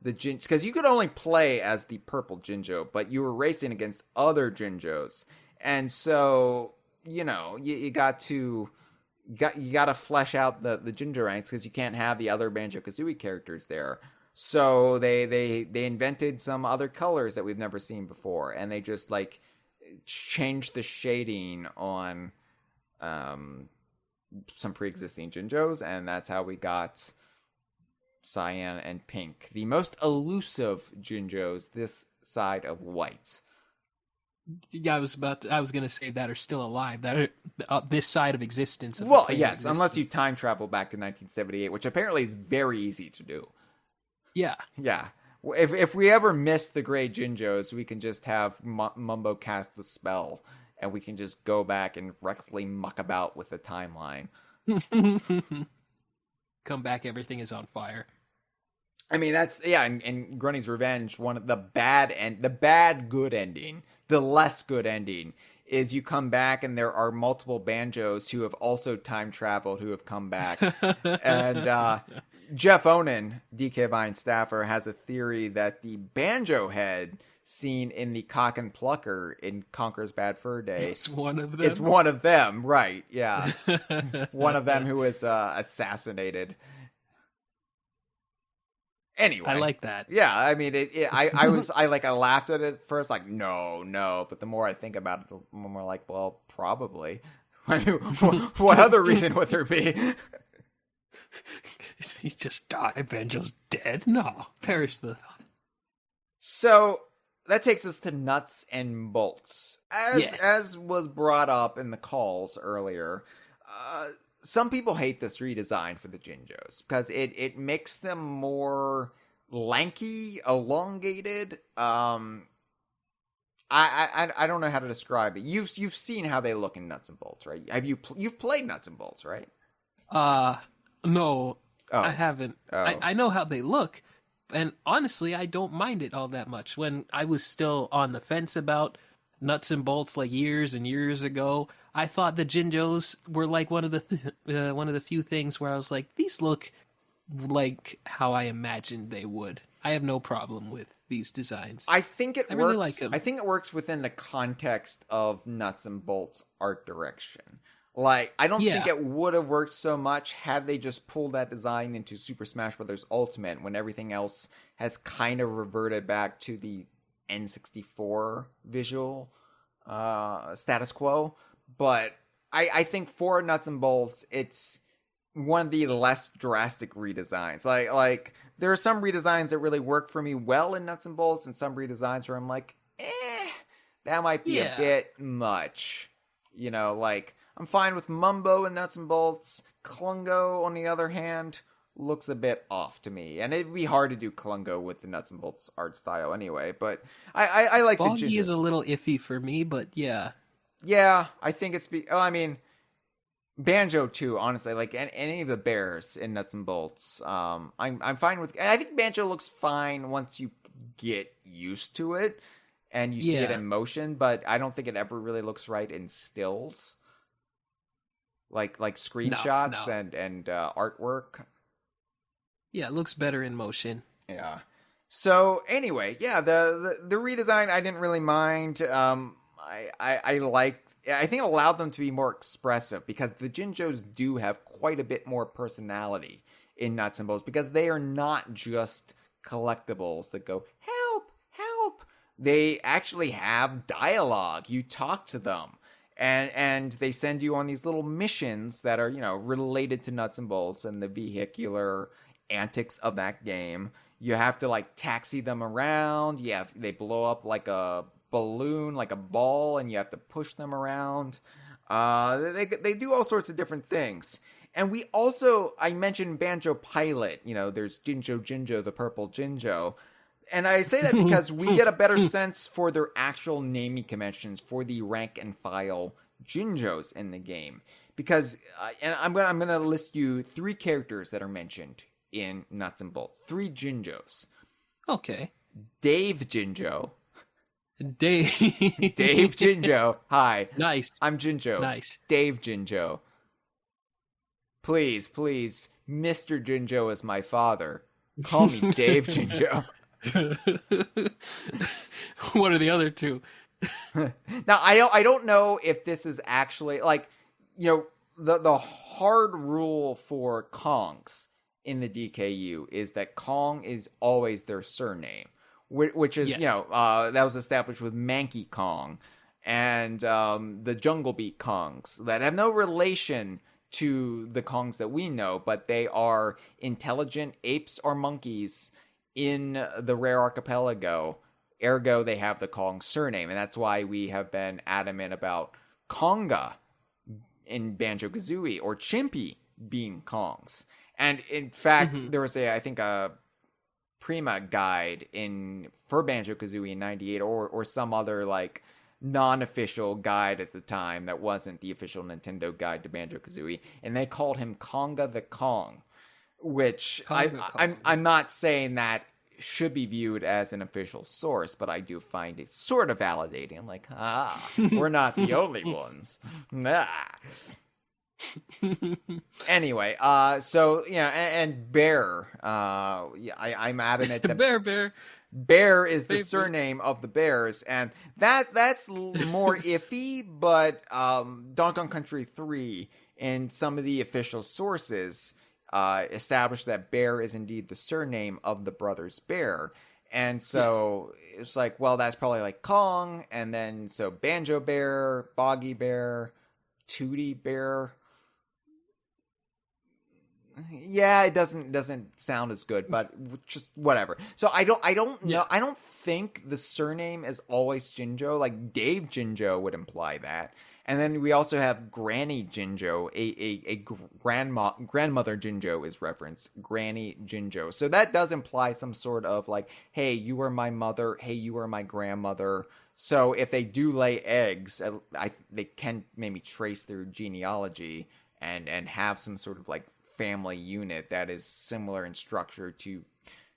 Jinjos, because you could only play as the purple Jinjo, but you were racing against other Jinjos, and so you got to flesh out the Jinjo ranks, because you can't have the other Banjo-Kazooie characters there. So they invented some other colors that we've never seen before, and they just like changed the shading on some pre-existing Jinjos, and that's how we got cyan and pink, the most elusive Jinjos this side of white. Yeah, I was gonna say that are still alive, that are this side of existence. Well, yes, unless you time travel back to 1978, which apparently is very easy to do. Yeah. Yeah. If we ever miss the gray Jinjos, we can just have Mumbo cast the spell, and we can just go back and recklessly muck about with the timeline. Come back, everything is on fire. I mean, that's, yeah, in Grunty's Revenge, one of the bad good ending, the less good ending, is you come back and there are multiple Banjos who have also time traveled who have come back. And Jeff Onen, DK Vine staffer, has a theory that the Banjo head seen in the Cock and Plucker in Conker's Bad Fur Day. It's one of them. It's one of them, right, yeah. One of them who was assassinated. Anyway, I like that. Yeah, I mean, I laughed at it first, like, no, but the more I think about it, the more like, well, probably. What other reason would there be? He just died. Banjo's dead? No, perish the thought. So that takes us to nuts and bolts. As was brought up in the calls earlier, some people hate this redesign for the Jinjos because it makes them more lanky, elongated. I don't know how to describe it. You've seen how they look in Nuts and Bolts, right? You've played Nuts and Bolts, right? No, Oh. I haven't. Oh. I know how they look, and honestly, I don't mind it all that much. When I was still on the fence about Nuts and Bolts, like years and years ago, I thought the Jinjos were like one of the few things where I was like, these look like how I imagined they would. I have no problem with these designs. I think it works. Really like them. I think it works within the context of Nuts and Bolts art direction. Like, I don't think it would have worked so much had they just pulled that design into Super Smash Bros. Ultimate when everything else has kind of reverted back to the N64 visual status quo. But I think for Nuts and Bolts, it's one of the less drastic redesigns. Like there are some redesigns that really work for me well in Nuts and Bolts, and some redesigns where I'm like, that might be a bit much. You know, like, I'm fine with Mumbo and Nuts and Bolts. Klungo, on the other hand, looks a bit off to me. And it'd be hard to do Klungo with the Nuts and Bolts art style anyway. But I like Boggy the Jinjos. is a little iffy for me, but yeah. Yeah, I think it's... Banjo too, honestly. Like, any of the bears in Nuts and Bolts. I'm fine with... I think Banjo looks fine once you get used to it. And you see it in motion, but I don't think it ever really looks right in stills. Like screenshots and artwork. Yeah, it looks better in motion. Yeah. So anyway, the redesign I didn't really mind. I think it allowed them to be more expressive because the Jinjos do have quite a bit more personality in Nuts and Bolts because they are not just collectibles that go help. They actually have dialogue. You talk to them. And they send you on these little missions that are, related to Nuts and Bolts and the vehicular antics of that game. You have to, like, taxi them around. They blow up like a balloon, like a ball, and you have to push them around. They do all sorts of different things. And we also, I mentioned Banjo-Pilot. There's Jinjo, the purple Jinjo. And I say that because we get a better sense for their actual naming conventions for the rank and file Jinjos in the game. Because, and I'm gonna list you 3 characters that are mentioned in Nuts and Bolts. 3 Jinjos. Okay. Dave Jinjo. Dave Jinjo. Hi. Nice. I'm Jinjo. Nice. Dave Jinjo. Please, Mr. Jinjo is my father. Call me Dave Jinjo. What are the other 2? Now, I don't know if this is actually, like, the hard rule for Kongs in the DKU is that Kong is always their surname, which is, that was established with Mankey Kong and the Jungle Beat Kongs that have no relation to the Kongs that we know, but they are intelligent apes or monkeys in the Rare Archipelago. Ergo, they have the Kong surname, and that's why we have been adamant about Konga in Banjo-Kazooie or Chimpy being Kongs. And in fact, there was a Prima guide for Banjo-Kazooie in 98 or some other like non-official guide at the time that wasn't the official Nintendo guide to Banjo-Kazooie, and they called him Konga the Kong, which I'm not saying that should be viewed as an official source, but I do find it sort of validating. I'm like, we're not the only ones. Anyway, so and Bear, I'm adamant that Bear is the surname of the Bears, and that's more iffy. But Donkey Kong Country 3 and some of the official sources established that Bear is indeed the surname of the brothers Bear. And so it's like, well, that's probably like Kong, and then so Banjo Bear, Boggy Bear, Tootie Bear. Yeah, it doesn't sound as good, but just whatever. So I don't know. I don't think the surname is always Jinjo. Like Dave Jinjo would imply that. And then we also have Granny Jinjo, a grandmother Jinjo is referenced. Granny Jinjo. So that does imply some sort of like, hey, you were my mother. Hey, you were my grandmother. So if they do lay eggs, they can maybe trace their genealogy and have some sort of like family unit that is similar in structure to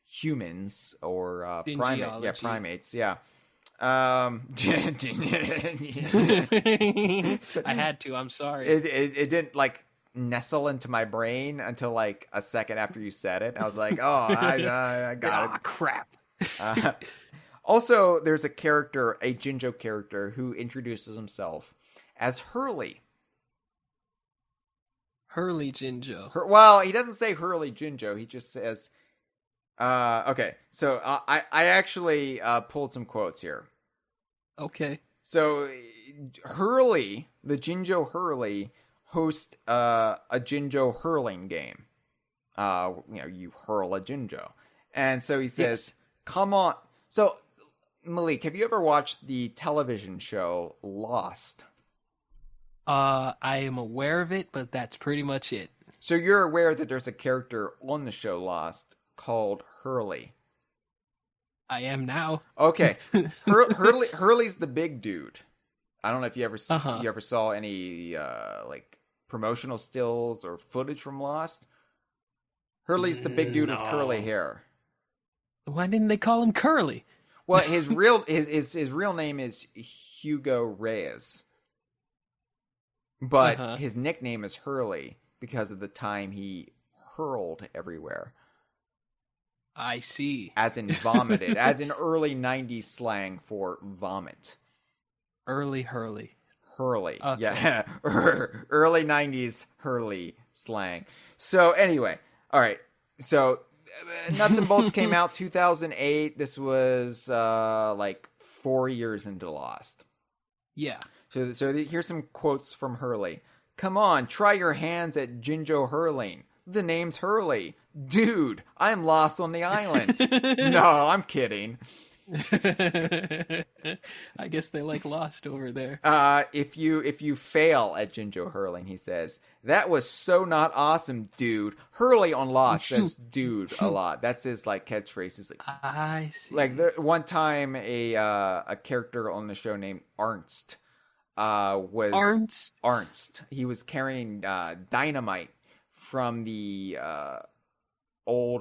humans or primates. Yeah. I had to. I'm sorry. It didn't like nestle into my brain until like a second after you said it. I was like, oh, I got it. Oh, crap. Also, there's a Jinjo character who introduces himself as Hurley. Hurley Jinjo. Well, he doesn't say Hurley Jinjo. He just says, okay. So I actually pulled some quotes here. Okay. So Hurley, the Jinjo Hurley, hosts a Jinjo hurling game. You hurl a Jinjo. And so he says, come on. So, Malik, have you ever watched the television show Lost? I am aware of it, but that's pretty much it. So you're aware that there's a character on the show Lost called Hurley? I am now. Okay. Hurley's the big dude. I don't know if you ever saw any like promotional stills or footage from Lost. Hurley's the big dude with curly hair. Why didn't they call him Curly? Well, his real name is Hugo Reyes. But his nickname is Hurley because of the time he hurled everywhere. I see. As in vomited. As in early 90s slang for vomit. Early Hurley. Hurley. Okay. Yeah. Early 90s Hurley slang. So anyway. All right. So Nuts and Bolts came out 2008. This was like 4 years into Lost. Yeah. So here's some quotes from Hurley. Come on, try your hands at Jinjo hurling. The name's Hurley. Dude, I'm lost on the island. No, I'm kidding. I guess they like Lost over there. If you fail at Jinjo hurling, he says, that was so not awesome, dude. Hurley on Lost says dude a lot. That's his like catchphrase. He's like, I see. Like one time a character on the show named Arnst was Arnst. He was carrying dynamite from the old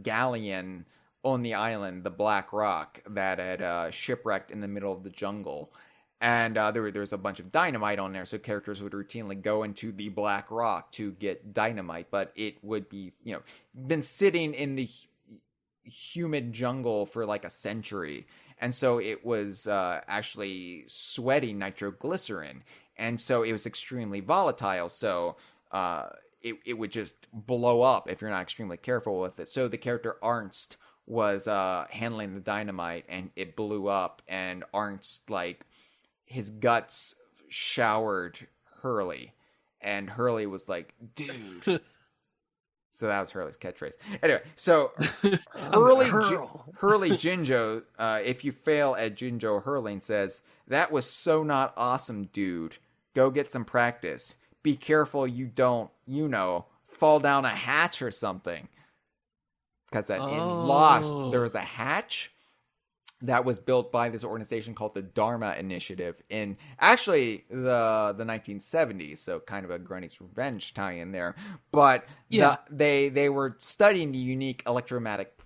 galleon on the island, the Black Rock, that had shipwrecked in the middle of the jungle. And there was a bunch of dynamite on there, so characters would routinely go into the Black Rock to get dynamite, but it would be, been sitting in the humid jungle for like a century. And so it was actually sweating nitroglycerin. And so it was extremely volatile. So it would just blow up if you're not extremely careful with it. So the character Arnst was handling the dynamite and it blew up. And Arnst, like, his guts showered Hurley. And Hurley was like, dude. So that was Hurley's catchphrase. Anyway, so Hurley Jinjo, if you fail at Jinjo hurling, says, that was so not awesome, dude. Go get some practice. Be careful you don't, fall down a hatch or something. Because in Lost, there was a hatch that was built by this organization called the Dharma Initiative in actually the 1970s, so kind of a Granny's Revenge tie-in there. But they were studying the unique electromagnetic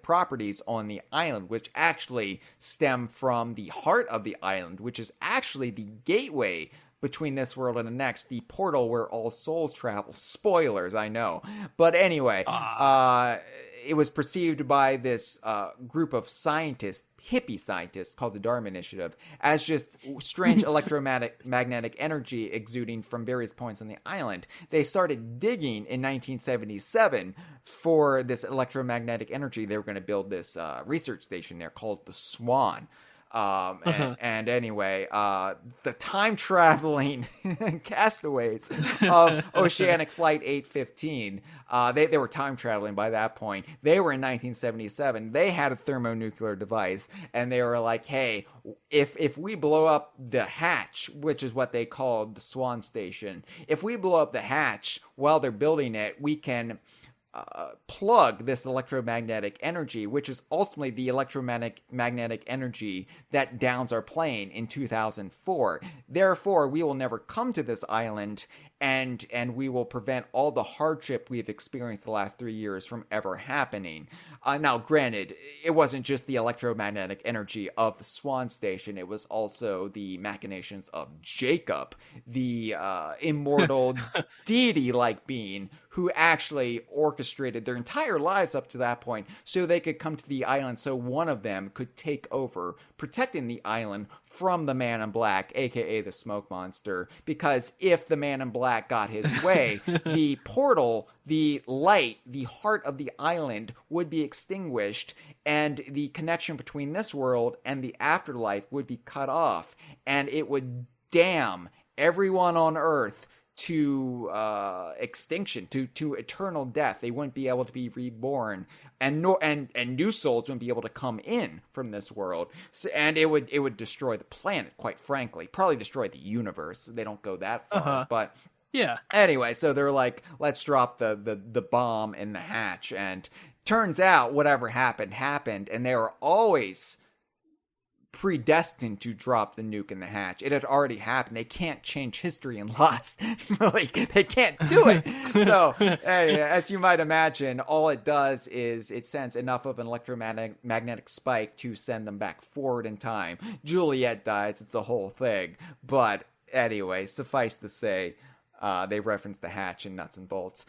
properties on the island, which actually stem from the heart of the island, which is actually the gateway between this world and the next, the portal where all souls travel. Spoilers, I know. But anyway, it was perceived by this group of scientists, hippie scientists called the Dharma Initiative as just strange electromagnetic energy exuding from various points on the island. They started digging in 1977 for this electromagnetic energy. They were going to build this research station there called the Swan. And anyway, the time-traveling castaways of Oceanic Flight 815, they were time-traveling by that point. They were in 1977. They had a thermonuclear device, and they were like, hey, if we blow up the hatch, which is what they called the Swan Station, if we blow up the hatch while they're building it, we can plug this electromagnetic energy, which is ultimately the electromagnetic energy that downs our plane in 2004. Therefore, we will never come to this island, and we will prevent all the hardship we've experienced the last 3 years from ever happening. Now, granted, it wasn't just the electromagnetic energy of the Swan Station. It was also the machinations of Jacob, the immortal deity-like being who actually orchestrated their entire lives up to that point so they could come to the island so one of them could take over, protecting the island from the Man in Black, aka the Smoke Monster. Because if the Man in Black got his way, the portal, the light, the heart of the island would be extinguished, and the connection between this world and the afterlife would be cut off, and it would damn everyone on Earth to extinction, to eternal death. They wouldn't be able to be reborn, and new souls wouldn't be able to come in from this world. So, and it would destroy the planet, quite frankly. Probably destroy the universe. They don't go that far, but yeah. Anyway, so they're like, let's drop the bomb in the hatch, and turns out whatever happened, and they were always predestined to drop the nuke in the hatch. It had already happened. They can't change history in Lost. Like, they can't do it. So, anyway, as you might imagine, all it does is it sends enough of an electromagnetic spike to send them back forward in time. Juliet dies. It's the whole thing. But anyway, suffice to say, they reference the hatch in Nuts and Bolts.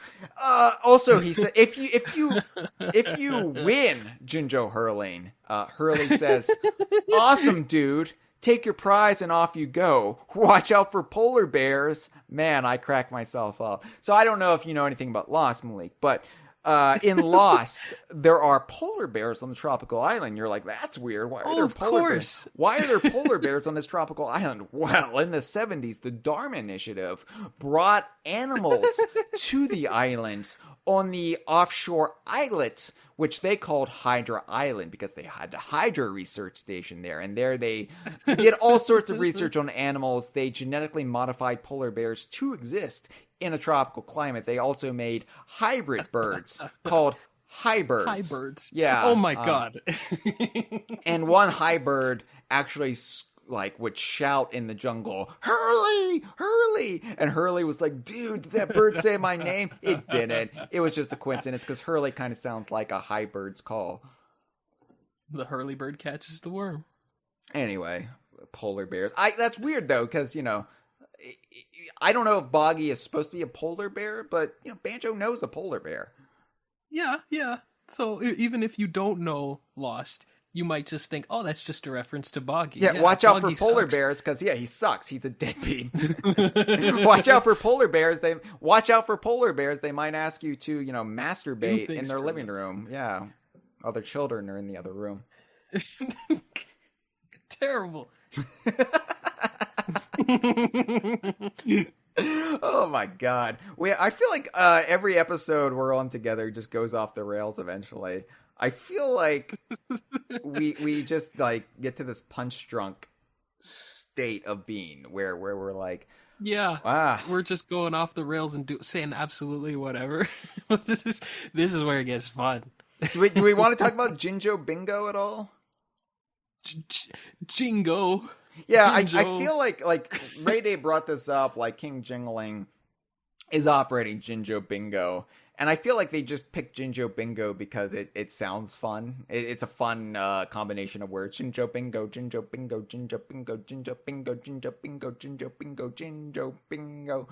Also, he said, if you win Jinjo Hurling, Hurley says, awesome, dude. Take your prize and off you go. Watch out for polar bears. Man, I cracked myself up. So I don't know if you know anything about Lost, Malik, but in Lost, there are polar bears on the tropical island. You're like, that's weird. Why are there polar bears? Why are there polar bears on this tropical island? Well, in the 70s, the Dharma Initiative brought animals to the island on the offshore islet, which they called Hydra Island because they had the Hydra research station there. And there they did all sorts of research on animals. They genetically modified polar bears to exist in a tropical climate. They also made hybrid birds called hybirds. Hybirds. Yeah. Oh my God. And one hybird actually would shout in the jungle, Hurley, Hurley. And Hurley was like, dude, did that bird say my name? It didn't. It was just a coincidence because Hurley kind of sounds like a hybird's call. The Hurley bird catches the worm. Anyway, polar bears. That's weird though, because, I don't know if Boggy is supposed to be a polar bear, but Banjo knows a polar bear. Yeah. So even if you don't know Lost, you might just think, oh, that's just a reference to Boggy. Yeah, watch out for polar bears because he sucks. He's a deadbeat. Watch out for polar bears. They might ask you to masturbate in their living room. Yeah, other children are in the other room. Terrible. Oh my God. I feel like every episode we're on together just goes off the rails eventually. I feel like we just get to this punch drunk state of being where we're like, we're just going off the rails and saying absolutely whatever. This is where it gets fun. Do we want to talk about Jinjo Bingo at all? Jingo. Yeah, I feel like Ray Day brought this up, like King Jingling is operating Jinjo Bingo. And I feel like they just picked Jinjo Bingo because it sounds fun. It's a fun combination of words. Jinjo Bingo, Jinjo Bingo, Jinjo Bingo, Jinjo Bingo, Jinjo Bingo, Jinjo Bingo, Jinjo Bingo.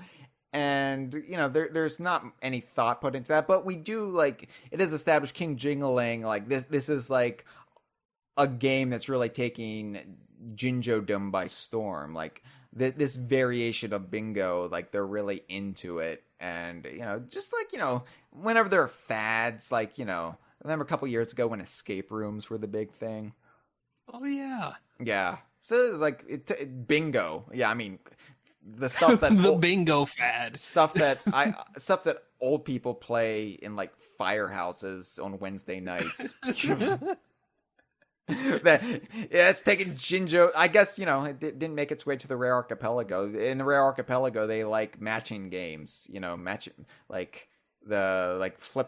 And, there's not any thought put into that. But we do, it is established King Jingling, this is, a game that's really taking Jinjo-dom by storm. Like this variation of bingo, like they're really into it. And, just like, whenever there are fads, like, remember a couple years ago when escape rooms were the big thing? Oh, yeah. Yeah. So it's like bingo. Yeah, I mean, the stuff that the bingo fad. Stuff that old people play in like firehouses on Wednesday nights. It's taking Jinjo. I guess it didn't make its way to the Rare Archipelago. In the Rare Archipelago, they like matching games. Flip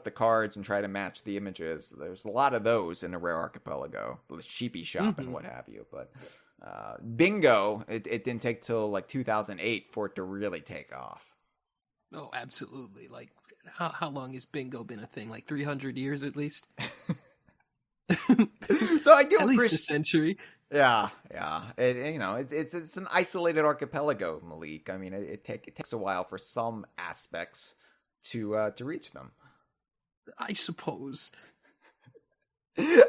the cards and try to match the images. There's a lot of those in the Rare Archipelago, the Sheepy Shop and what have you. But bingo, it didn't take till like 2008 for it to really take off. Oh, absolutely! Like how long has bingo been a thing? Like 300 years at least. So I do at least a century. Yeah. It's an isolated archipelago, Malik. I mean, it takes a while for some aspects to reach them. I suppose.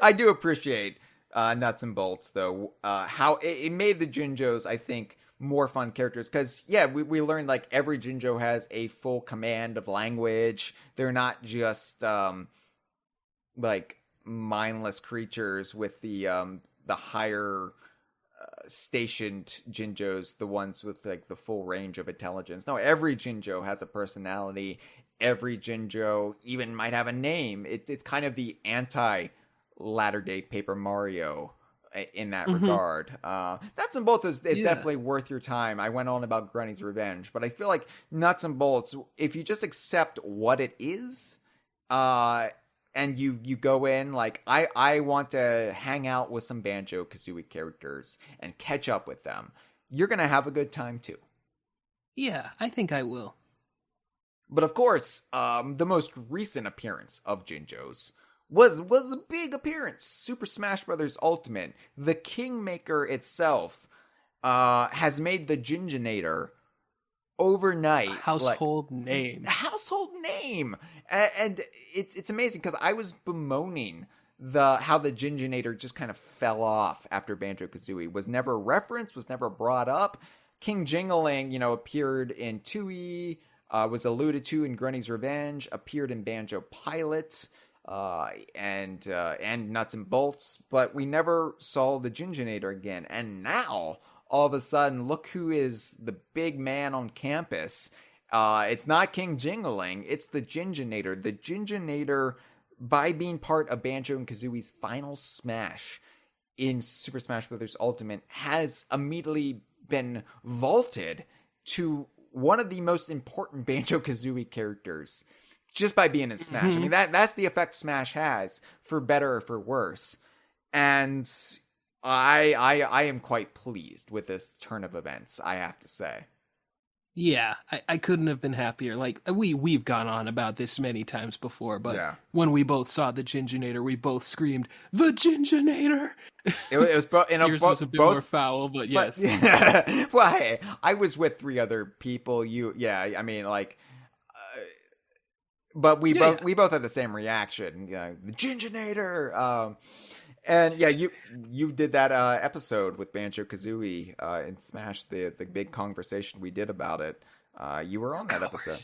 I do appreciate nuts and bolts though. How it made the Jinjos, I think, more fun characters because we learned like every Jinjo has a full command of language. They're not just like mindless creatures with the higher stationed Jinjos, the ones with like the full range of intelligence. No, every Jinjo has a personality. Every Jinjo even might have a name. It's kind of the anti latter-day Paper Mario in that regard. Nuts and Bolts is definitely worth your time. I went on about Grunny's Revenge, but I feel like Nuts and Bolts, if you just accept what it is, and you go in like, I want to hang out with some Banjo-Kazooie characters and catch up with them, you're going to have a good time too. Yeah, I think I will. But of course, the most recent appearance of Jinjos was a big appearance. Super Smash Bros. Ultimate. The Kingmaker itself has made the Jinjonator overnight household name. And it's amazing because I was bemoaning how the Jinjonator just kind of fell off after Banjo-Kazooie. Was never referenced, was never brought up. King Jingling, appeared in Tooie, was alluded to in Grunny's Revenge, appeared in Banjo-Pilot, and Nuts and Bolts, but we never saw the Jinjonator again. And now, all of a sudden, look who is the big man on campus. It's not King Jingling, it's the Jinjonator. The Jinjonator, by being part of Banjo and Kazooie's final smash in Super Smash Bros. Ultimate, has immediately been vaulted to one of the most important Banjo-Kazooie characters just by being in Smash. I mean, that's the effect Smash has, for better or for worse. And I am quite pleased with this turn of events, I have to say. Yeah, I couldn't have been happier. Like, we've gone on about this many times before, but when we both saw the Jinjonator, we both screamed, "The Jinjonator!" It was yours was a bit more foul, but yes. Well, hey, I was with 3 other people. But we both had the same reaction. The Jinjonator. And yeah, you did that episode with Banjo-Kazooie in Smash, the big conversation we did about it. You were on that episode.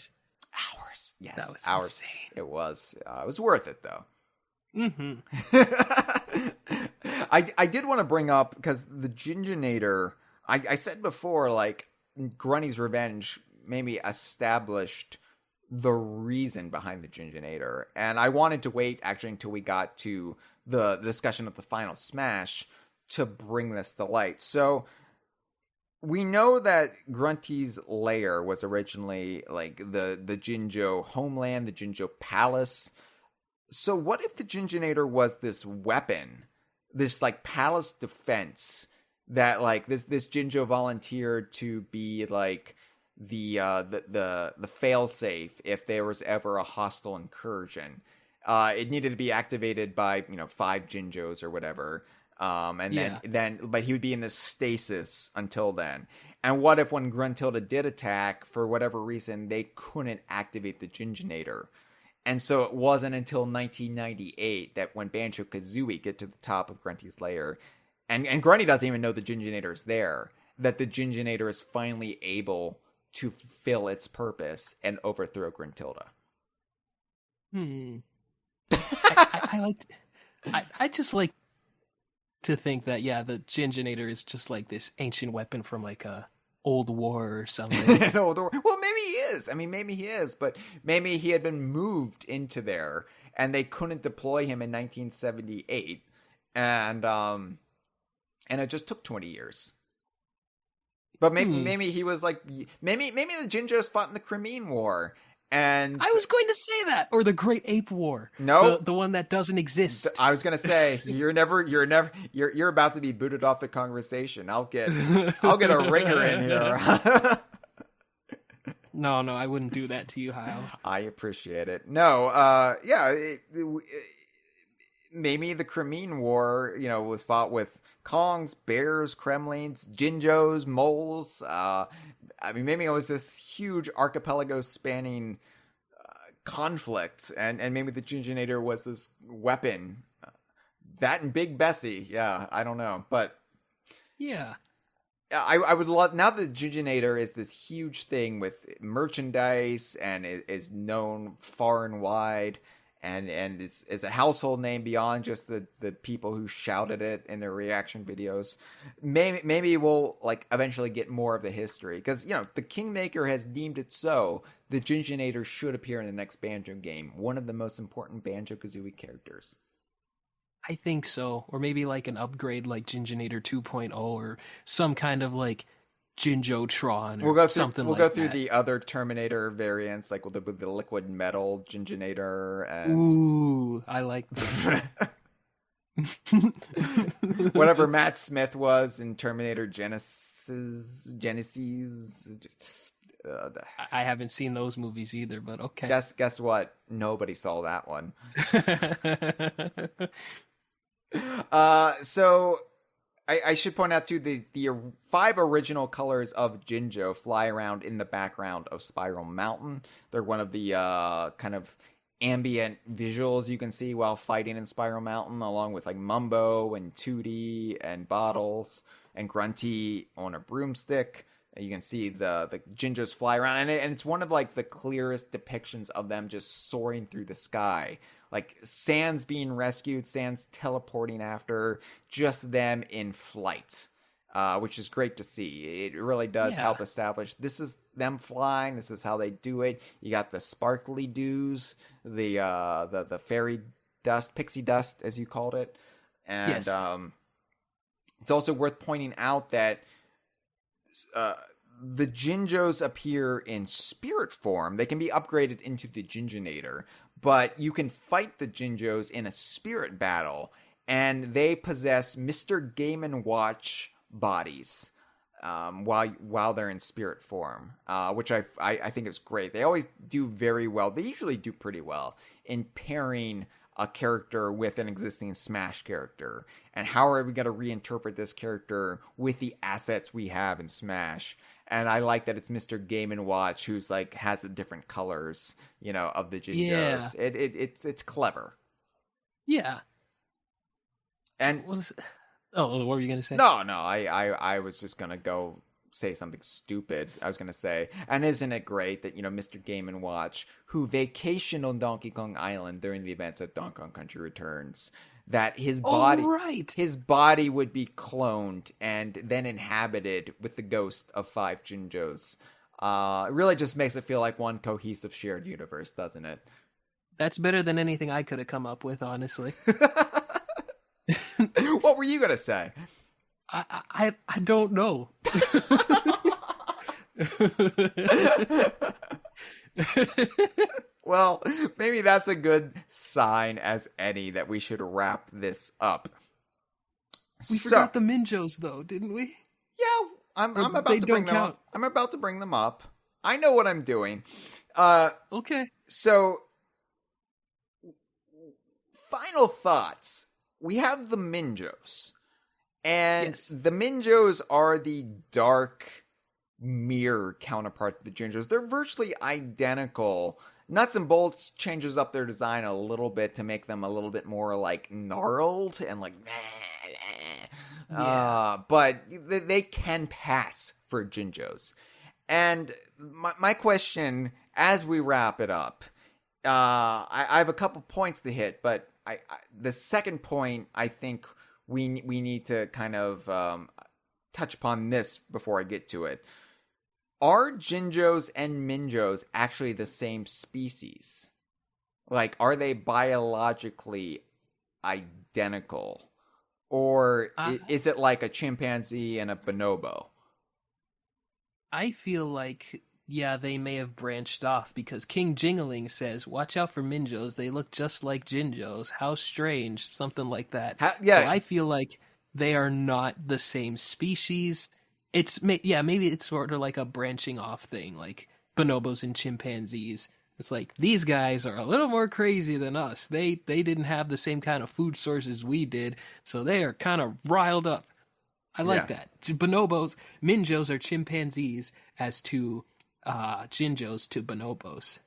Hours. Yes, that was hours. insane. It was. It was worth it though. I did want to bring up, because the Jinjonator, I said before, like, Grunny's Revenge maybe established the reason behind the Jinjonator, and I wanted to wait actually until we got to the discussion of the final Smash to bring this to light. So we know that Grunty's lair was originally like the Jinjo homeland, the Jinjo palace. So what if the Jinjonator was this weapon, this like palace defense that like this Jinjo volunteered to be like the failsafe if there was ever a hostile incursion? It needed to be activated by 5 Jinjos or whatever, then but he would be in this stasis until then. And what if when Gruntilda did attack, for whatever reason they couldn't activate the Jinjonator, And so it wasn't until 1998 that when Banjo-Kazooie get to the top of Grunty's lair, and Grunty doesn't even know the Jinjonator is there, that the Jinjonator is finally able to fulfill its purpose and overthrow Gruntilda. I just like to think that, the Jinjonator is just like this ancient weapon from like a old war or something. An old war. Well, maybe he is. I mean, maybe he is, but maybe he had been moved into there and they couldn't deploy him in 1978. And it just took 20 years. But maybe he was like, maybe the Jinjos fought in the Crimean War. And I was going to say that, or the Great Ape War. No, the one that doesn't exist. I was going to say you're about to be booted off the Kongversation. I'll get a ringer in here. No, I wouldn't do that to you, Hyle. I appreciate it. No, maybe the Crimean War, was fought with Kongs, bears, Kremlins, Jinjos, moles. Maybe it was this huge archipelago spanning conflict, and maybe the Jinjonator was this weapon. That and Big Bessie, I don't know, but yeah. I would love, now that Jinjonator is this huge thing with merchandise and is known far and wide, and is a household name beyond just the people who shouted it in their reaction videos. Maybe we'll like eventually get more of the history, because the Kingmaker has deemed it so. The Jinjonator should appear in the next Banjo game, one of the most important Banjo-Kazooie characters. I think so. Or maybe like an upgrade like Jinjonator 2.0 or some kind of like Jinjotron or something like that. We'll go through the other Terminator variants, like with the liquid metal Jinjonator. And ooh, I like that. Whatever Matt Smith was in Terminator Genesis. I haven't seen those movies either, but okay. Guess what? Nobody saw that one. So I should point out too, the 5 original colors of Jinjo fly around in the background of Spiral Mountain. They're one of the kind of ambient visuals you can see while fighting in Spiral Mountain, along with like Mumbo and Tootie and Bottles and Grunty on a broomstick. You can see the Jinjos fly around, and it's one of like the clearest depictions of them just soaring through the sky. Like Sans being rescued, Sans teleporting after, just them in flight, which is great to see. It really does help establish this is them flying. This is how they do it. You got the sparkly dews, the fairy dust, pixie dust, as you called it, and it's also worth pointing out that the Jinjos appear in spirit form. They can be upgraded into the Jinjonator, but you can fight the Jinjos in a spirit battle, and they possess Mr. Game & Watch bodies while they're in spirit form, which I think is great. They always do very well. They usually do pretty well in pairing a character with an existing Smash character. And how are we going to reinterpret this character with the assets we have in Smash? And I like that it's Mr. Game & Watch who's like has the different colors, of the Jinjos. Yeah. It's clever. Yeah. And what were you going to say? No, I was just going to go say something stupid. I was going to say, and isn't it great that, Mr. Game & Watch, who vacationed on Donkey Kong Island during the events of Donkey Kong Country Returns, that his body would be cloned and then inhabited with the ghost of 5 Jinjos. It really just makes it feel like one cohesive shared universe, doesn't it? That's better than anything I could have come up with, honestly. What were you going to say? I don't know. Well, maybe that's a good sign as any that we should wrap this up. We forgot the Minjos, though, didn't we? Yeah, I'm about to bring them up. I'm about to bring them up. I know what I'm doing. Okay. So, final thoughts. We have the Minjos. And the Minjos are the dark mirror counterpart to the Jinjos. They're virtually identical, Nuts and Bolts changes up their design a little bit to make them a little bit more like gnarled and like, but they can pass for Jinjos. And my question, as we wrap it up, I have a couple points to hit, but the second point, I think we need to kind of touch upon this before I get to it. Are Jinjos and Minjos actually the same species? Like, are they biologically identical? Or is it like a chimpanzee and a bonobo? I feel like, yeah, they may have branched off because King Jingling says, watch out for Minjos. They look just like Jinjos. How strange. Something like that. So I feel like they are not the same species. Maybe it's sort of like a branching off thing, like bonobos and chimpanzees. It's like, these guys are a little more crazy than us. They didn't have the same kind of food sources we did, so they are kind of riled up. I like that. Bonobos, Minjos are chimpanzees as to Jinjos to bonobos.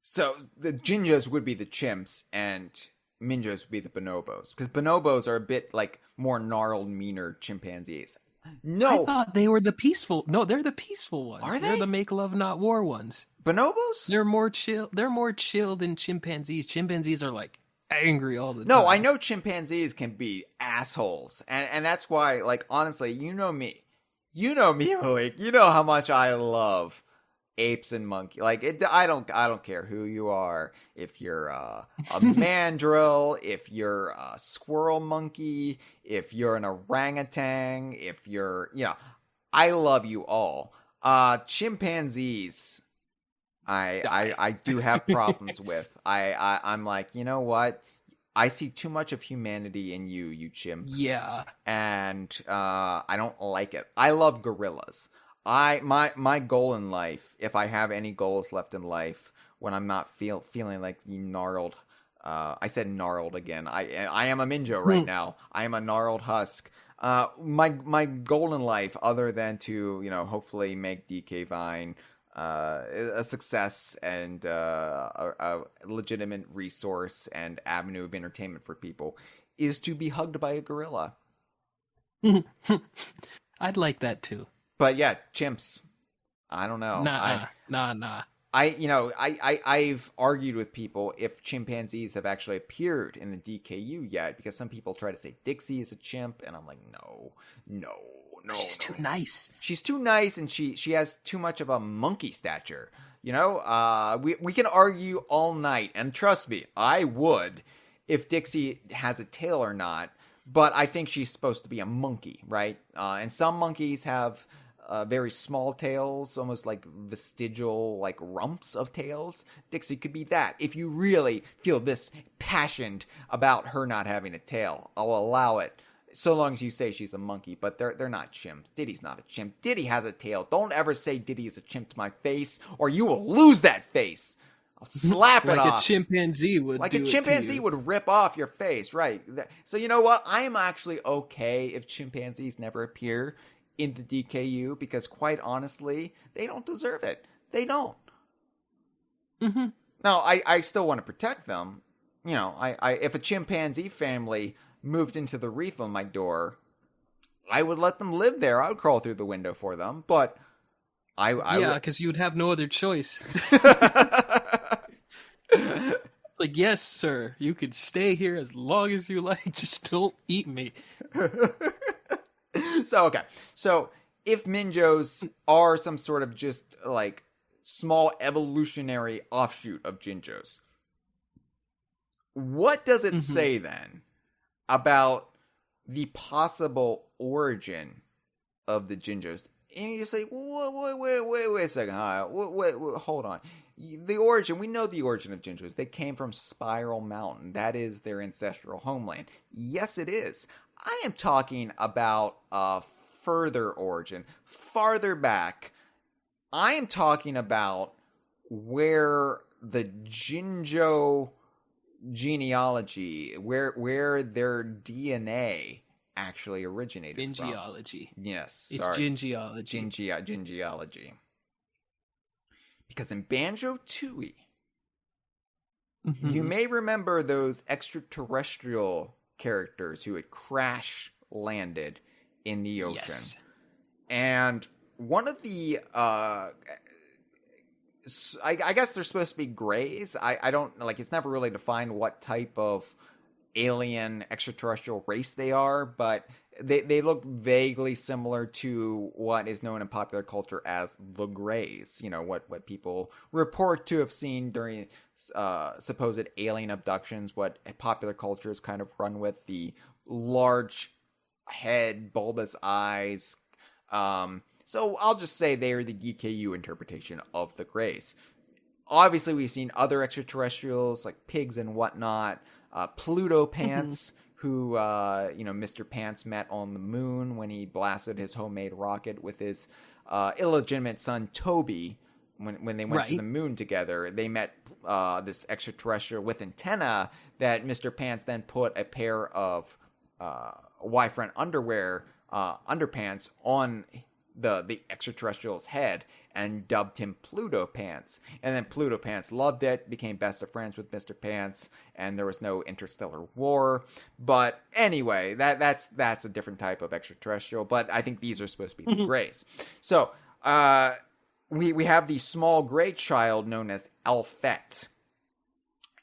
So the Jinjos would be the chimps and Minjos would be the bonobos. Because bonobos are a bit like more gnarled, meaner chimpanzees. No. I thought they were the peaceful. No, they're the peaceful ones. Are they? They're the make love not war ones. Bonobos? They're more chill. They're more chill than chimpanzees. Chimpanzees are like angry all the time. No, I know chimpanzees can be assholes. And that's why, like, honestly, you know me. You know me, Malik. You know how much I love apes and monkeys. Like, I don't care who you are. If you're a mandrill, if you're a squirrel monkey, if you're an orangutan, if you're, I love you all. Chimpanzees, I do have problems with. I'm like, you know what? I see too much of humanity in you chimp. Yeah. And I don't like it. I love gorillas. My goal in life, if I have any goals left in life, when I'm not feeling like the gnarled, I said gnarled again. I am a Minjo right now. I am a gnarled husk. My goal in life, other than to hopefully make DK Vine a success and a legitimate resource and avenue of entertainment for people, is to be hugged by a gorilla. I'd like that too. But yeah, chimps. I don't know. Nah. I've argued with people if chimpanzees have actually appeared in the DKU yet, because some people try to say Dixie is a chimp, and I'm like, no. She's too nice. She's too nice, and she has too much of a monkey stature. We can argue all night, and trust me, I would, if Dixie has a tail or not. But I think she's supposed to be a monkey, right? And some monkeys have very small tails, almost like vestigial, like rumps of tails. Dixie could be that. If you really feel this passionate about her not having a tail, I'll allow it, so long as you say she's a monkey. But they're not chimps. Diddy's not a chimp. Diddy has a tail. Don't ever say Diddy is a chimp to my face, or you will lose that face. I'll slap it off. Like a chimpanzee would. Like a chimpanzee would rip off your face, right? So you know what? I am actually okay if chimpanzees never appear in the DKU, because quite honestly, they don't deserve it. They don't. Mm-hmm. Now, I still want to protect them. If a chimpanzee family moved into the wreath on my door, I would let them live there. I would crawl through the window for them, but because you would have no other choice. It's like, yes, sir, you could stay here as long as you like. Just don't eat me. So if Minjos are some sort of just like small evolutionary offshoot of Jinjos, what does it say then about the possible origin of the Jinjos? And you say, wait a second, wait, hold on. The origin, we know the origin of Jinjos. They came from Spiral Mountain. That is their ancestral homeland. Yes, it is. I am talking about a further origin, farther back. I am talking about where the Jinjo genealogy, where their DNA actually originated from. Bingeology. Yes, it's sorry. Jingeology. Jingeology. Because in Banjo-Tooie, You may remember those extraterrestrial characters who had crash landed in the ocean. Yes. And one of the, I guess they're supposed to be grays. I don't, like, it's never really defined what type of alien extraterrestrial race they are, but they look vaguely similar to what is known in popular culture as the Greys. You know, what people report to have seen during supposed alien abductions, what popular culture is kind of run with, the large head, bulbous eyes. So I'll just say they are the GKU interpretation of the Greys. Obviously, we've seen other extraterrestrials like pigs and whatnot. Pluto Pants, who, Mr. Pants met on the moon when he blasted his homemade rocket with his illegitimate son, Toby. When they went to the moon together, they met this extraterrestrial with antenna that Mr. Pants then put a pair of Y-front underpants on the extraterrestrial's head and dubbed him Pluto Pants. And then Pluto Pants loved it, became best of friends with Mr. Pants, and there was no interstellar war. But anyway, that's a different type of extraterrestrial, but I think these are supposed to be the Greys. So, we have the small gray child known as Alfette.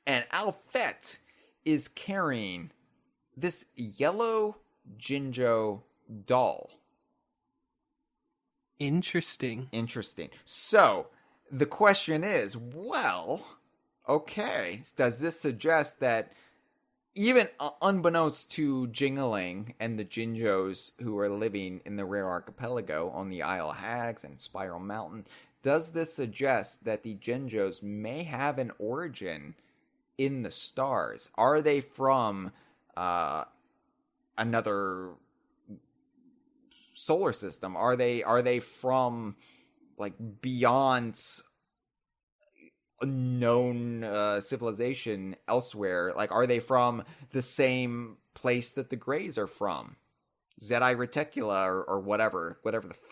And Alfette is carrying this yellow Jinjo doll. Interesting. So, the question is, well, okay, does this suggest that even unbeknownst to Jingling and the Jinjos who are living in the Rare Archipelago on the Isle of Hags and Spiral Mountain, does this suggest that the Jinjos may have an origin in the stars? Are they from another solar system? Are they from like beyond known civilization elsewhere? Like, are they from the same place that the Greys are from? Zeti Reticula or whatever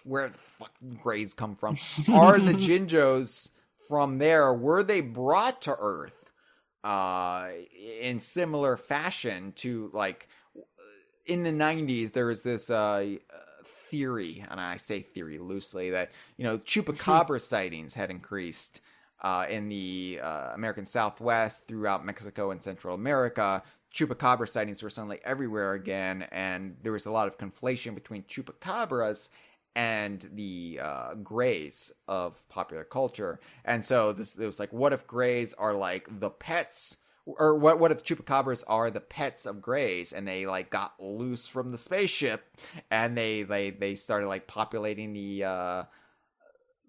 where the fuck Greys come from. Are the Jinjos from there? Were they brought to Earth in similar fashion to, like, in the 90s there was this theory, and I say theory loosely, that, chupacabra sightings had increased in the American Southwest, throughout Mexico and Central America. Chupacabra sightings were suddenly everywhere again, and there was a lot of conflation between chupacabras and the Greys of popular culture. And so it was like, what if Greys are like the pets, or what if chupacabras are the pets of Greys, and they like got loose from the spaceship and they started like populating the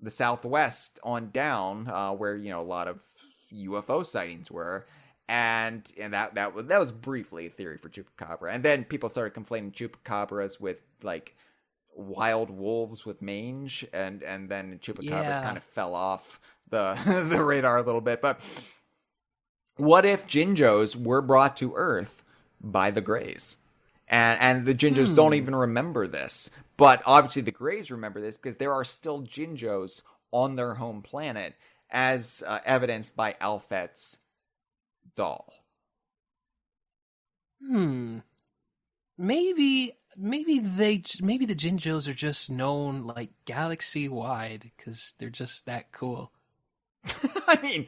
Southwest on down, where a lot of UFO sightings were, and that was briefly a theory for chupacabra, and then people started conflating chupacabras with like wild wolves with mange, and then chupacabras kind of fell off the the radar a little bit. But what if Jinjos were brought to Earth by the Greys, and the Jinjos don't even remember this? But obviously the Greys remember this because there are still Jinjos on their home planet, as evidenced by Alfette's doll. Maybe the Jinjos are just known like galaxy wide because they're just that cool. I mean,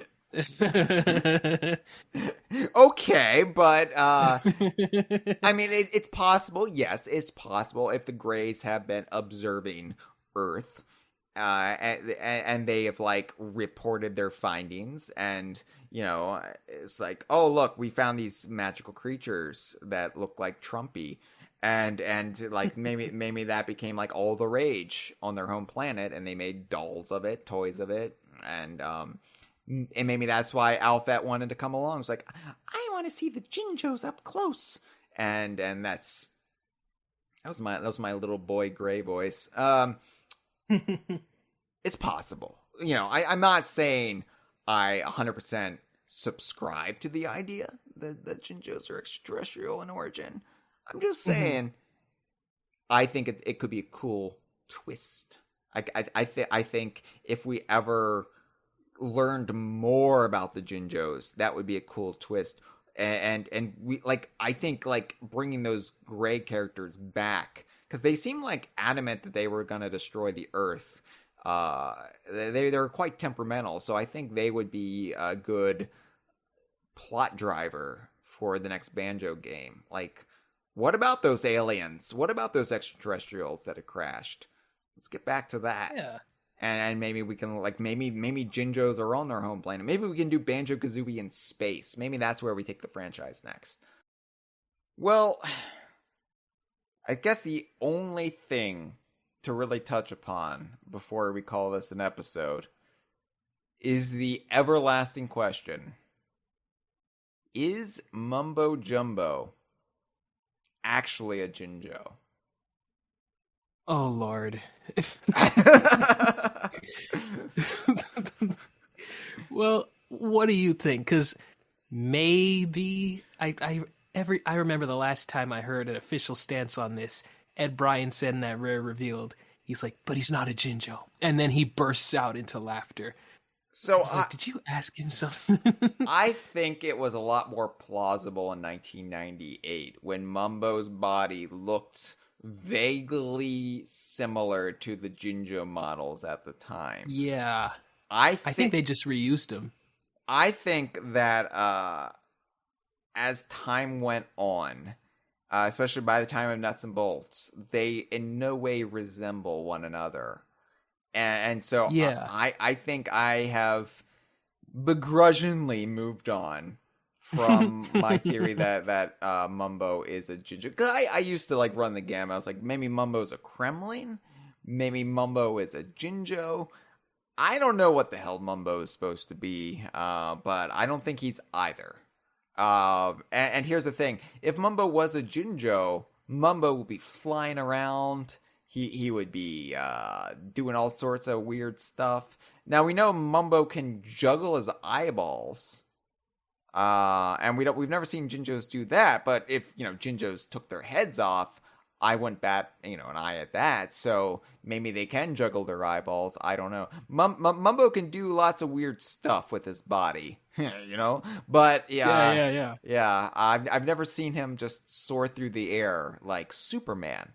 okay, but I mean, it's possible. Yes, it's possible if the Greys have been observing Earth, and they have like reported their findings, and it's like, oh look, we found these magical creatures that look like Trumpy, and like maybe that became like all the rage on their home planet, and they made dolls of it, toys of it, and maybe that's why Alfette wanted to come along. It's like, I want to see the Jinjos up close, and that was my little boy Gray voice. It's possible. I'm not saying I 100% subscribe to the idea that Jinjos are extraterrestrial in origin. I'm just saying, I think it could be a cool twist. I think if we ever learned more about the Jinjos, that would be a cool twist. And we I think bringing those gray characters back, because they seem adamant that they were going to destroy the Earth. They're quite temperamental, so I think they would be a good plot driver for the next Banjo game. What about those aliens? What about those extraterrestrials that had crashed? Let's get back to that. Yeah. And maybe we can, maybe Jinjos are on their home planet. Maybe we can do Banjo-Kazooie in space. Maybe that's where we take the franchise next. Well, I guess the only thing to really touch upon before we call this an episode is the everlasting question. Is Mumbo Jumbo actually a Jinjo? Oh, Lord. Well, what do you think? Because maybe I remember the last time I heard an official stance on this. Ed Bryan said in that Rare Revealed, he's like, but he's not a Jinjo. And then he bursts out into laughter. So did you ask him something? I think it was a lot more plausible in 1998 when Mumbo's body looked vaguely similar to the Jinjo models at the time. Yeah. I think they just reused him. I think that as time went on, especially by the time of Nuts and Bolts, they in no way resemble one another. And so yeah. I think I have begrudgingly moved on from my theory that Mumbo is a Jinjo. Because I used to run the gamut. I was like, maybe Mumbo's a Kremling. Maybe Mumbo is a Jinjo. I don't know what the hell Mumbo is supposed to be, but I don't think he's either. And here's the thing. If Mumbo was a Jinjo, Mumbo would be flying around. He would be doing all sorts of weird stuff. Now, we know Mumbo can juggle his eyeballs. And we've never seen Jinjos do that, but if, Jinjos took their heads off, I wouldn't bat, an eye at that. So maybe they can juggle their eyeballs. I don't know. Mumbo can do lots of weird stuff with his body, But yeah. I've never seen him just soar through the air like Superman.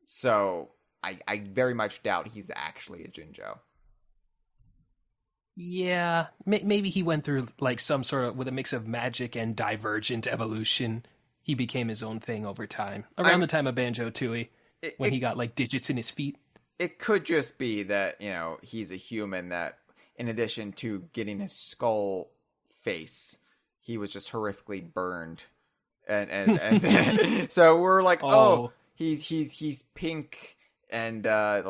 So I very much doubt he's actually a Jinjo. Yeah, maybe he went through some sort of, with a mix of magic and divergent evolution. He became his own thing over time. Around the time of Banjo-Tooie, when he got digits in his feet. It could just be that, he's a human that, in addition to getting his skull face, he was just horrifically burned. And so we're like, oh, he's pink and I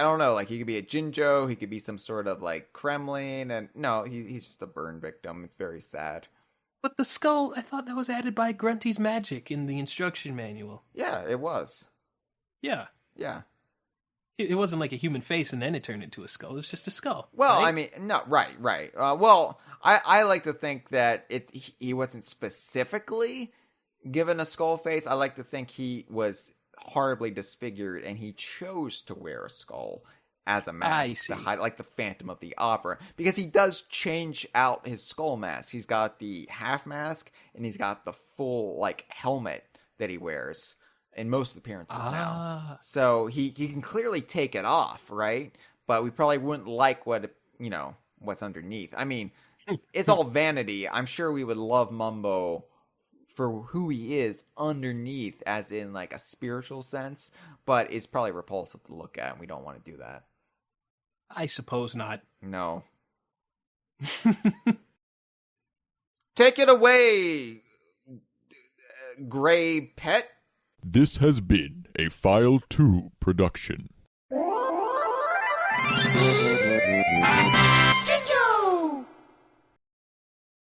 don't know, he could be a Jinjo, he could be some sort of Kremling, and no, he's just a burn victim. It's very sad. But the skull, I thought that was added by Grunty's magic in the instruction manual. Yeah, it was. Yeah. Yeah. It wasn't like a human face and then it turned into a skull. It was just a skull. Well, right? I mean, no, right. Well, I like to think that he wasn't specifically given a skull face. I like to think he was horribly disfigured and he chose to wear a skull as a mask to hide, like the Phantom of the Opera, because he does change out his skull mask. He's got the half mask and he's got the full helmet that he wears in most appearances now. So he can clearly take it off, right? But we probably wouldn't like what's underneath. I mean, it's all vanity. I'm sure we would love Mumbo for who he is underneath, as in a spiritual sense, but it's probably repulsive to look at, and we don't want to do that. I suppose not. No. Take it away, Gray Pet. This has been a File 2 production.